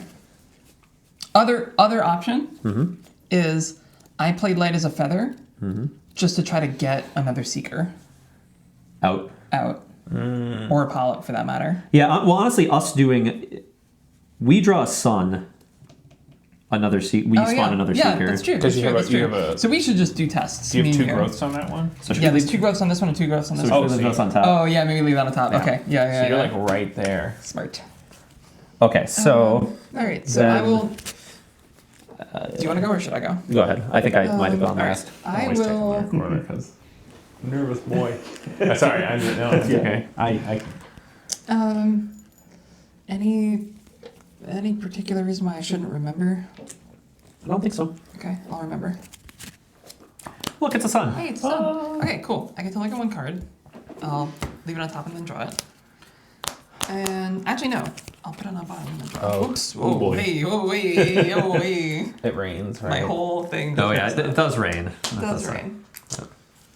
Other option is I played Light as a Feather just to try to get another Seeker out. out. Or a Polyp for that matter. Yeah. Well, honestly, us doing. We draw a sun. Another we spawn another yeah, seeker. that's true. Because That's you true. have That's a- you true. have a- So we should just do tests. Do you have me 2 and you. growths on that one? So should Yeah, we there's 2 growths on this one and 2 growths on this So one. we should leave those on top. Oh yeah, maybe leave that on top. Yeah. Okay. Yeah, yeah, So you're yeah. like right there. Smart. Okay, so All right. So Then- I will. Do you want to go or should I go? go ahead. I think I might have gone All right. last. I Always taking will. their corner because nervous boy. Sorry, I didn't know. It's okay. I Any particular reason why I shouldn't remember? I don't think so. Okay, I'll remember. Look, it's a sun. Hey, it's done. Okay, cool. I get to look at 1 card. I'll leave it on top and then draw it. And actually, no. I'll put it on the bottom and then draw it. Oh. Oops. Oh, boy. Hey, oh, hey, oh, hey. it rains, My right? whole thing. Oh yeah, it does rain. It does rain.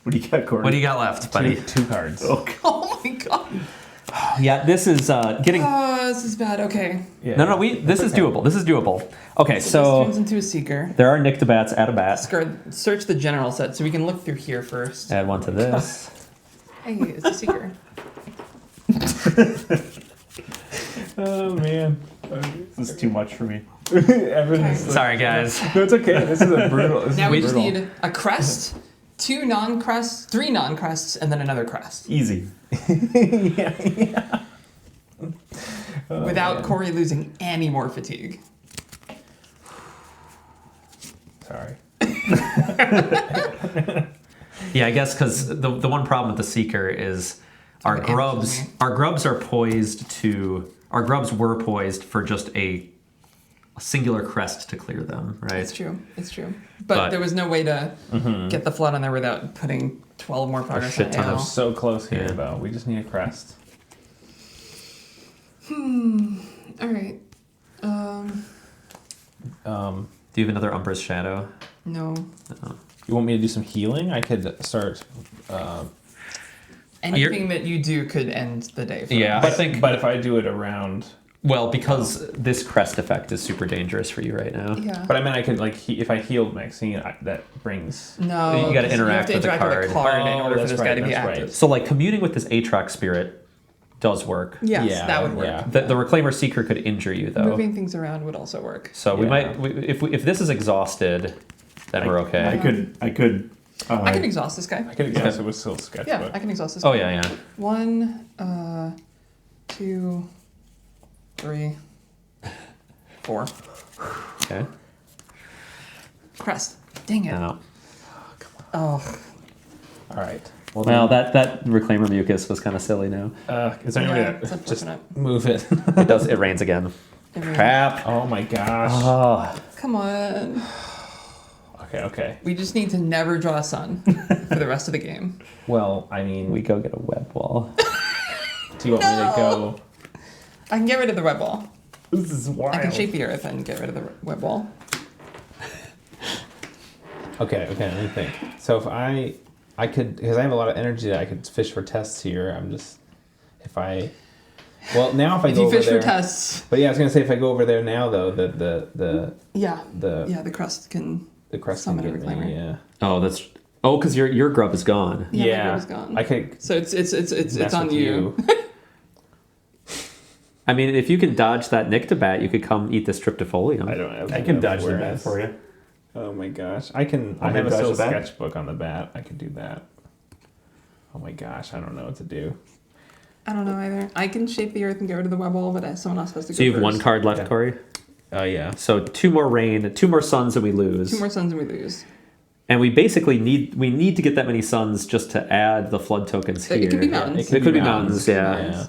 what do you got, Cory? What do you got left, buddy? Two cards. Oh, Oh my god. Yeah, this is getting. Oh, this is bad. Okay. Yeah. No, this is doable. This is doable. Okay, This so turns into a Seeker. there are Nyctabats at a bat. Search the general set so we can look through here first. Add 1 to this. Hey, it's a Seeker. Oh man. this is too much for me. Everyone's Sorry, guys. No, it's okay. This is a brutal. Now we just need a crest, 2 non-crests, 3 non-crests, and then another crest. Easy. yeah. Without Cory losing any more fatigue. Sorry. Yeah, I guess because the one problem with the Seeker is our grubs are poised to... Our grubs were poised for just a singular crest to clear them, right? It's true. But there was no way to get the flood on there without putting 12 more progress shit ton on of AO. So close here, though. We just need a crest. All right. Do you have another Umbra's Shadow? No. You want me to do some healing? I could start. Anything that you do could end the day. For Yeah, us. But if I do it around. Well, because this crest effect is super dangerous for you right now. Yeah. But I mean, I could if I healed Maxine, that brings. No. You gotta interact you have to with the interact with a card. card in order for that's this right, guy to be that's active. right. So, like, communing with this Aatrox spirit does work. Yes, Yeah, that would work. yeah. The Reclaimer Seeker could injure you, though. Moving things around would also work. So we Yeah. might, if this is exhausted, then we're okay. I could. I can exhaust this guy. I could exhaust it with Silk Sketchbook. Yeah, I can exhaust this guy. Oh yeah, yeah. 1, 2, 3, 4. Okay. Crest. Dang it. No. Oh. All right. Well, that Reclaimer Mucus was kind of silly now. Is there any Yeah, way it's to just unfortunate. move it? It rains again. Everyone- Crap. Oh my gosh. Oh. Come on. Okay. We just need to never draw a sun for the rest of the game. Well, I mean, We go get a web wall. do you want me to go? I can get rid of the web wall. This is wild. I can shape the earth and get rid of the web wall. Okay, let me think. So if I could, because I have a lot of energy that I could fish for tests here. I'm just, if I If go you fish over there, for tests. But yeah, I was gonna say if I go over there now though, the The crest can. the crest Summon can a get me. Reclaimer. Yeah. Because your grub is gone. Yeah, my grub is gone. I could. So it's mess on with you. I mean, if you can dodge that Nyctobat, you could come eat this Tryptopholium. I don't know. I can dodge the bat for you. Oh my gosh, I can. I Want me have to a dodge Silk the bat? Sketchbook on the bat. I could do that. Oh my gosh, I don't know what to do. I don't know either. I can shape the earth and get rid of the web wall, but someone else has to go So you have first. one card left, Yeah. Cory? Yeah. So 2 more rain, 2 more suns, and we lose. 2 more suns and we lose. And we basically need to get that many suns just to add the flood tokens here. It could be mountains. It could be mountains, yeah.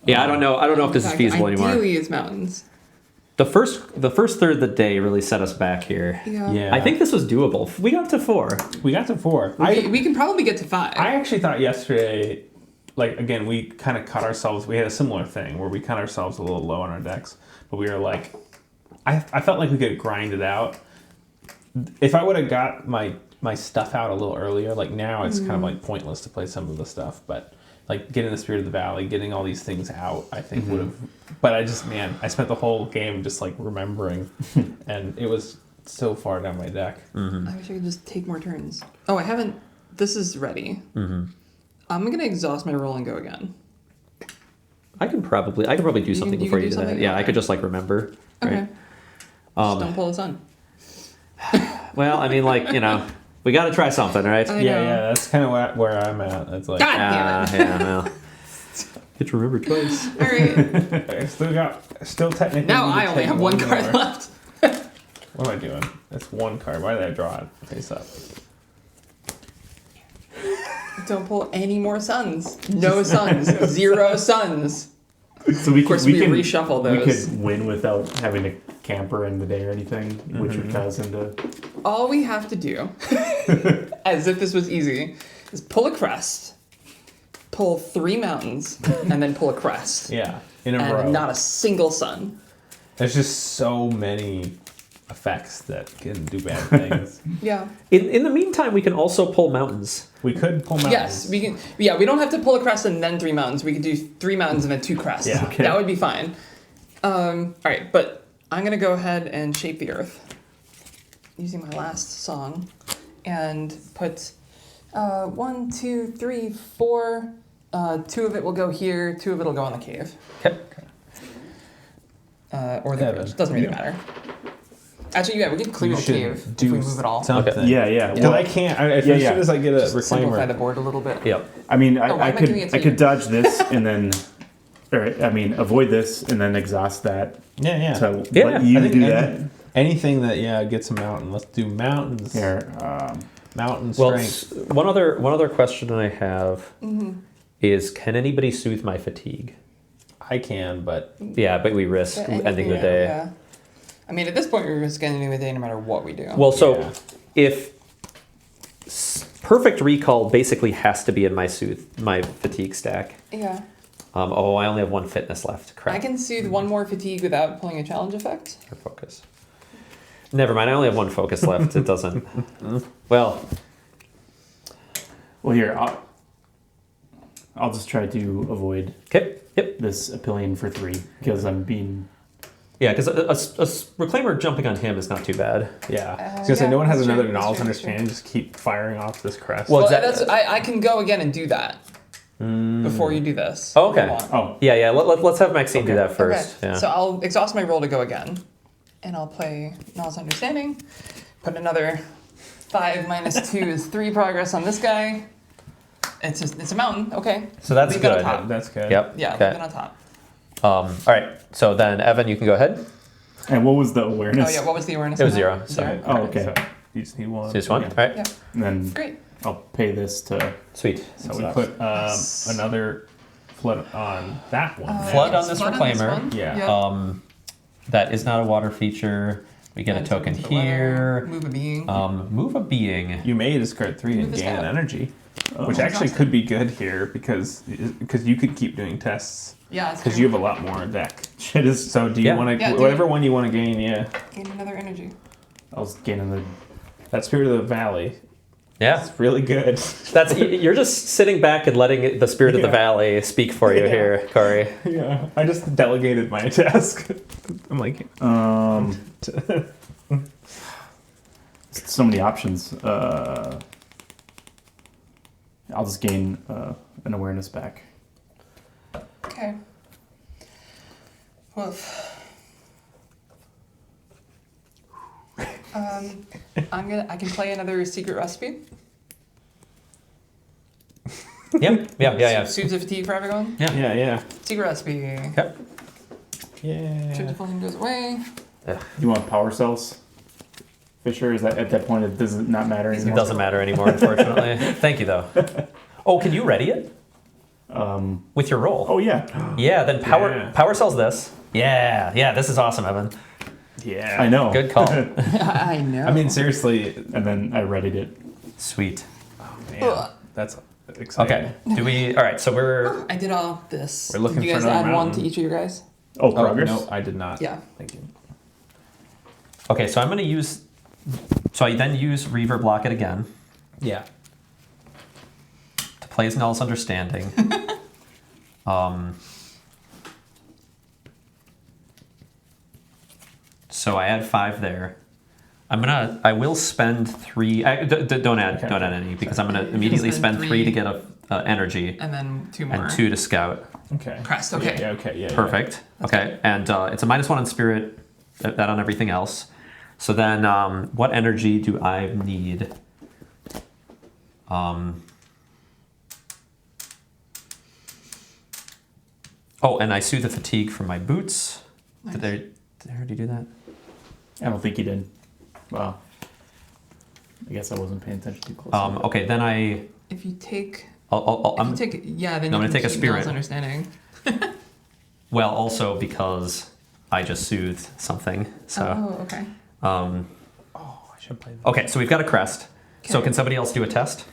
Yeah, I don't know if this is feasible anymore. Ideally, it's mountains. The first third of the day really set us back here. Yeah. I think this was doable. We got to 4. We got to 4. We can probably get to 5. I actually thought yesterday, like, again, we kind of cut ourselves. We had a similar thing where we cut ourselves a little low on our decks, but we were like, I felt like we could grind it out. If I would have got my stuff out a little earlier, like now it's kind of like pointless to play some of the stuff, but like getting the Spirit of the Valley, getting all these things out, I think would have. But I spent the whole game just like remembering, and it was so far down my deck. I wish I could just take more turns. Oh, I haven't. This is ready. I'm gonna exhaust my roll and go again. I can probably do something you before can you do do that. something? Yeah, I Okay. could just like remember. Okay. Right? Just don't pull the sun. Well, I mean, like, we got to try something, right? I Yeah, know. that's kind of where I'm at. It's like God damn it! Yeah, well. Get to remember twice. All right. I still technically. Now need to I only take have one card more. left. What am I doing? That's one card. Why did I draw it face up? Don't pull any more suns. No suns. 0 suns. So we Of course, could, we can reshuffle We those. could win without having to camper in the day or anything, which would cause him to. All we have to do, as if this was easy, is pull a crest, pull 3 mountains, and then pull a crest. Yeah, in a row. And not a single sun. There's just so many effects that can do bad things. Yeah. In the meantime, we can also pull mountains. We could pull mountains. Yes, we can. Yeah, we don't have to pull a crest and then 3 mountains. We could do 3 mountains and then 2 crests. Yeah. Okay. That would be fine. All right, but I'm gonna go ahead and shape the earth using my last song, and put 1, 2, 3, 4. 2 of it will go here. 2 of it will go on the cave. Okay. or the bridge. Doesn't really matter. Actually, yeah, we can clear the cave if we move it all. Something. Yeah. Well, I can't. As soon as I get a Simplify the reclaimer. board a little bit. Yep. I mean, why am I giving it to I you? could dodge this and then, avoid this and then exhaust that. Yeah. To Yeah, let I you think do that. Anything that gets a mountain. Let's do mountains. Here, Mountain Well, strength. one other question I have is, can anybody soothe my fatigue? I can, but Yeah, but we risk ending the day. Yeah. I mean, at this point, we're just ending the day no matter what we do. Well, so Yeah. if perfect recall basically has to be in my fatigue stack. Yeah. I only have one fitness left. Crap. I can soothe one more fatigue without pulling a challenge effect. Or focus. Never mind. I only have one focus left. It doesn't. Well, here, I'll just try to avoid okay. Yep. this Apillion for 3 because I'm being. Yeah, because a reclaimer jumping on him is not too bad. yeah. I was gonna say yeah, no one has that's true, another that's knowledge true, that's true. understanding. Just keep firing off this crest. Well, Well, I can go again and do that before you do this. Oh, if you okay. want. Oh, Yeah. Let's have Maxine do that first. Okay. Yeah. So I'll exhaust my roll to go again, and I'll play Knowledge Understanding. Put another 5 minus 2 is 3 progress on this guy. It's a mountain. Okay. So that's Leave it on good. top. That's good. Yep. Yeah, Okay. leave it on top. All right. So then, Evan, you can go ahead. and what was the awareness? Oh yeah, what was the awareness? It was on that? 0. So Oh, okay. So you just need one. just one. All right. Yeah. And then Great. I'll pay this to. Sweet. So we put another flood on that one. Flood Yes, on this flood reclaimer. one. Yeah. That is not a water feature. We get a Add token something to the here. letter, Move a being. Move a being. You may discard 3 and Move this gain guy an up. energy, Oh. which actually Exhausted. could be good here because you could keep doing tests Yeah, it's because true. you have a lot more deck. Shit is. So do you Yeah. want to Yeah, do whatever it. one you want to gain? Yeah, Gain another energy. I was gaining the. that Spirit of the Valley. Yeah. It's really good. You're just sitting back and letting the spirit of the Yeah. valley speak for you Yeah. here, Cory. Yeah, I just delegated my task. I'm like, So many options. I'll just gain an awareness back. Okay. Woof. I can play another secret recipe. Yeah. Soothes the fatigue for everyone. yeah. Secret recipe. Yep. Yeah. Trip deflection goes away. You want power cells? Fisher, is that at that point it does not matter It anymore? doesn't matter anymore, unfortunately. Thank you, though. Oh, can you ready it? With your roll? Oh yeah, Yeah, then Yeah. power sells this. Yeah, this is awesome, Evan. Yeah. I know. Good call. I know. I mean, seriously, And then I readied it. Sweet. man, Ugh. that's exciting. Okay. All right, so we're... I did all this. We're looking Did you for guys another add one mountain. to each of your guys? Oh, Oh, progress. no, I did not. Yeah. Thank you. Okay, so I'm going to use... So I then use Reaver Block it again Yeah. to play his Null's Understanding. So I add 5 there. I will spend 3. Don't add any because I'm gonna immediately spend 3 to get a energy And then 2 more. and 2 to scout. Okay. Crest, okay. Yeah. Okay. Yeah. Perfect. Okay, and it's a -1 on spirit. That on everything else. So then, what energy do I need? Oh, and I soothe the fatigue from my boots. Nice. Did I already do that? I don't think you did. Wow. I guess I wasn't paying attention too close. Okay, then If you take, I'm then I'm you gonna can take a keep spirit. Null's Understanding. well also because I just soothed something. So Oh, okay. Oh, I should play that. okay, so we've got a crest. So Okay. can somebody else do a test?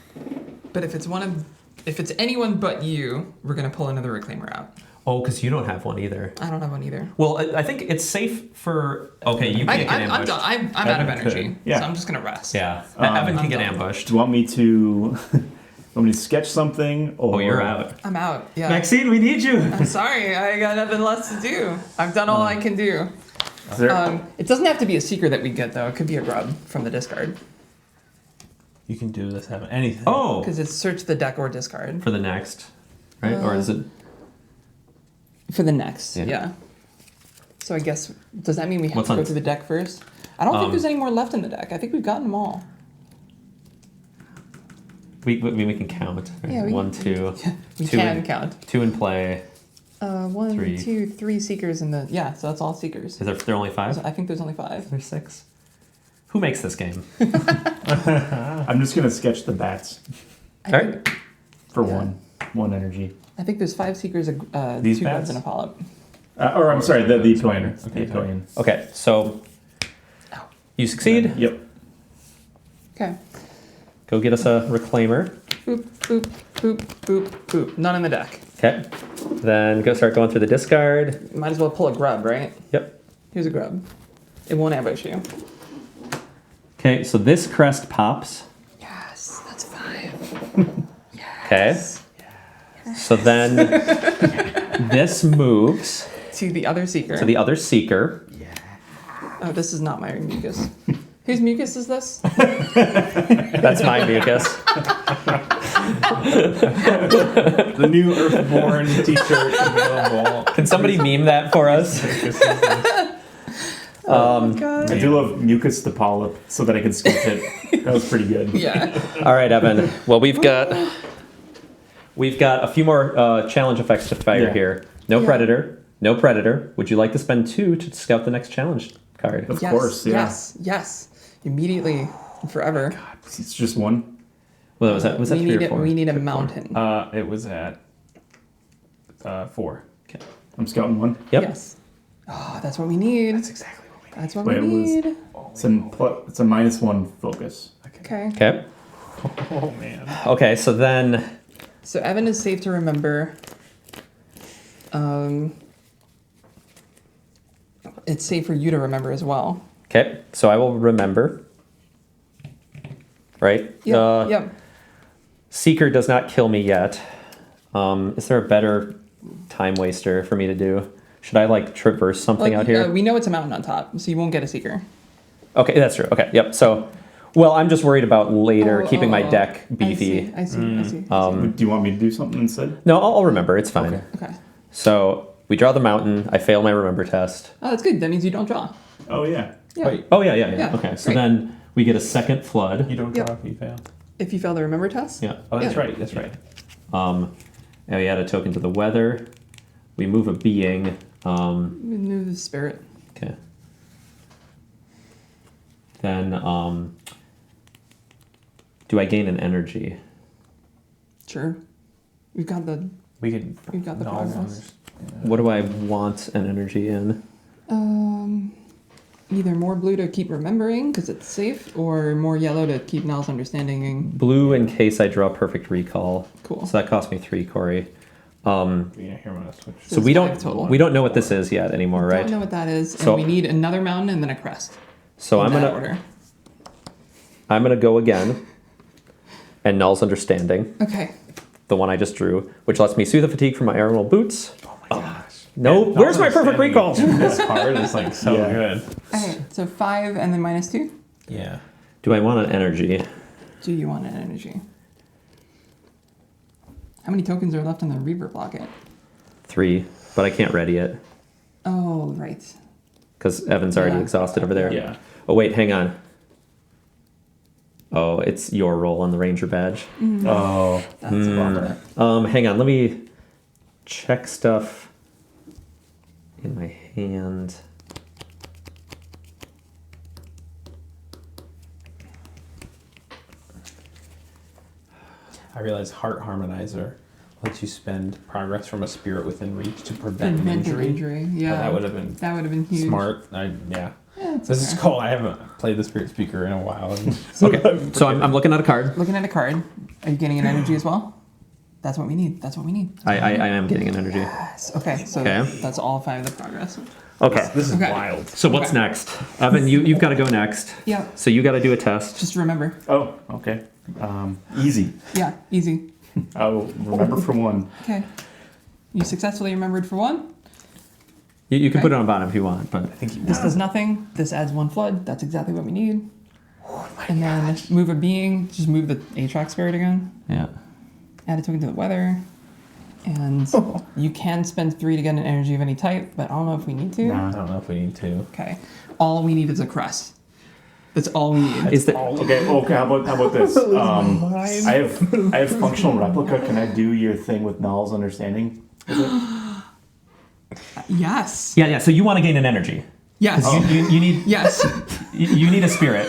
But if it's anyone but you, we're gonna pull another reclaimer out. Oh, because you don't have one either. I don't have one either. Well, I think it's safe for. Okay, you can't get I'm ambushed. done. I'm out of Evan energy, could. Yeah. so I'm just gonna rest. Yeah, Evan can I'm get done. ambushed. Do you want me to? Want me to sketch something? Or Oh, you're out. I'm out. Yeah. Maxine, we need you. I'm sorry. I got nothing less to do. I've done all I can do. Is there, It doesn't have to be a secret that we get though. It could be a grub from the discard You can do this. Have anything. Oh, because it's search the deck or discard for the next, right? Or is it? for the next. Yeah. Yeah. So I guess, does that mean we have What's to go on- through the deck first? I don't think there's any more left in the deck. I think we've gotten them all. We can count. Right? Yeah, 1, 2. We Two can in- count. 2 in play. 1, Three. 2, 3 seekers in the... Yeah, so that's all seekers. Is there only 5? I think there's only 5. There's 6. Who makes this game? I'm just gonna sketch the bats I All think, right. for Yeah. one energy. I think there's 5 seekers, 2 These bats bats? and a polyp. Or I'm sorry, the pavilion. Okay, The pavilion. Okay, so you succeed. Yep. Okay. Go get us a reclaimer. Boop, boop, boop, boop, boop. None in the deck. Okay. Then go start going through the discard. Might as well pull a grub, right? Yep. Here's a grub. It won't ambush you. Okay, so this crest pops. Yes, that's 5. Okay. So then this moves To the other seeker. to the other seeker. Oh, this is not my mucus. Whose mucus is this? That's my mucus. The new Earthborne t-shirt available. Can somebody meme that for us? Oh, God. I do love mucus the polyp so that I can sketch it. That was pretty good. Yeah. All right, Evan. Well, we've got a few more challenge effects to fire Yeah. here. No Yeah. predator. No predator. Would you like to spend 2 to scout the next challenge card? Of Yes, course, yeah. Yes. Immediately. Forever. It's just one. Well, was that we 3 need or 4? We need a mountain. It was at 4. Okay. I'm scouting one. Yep. Yes. Oh, that's what we need. That's exactly what we need. That's what Wait, we need. It's it's a -1 focus. Okay. Okay. Oh man. Okay. So then, So Evan is safe to remember. It's safe for you to remember as well. okay. So I will remember. Right. Yep. Yep. Seeker does not kill me yet. Is there a better time waster for me to do? Should I like traverse something out here? We know it's a mountain on top, so you won't get a seeker. Okay, that's true. Okay, yep. So, well, I'm just worried about later keeping my deck I beefy. see. I see. Do you want me to do something instead? No, I'll remember. It's fine. Okay. So we draw the mountain. I fail my remember test. Oh, that's good. That means you don't draw. Oh yeah. Yeah. Wait, Oh yeah. Yeah, Okay, so great. then we get a second flood. you don't Yep. draw if you fail. If you fail the remember test. Yeah. Oh, that's Yeah. right. That's right. And we add a token to the weather. We move a being. Move the spirit. Okay. Then do I gain an energy? Sure. We've got the. We could. We've got the progress. What do I want an energy in? Either more blue to keep remembering because it's safe, or more yellow to keep Nell's understanding. Blue in case I draw perfect recall. Cool. So that cost me 3, Corey. Yeah, here I'm gonna switch. So There's we 5 don't total. we don't know what this is yet anymore, right? Don't know what that is, and So- we need another mountain and then a crest. So in I'm that gonna order. go again, and Null's understanding, Okay. the one I just drew, which lets me soothe the fatigue from my arrow boots. Oh my gosh. No, Yeah, where's my perfect notwithstanding, recall? This card is like so Yeah. good. Okay. So 5 and then -2. Yeah. Do I want an energy? Do you want an energy? How many tokens are left in the reverb locket? 3, but I can't ready it Oh, right. because Evan's already Yeah. exhausted over there. Yeah. Oh wait, hang on. Oh, it's your roll on the ranger badge. Oh. That's a bummer. Hang on, let me check stuff in my hand. I realize Heart Harmonizer lets you spend progress from a spirit within reach to prevent an Prevent an injury. Yeah. Oh, that would have been That would have been huge. smart. Yeah. Yeah, it's This is okay. cool. I haven't played the Spirit Speaker in a while. And Okay, so I'm looking at a card. Looking at a card. Are you getting an energy as well? That's what we need. That's what we need. I am getting an energy. Yes. Okay. So Okay. that's all 5 of the progress. Okay, this is Okay. wild. so what's Okay. next? Evan, you've got to go next. Yeah. So you got to do a test. Just remember. Oh. Okay. Easy. Yeah. Easy. I'll remember for one. Okay. You successfully remembered for 1. You can Okay. put it on bottom if you want, but I think you This does nothing. This adds 1 flood. That's exactly what we need. And then move a being. Just move the A-track spirit again. yeah. Add a token to the weather. And you can spend 3 to get an energy of any type, but I don't know if we need to. Nah. I don't know if we need to. Okay. All we need is a crest. That's all we need. Is that Okay. How about this? I have functional replica. Can I do your thing with Null's understanding? Yes. Yeah. So you want to gain an energy. Yes. You need Yes. you need a spirit.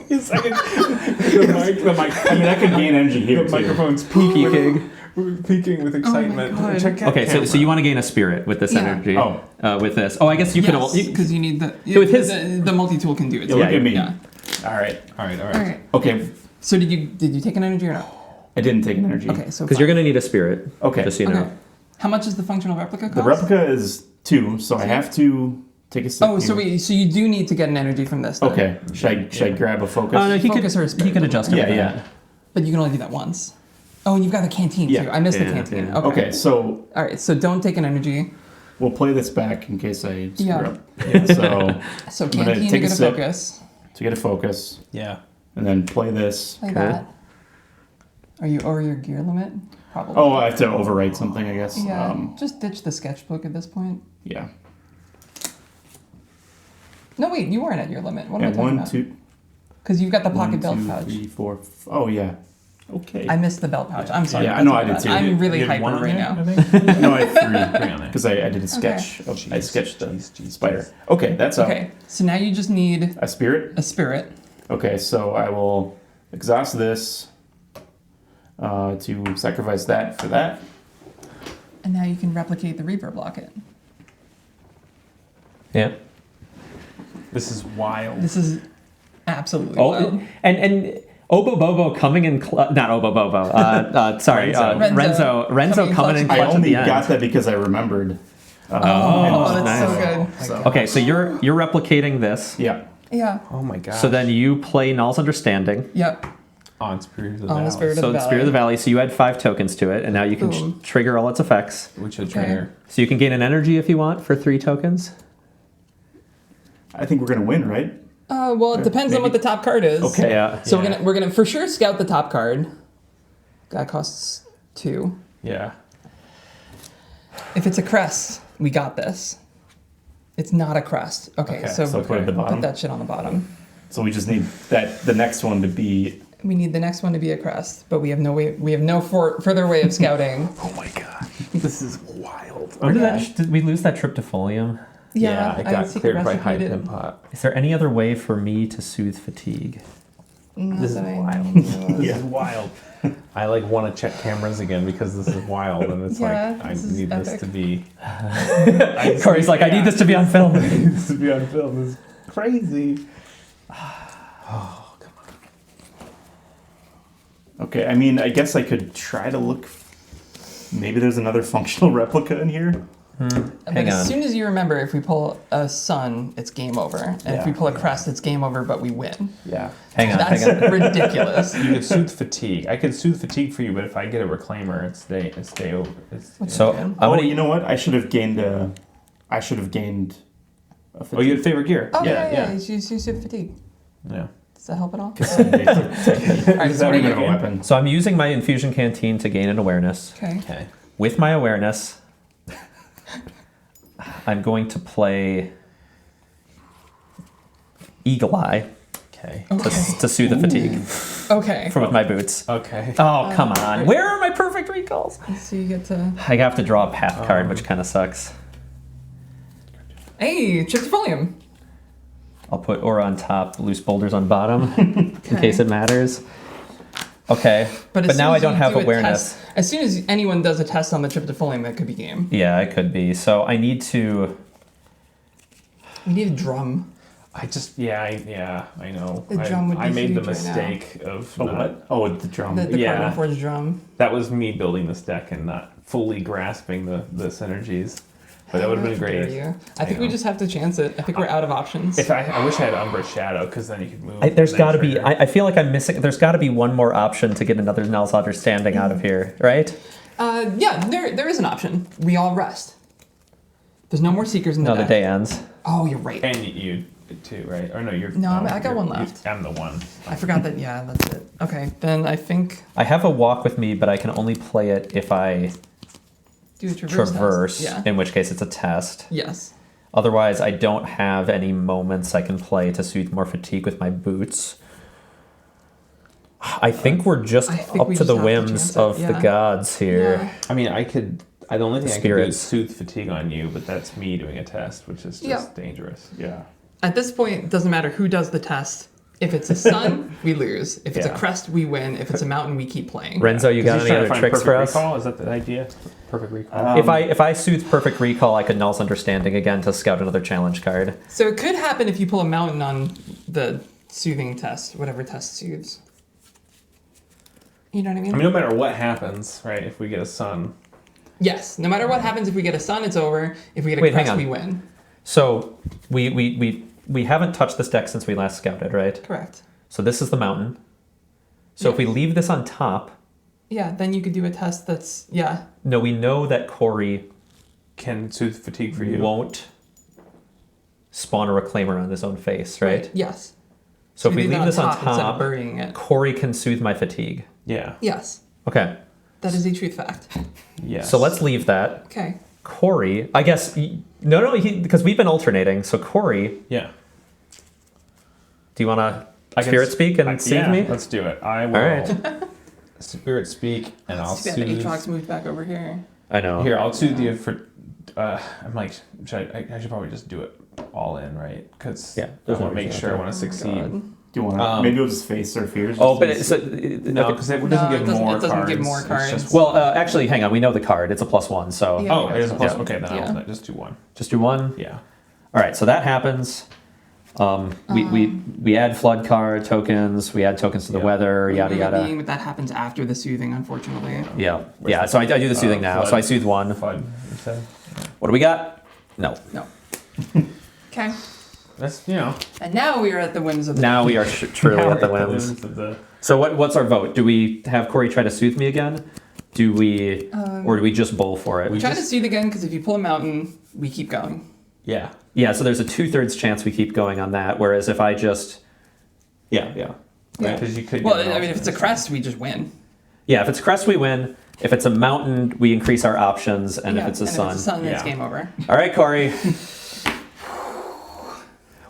The mic. I mean, I could gain energy here The too. microphone's peaking with excitement. God. Check that Okay, so camera. you want to gain a spirit with this Yeah. energy. Oh. With this. Oh, I guess you could. Because you need the with his- the multi-tool can do it. Yeah, look at me. Yeah. All right. All right. All right. Okay. So did you take an energy or not? I didn't take an energy. Okay, so Because you're going to need a spirit. Okay. Just so you know. Okay. How much is the functional replica cost? The replica is 2, so I have to take a sip. Oh, so you do need to get an energy from this. Then. Okay. Should I grab a focus? No, Focus or a spirit? he could adjust it. Yeah, with yeah. that. But you can only do that once. Oh, and you've got the canteen Yeah. too. I missed the Yeah, canteen. yeah. Okay. Okay, so All right. So don't take an energy. we'll play this back in case I screw Yeah. up. Yeah, so So I'm gonna canteen to take a get a sip. focus. to get a focus, Yeah. and then play this. Like Okay. that. Are you over your gear limit? Probably. Oh, I have to overwrite something, I guess. Yeah. Just ditch the sketchbook at this point. Yeah. No, wait. You weren't at your limit. What am I And talking 1, about? 2, Because you've got the pocket 1, belt 2, pouch. 3, 4. Oh yeah. Okay. I missed the belt pouch. I'm sorry. Yeah, That's no, my I did bad. too. I'm really You had hyper one on right there, now. I think? No, I have 3 Bring on there. because I did a sketch. I Jeez, sketched the jeez, spider. Okay, that's Okay. So now you just need a spirit. a spirit. Okay, so I will exhaust this to sacrifice that for that. And now you can replicate the reverb locket. Yeah. This is wild. This is absolutely Oh, wild. and Obo Bobo coming in, not Obo Bobo. Sorry, Renzo. Renzo coming in I clutch at only the end. got that because I remembered. Oh, that's nice. so good. So, Okay, so you're replicating this. yeah. Yeah. Oh my god. So then you play Null's Understanding. Yep. on Spirit of the On Valley. the Spirit of So the the Spirit of the Valley. So you add 5 tokens to it, and now you can Boom. trigger all its effects. Which would Okay. trigger. So you can gain an energy if you want for 3 tokens. I think we're gonna win, right? Well, it depends on what the top card is. Okay. Yeah. So Yeah. we're gonna for sure scout the top card. That costs 2. Yeah. If it's a crest, we got this. It's not a crest. Okay, Okay, so So put it at the bottom. put that shit on the bottom. So we just need the next one to be. We need the next one to be a crest, but we have no way. We have no further way of scouting. Oh my god. This is wild. When did we lose that triptifolium? Yeah, it I got secret cleared by recipe Hype it. and Pot. Is there any other way for me to soothe fatigue? Not This is that I wild. know of. This is wild. I like want to check cameras again because this is wild and it's Yeah, like I this is need this epic. to be Cory's like, I need this to be on film. this to be on film. This is crazy. Okay, I mean, I guess I could try to look. Maybe there's another functional replica in here. But Hang on. as soon as you remember, if we pull a sun, it's game over, and if we Yeah. pull a crest, it's game over, but we win. Yeah. Hang on, That's hang on. ridiculous. You could soothe fatigue. I could soothe fatigue for you, but if I get a reclaimer, it's stay over. So Okay. I'm Oh, gonna you know what? I should have gained a. I should have gained. A Oh, you had favorite gear. Oh Yeah, yeah. You use fatigue. Yeah. Does that help at all? All right, so what do you a weapon. So I'm using my infusion canteen to gain an awareness. Okay. Okay. With my awareness, I'm going to play Eagle Eye Okay. to soothe the fatigue Okay. from with my boots. Okay. Oh, come on. Where are my perfect recalls? So you get to. I have to draw a path card, which kind of sucks. Hey, Triptifolium. I'll put Aura on top, loose boulders on bottom, in Okay. case it matters. Okay, But, but as now soon I as don't you have do a awareness. test- as soon as anyone does a test on the Triptifolium, that could be game. Yeah, it could be. So I need to. We need a drum. I know. The drum would I be made the huge right now. mistake of Oh, not- what? Oh, the drum. The Yeah. Cardinal Forge drum. that was me building this deck and not fully grasping the synergies. But that would have been How dare great. you. I think we know. just have to chance it. I think we're out of options. If I wish I had Umbra Shadow, because then you could move. There's and then got to be. trigger. I feel like I'm missing. There's got to be one more option to get another Nell's Understanding out of here, right? Yeah, there is an option. We all rest. There's no more Seekers in the No, the deck. day ends. Oh, you're right. And you 2, right? Or no, you're. No, I got one left. I'm the one. I forgot that. Yeah, that's it. Okay, then I think I have a walk with me, but I can only play it if I do a traverse. traverse, in which case it's a test. Yes. Otherwise, I don't have any moments I can play to soothe more fatigue with my boots. I think we're just up to the whims of the gods here. Yeah. I mean, the only thing I can do is Spirits. soothe fatigue on you, but that's me doing a test, which is just dangerous. Yeah. At this point, it doesn't matter who does the test. If it's a sun, we lose. If it's a crest, we win. If it's a mountain, we keep playing. Renzo, you got any other tricks for us? Recall? Is that the idea? Perfect recall. If I soothe perfect recall, I could Null's Understanding again to scout another challenge card. So it could happen if you pull a mountain on the soothing test, whatever test soothes. You know what I mean? I mean, no matter what happens, right? If we get a sun. Yes. No matter what happens, if we get a sun, it's over. If we get a Wait, hang crest, on. we win. So we haven't touched this deck since we last scouted, right? Correct. So this is the mountain. So if we leave this on top, Yeah, then you could do a test that's, no, we know that Cory Can soothe fatigue for you. won't spawn a reclaimer on his own face, right? Yes. So if we leave this on instead of top, burying it. Cory can soothe my fatigue. Yeah. Yes. Okay. That is a truth fact. Yes. So let's leave that. Okay. Cory, I guess, because we've been alternating. So Cory, Yeah. do you want to spirit speak and soothe me? Let's do it. I will. All right. Spirit speak, and I'll See that soothe. Aatrox moved back over here. I know. Here, I'll soothe you for. I'm like, I should probably just do it all in, right? Because I there's want no to make reason sure I to. want to succeed. Do you want to? Maybe we'll just face our fears. Oh, but No, because it doesn't give more it doesn't cards. give more It's cards. just- well, actually, hang on. We know the card. It's a +1, so Yeah. Oh, it is a plus. Yeah. Okay, then Yeah. I'll just do one. just do one. Yeah. All right, so that happens. We add flood card tokens. We add tokens to the weather. Yada yada. But that happens after the soothing, unfortunately. Yeah. So I do the soothing now. flood. So I soothe one. Fun. Instead. What do we got? No. No. Okay. That's And now we are at the whims of the Now we are truly at the whims. of the. So what's our vote? Do we have Cory try to soothe me again? Do we, or do we just bowl for it? Try to soothe again, because if you pull a mountain, we keep going. Yeah. Yeah. So there's a 2/3 chance we keep going on that. Whereas if I just, yeah. Yeah. Because you could. Well, get I mean, if it's a crest, we just win. Yeah, if it's crest, we win. If it's a mountain, we increase our options. And if it's a sun. If it's a sun, then it's Yeah. game over. All right, Cory.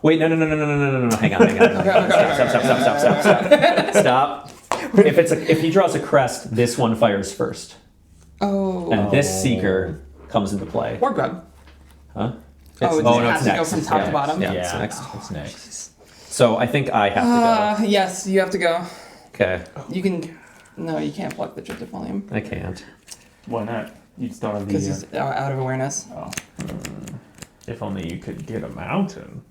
Wait, no. Hang on. Stop. If he draws a crest, this one fires first. Oh. And this seeker comes into play. Or grub. Huh? Oh, no, it has it's to go next. from top Yeah. to bottom? Yeah, Yeah. it's next. What's next? So I think I have to Yes, you have to go. go. Okay, You can... No, you can't block the tryptoph volume. I can't. Why not? You'd start on Because the. he's out of awareness. Oh. If only you could get a mountain.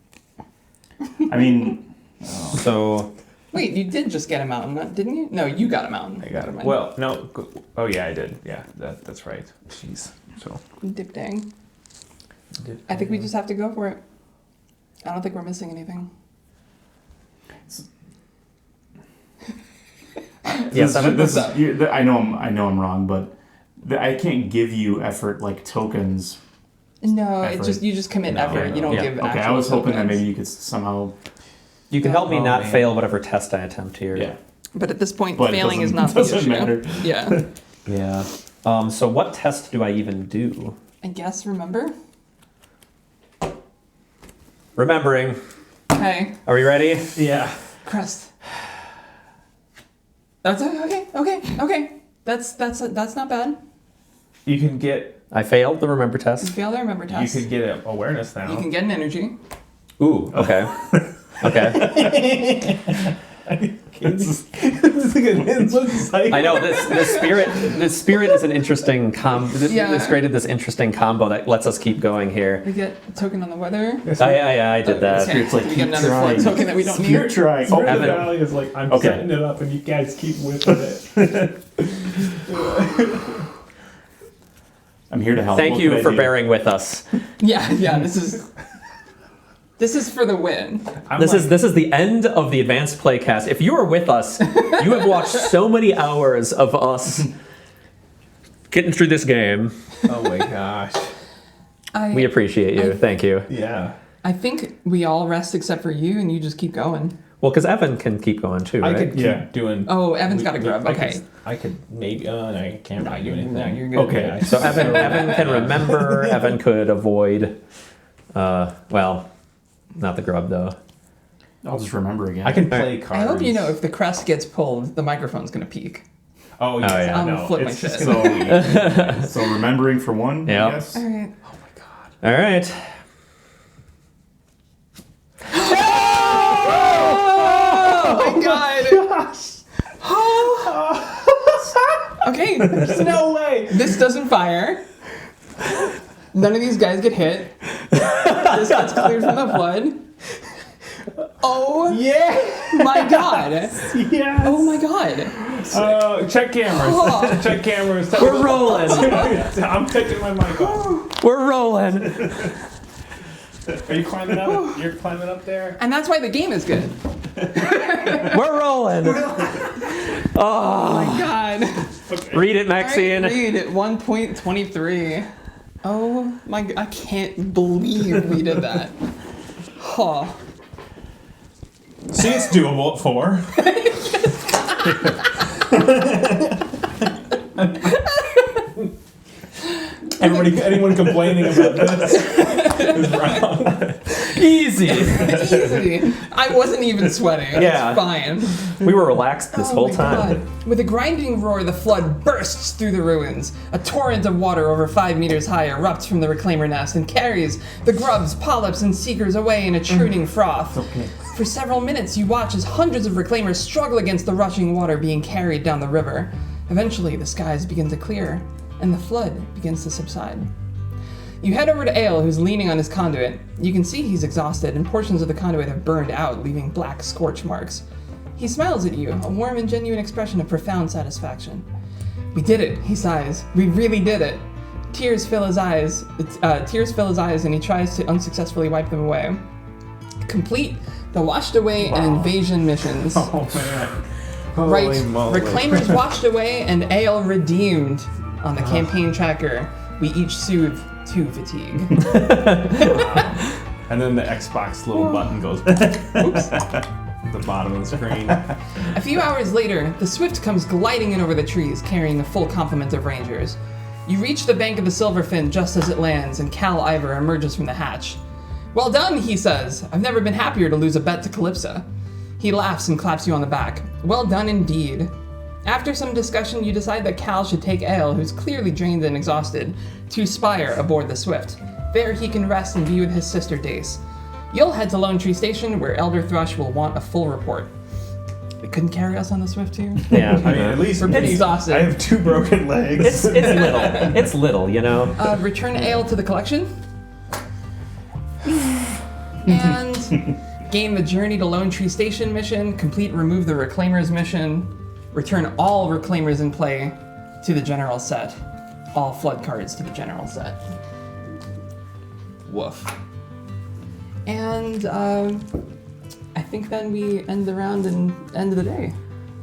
I mean, So Wait, you did just get a mountain, didn't you? No, you got a mountain. I got Never it. mind. Well, no. Oh yeah, I did. Yeah, that's right. Jeez. So. Dip dang. I think we just have to go for it. I don't think we're missing anything. yes, this is. I know I'm wrong, but I can't give you effort like tokens. No, Effort. you just commit No, effort. You don't yeah. give Okay, actual I was hoping that tokens. maybe you could somehow. you can help me Oh, not man. fail whatever test I attempt here. Yeah. But at this point, But it failing is doesn't- not the doesn't issue. matter. Yeah. Yeah. So what test do I even do? I guess, remember? Remembering. Okay. Are we ready? Yeah. Crest. That's okay. That's not bad. You can get. I failed the remember You test. failed the remember test. You could get a awareness now. You can get an energy. Ooh. Okay. Okay. I know this spirit is an interesting This created this interesting combo that lets us keep going here. We get a token on the weather. I did that. Okay. It's like We get keep another trying. flood token that we don't Keep need. trying. Spirit Oh, of the Evan. Valley is like, I'm Okay. setting it up and you guys keep whipping it. I'm here to help. Thank What you could I for do? bearing with us. Yeah. This is for the win. This is the end of the Advanced Playcast. If you are with us, you have watched so many hours of us getting through this game. Oh my gosh. We appreciate you. Thank you. Yeah. I think we all rest except for you, and you just keep going. Well, because Evan can keep going too, I right? could keep doing. Oh, Evan's got a grub. Okay. I could maybe. No, I can't really do anything. No, you're good. Okay. So Evan can remember. Evan could avoid. Well, not the grub though. I'll just remember again. I can play cards. I hope you know if the crest gets pulled, the microphone's gonna peak. Oh yeah. yeah. I'm No, gonna flip my it's just shit. gonna So remembering for one, Yep. I guess. All right. All right. Oh my god! Okay, There's no way. this doesn't fire. None of these guys get hit. This gets cleared from the flood. Oh Yeah. my god! Yes. Oh my god! Check cameras. Oh. Check cameras. We're rolling. I'm taking my mic off. We're rolling. Are you climbing up? You're climbing up there? And that's why the game is good. We're rolling. Oh my god! Read it, Maxine. All right, read it. 1.23. Oh my god! I can't believe we did that. Huh. See, it's doable at 4. Anyone complaining about this is wrong. Easy. Easy. I wasn't even sweating. Yeah. It's fine. We were relaxed this whole my time. God. With a grinding roar, the flood bursts through the ruins. A torrent of water over 5 meters high erupts from the reclaimer nest and carries the grubs, polyps, and seekers away in a churning froth. Okay. For several minutes, you watch as hundreds of reclaimers struggle against the rushing water being carried down the river. Eventually, the skies begin to clear, and the flood begins to subside. You head over to Ale, who's leaning on his conduit. You can see he's exhausted, and portions of the conduit have burned out, leaving black scorch marks. He smiles at you, a warm and genuine expression of profound satisfaction. "We did it," he sighs. "We really did it." Tears fill his eyes, and he tries to unsuccessfully wipe them away. Complete the washed away and invasion missions. Oh, man. Right, Holy moly. reclaimers washed away and Ale redeemed. On the campaign tracker, we each soothe 2 fatigue. And then the Xbox little button goes at the bottom of the screen. A few hours later, the Swift comes gliding in over the trees, carrying a full complement of rangers. You reach the bank of the Silverfin just as it lands, and Cal Ivor emerges from the hatch. "Well done," he says. "I've never been happier to lose a bet to Calypso." He laughs and claps you on the back. "Well done indeed." After some discussion, you decide that Cal should take Ale, who's clearly drained and exhausted, to Spire aboard the Swift. There he can rest and be with his sister Dace. You'll head to Lone Tree Station, where Elder Thrush will want a full report. They couldn't carry us on the Swift too? Yeah. I mean, at least We're pretty exhausted. I have 2 broken legs. It's little. It's little, you know. Return Ale to the collection. And gain the Journey to Lone Tree Station mission, complete Remove the Reclaimers mission, return all Reclaimers in play to the general set. All flood cards to the general set. Woof. And I think then we end the round and end of the day.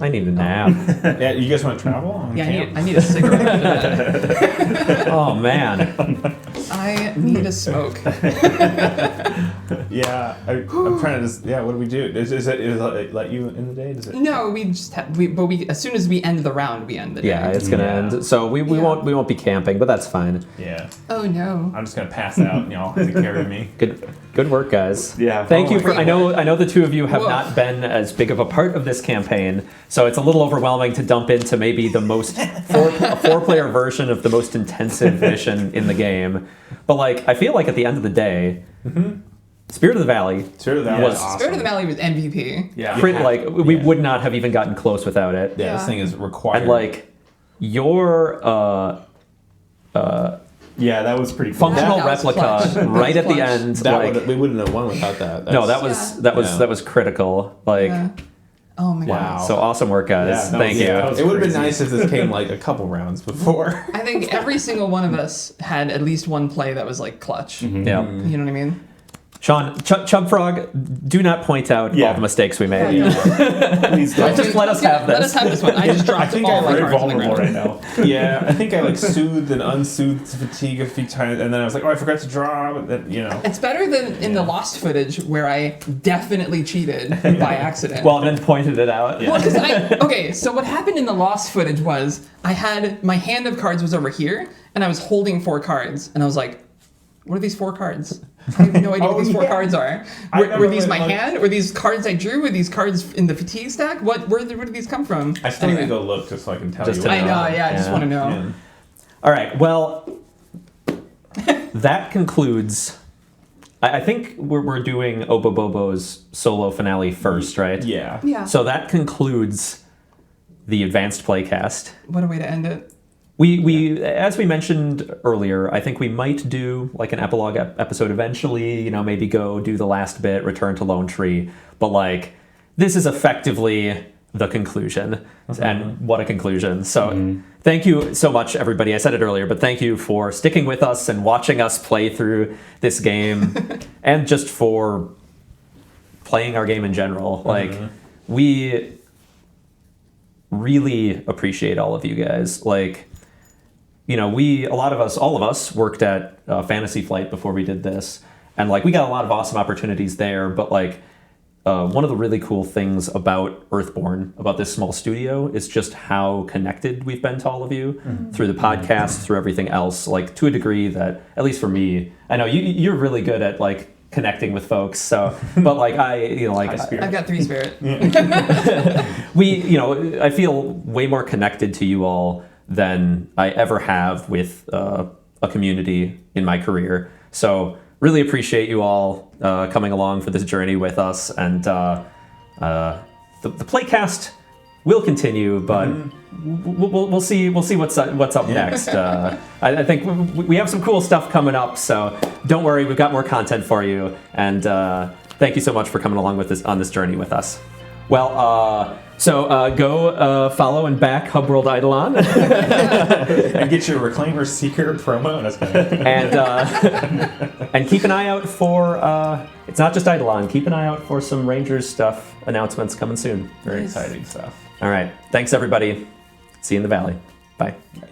I need a nap. Yeah, you guys want to travel on Yeah, camp? I need a cigarette after that. Oh man. I need a smoke. Yeah, I'm trying to just, what do we do? Is it let you in the day? Does it? No, we just as soon as we end the round, we end the day. Yeah, it's gonna end. So we won't be camping, but that's fine. Yeah. Oh no. I'm just gonna pass out and y'all have to carry me. Good work, guys. Yeah. Thank you for. Great I know the two of you have Woof. not been as big of a part of this campaign, so it's a little overwhelming to dump into maybe the most a 4-player version of the most intensive mission in the game. But like, I feel like at the end of the day, Spirit of the Valley Spirit of the Valley was is awesome. Spirit of the Valley was MVP. Yeah. we would not have even gotten close without it. Yeah, this thing is required. And like your Yeah, that was pretty cool. functional That was replica clutch. That right was at the clutch. end, we wouldn't have won without that. no, That's- that was Yeah. critical. Like, Yeah. Oh my Wow. god. so awesome work, guys. Yeah, that Thank was- you. yeah, that was It would have been crazy. nice if this came like a couple rounds before. I think every single one of us had at least one play that was like clutch. Yeah. You know what I mean? Sean, Chub Frog, do not point out all the mistakes we made. Please don't. Just let us have this. Let us have this one. I just dropped all my very cards on the vulnerable ground. right now. Yeah, I think I like soothed and unsoothed fatigue a few times, and then I was like, oh, I forgot to draw. But then, It's better than in the lost footage where I definitely cheated by accident. Well, then pointed it out. Well, 'cause okay, so what happened in the lost footage was I had my hand of cards was over here, and I was holding 4 cards, and I was like, what are these 4 cards? I have no idea what these 4 cards are. Were these my hand? Were these cards I drew? Were these cards in the fatigue stack? Where did these come from? I still need to go look just so I can tell Just you. to what I know, yeah, I just want to know. Yeah. All right, well, that concludes... I think we're doing Obobobo's solo finale first, right? Yeah. Yeah. So that concludes the Advanced Playcast. What a way to end it. We as we mentioned earlier, I think we might do like an epilogue episode eventually, maybe go do the last bit, return to Lone Tree, but like this is effectively the conclusion. And what a conclusion. So thank you so much, everybody. I said it earlier, but thank you for sticking with us and watching us play through this game and just for playing our game in general. Like we really appreciate all of you guys. Like, all of us worked at Fantasy Flight before we did this, and like we got a lot of awesome opportunities there. But like, one of the really cool things about Earthborne, about this small studio, is just how connected we've been to all of you through the podcast, through everything else. Like to a degree that, at least for me, I know you're really good at like connecting with folks. So, but like I've got 3 spirit. I feel way more connected to you all than I ever have with a community in my career. So really appreciate you all coming along for this journey with us. And the Playcast will continue, but we'll see what's up next. I think we have some cool stuff coming up, so don't worry, we've got more content for you. And thank you so much for coming along on this journey with us. Well, go follow and back Hub World Eidolon. And get your Reclaimer Seeker promo. And keep an eye out for, it's not just Eidolon, keep an eye out for some Rangers stuff announcements coming soon. Very exciting stuff. All right. Thanks, everybody. See you in the valley. Bye. Bye.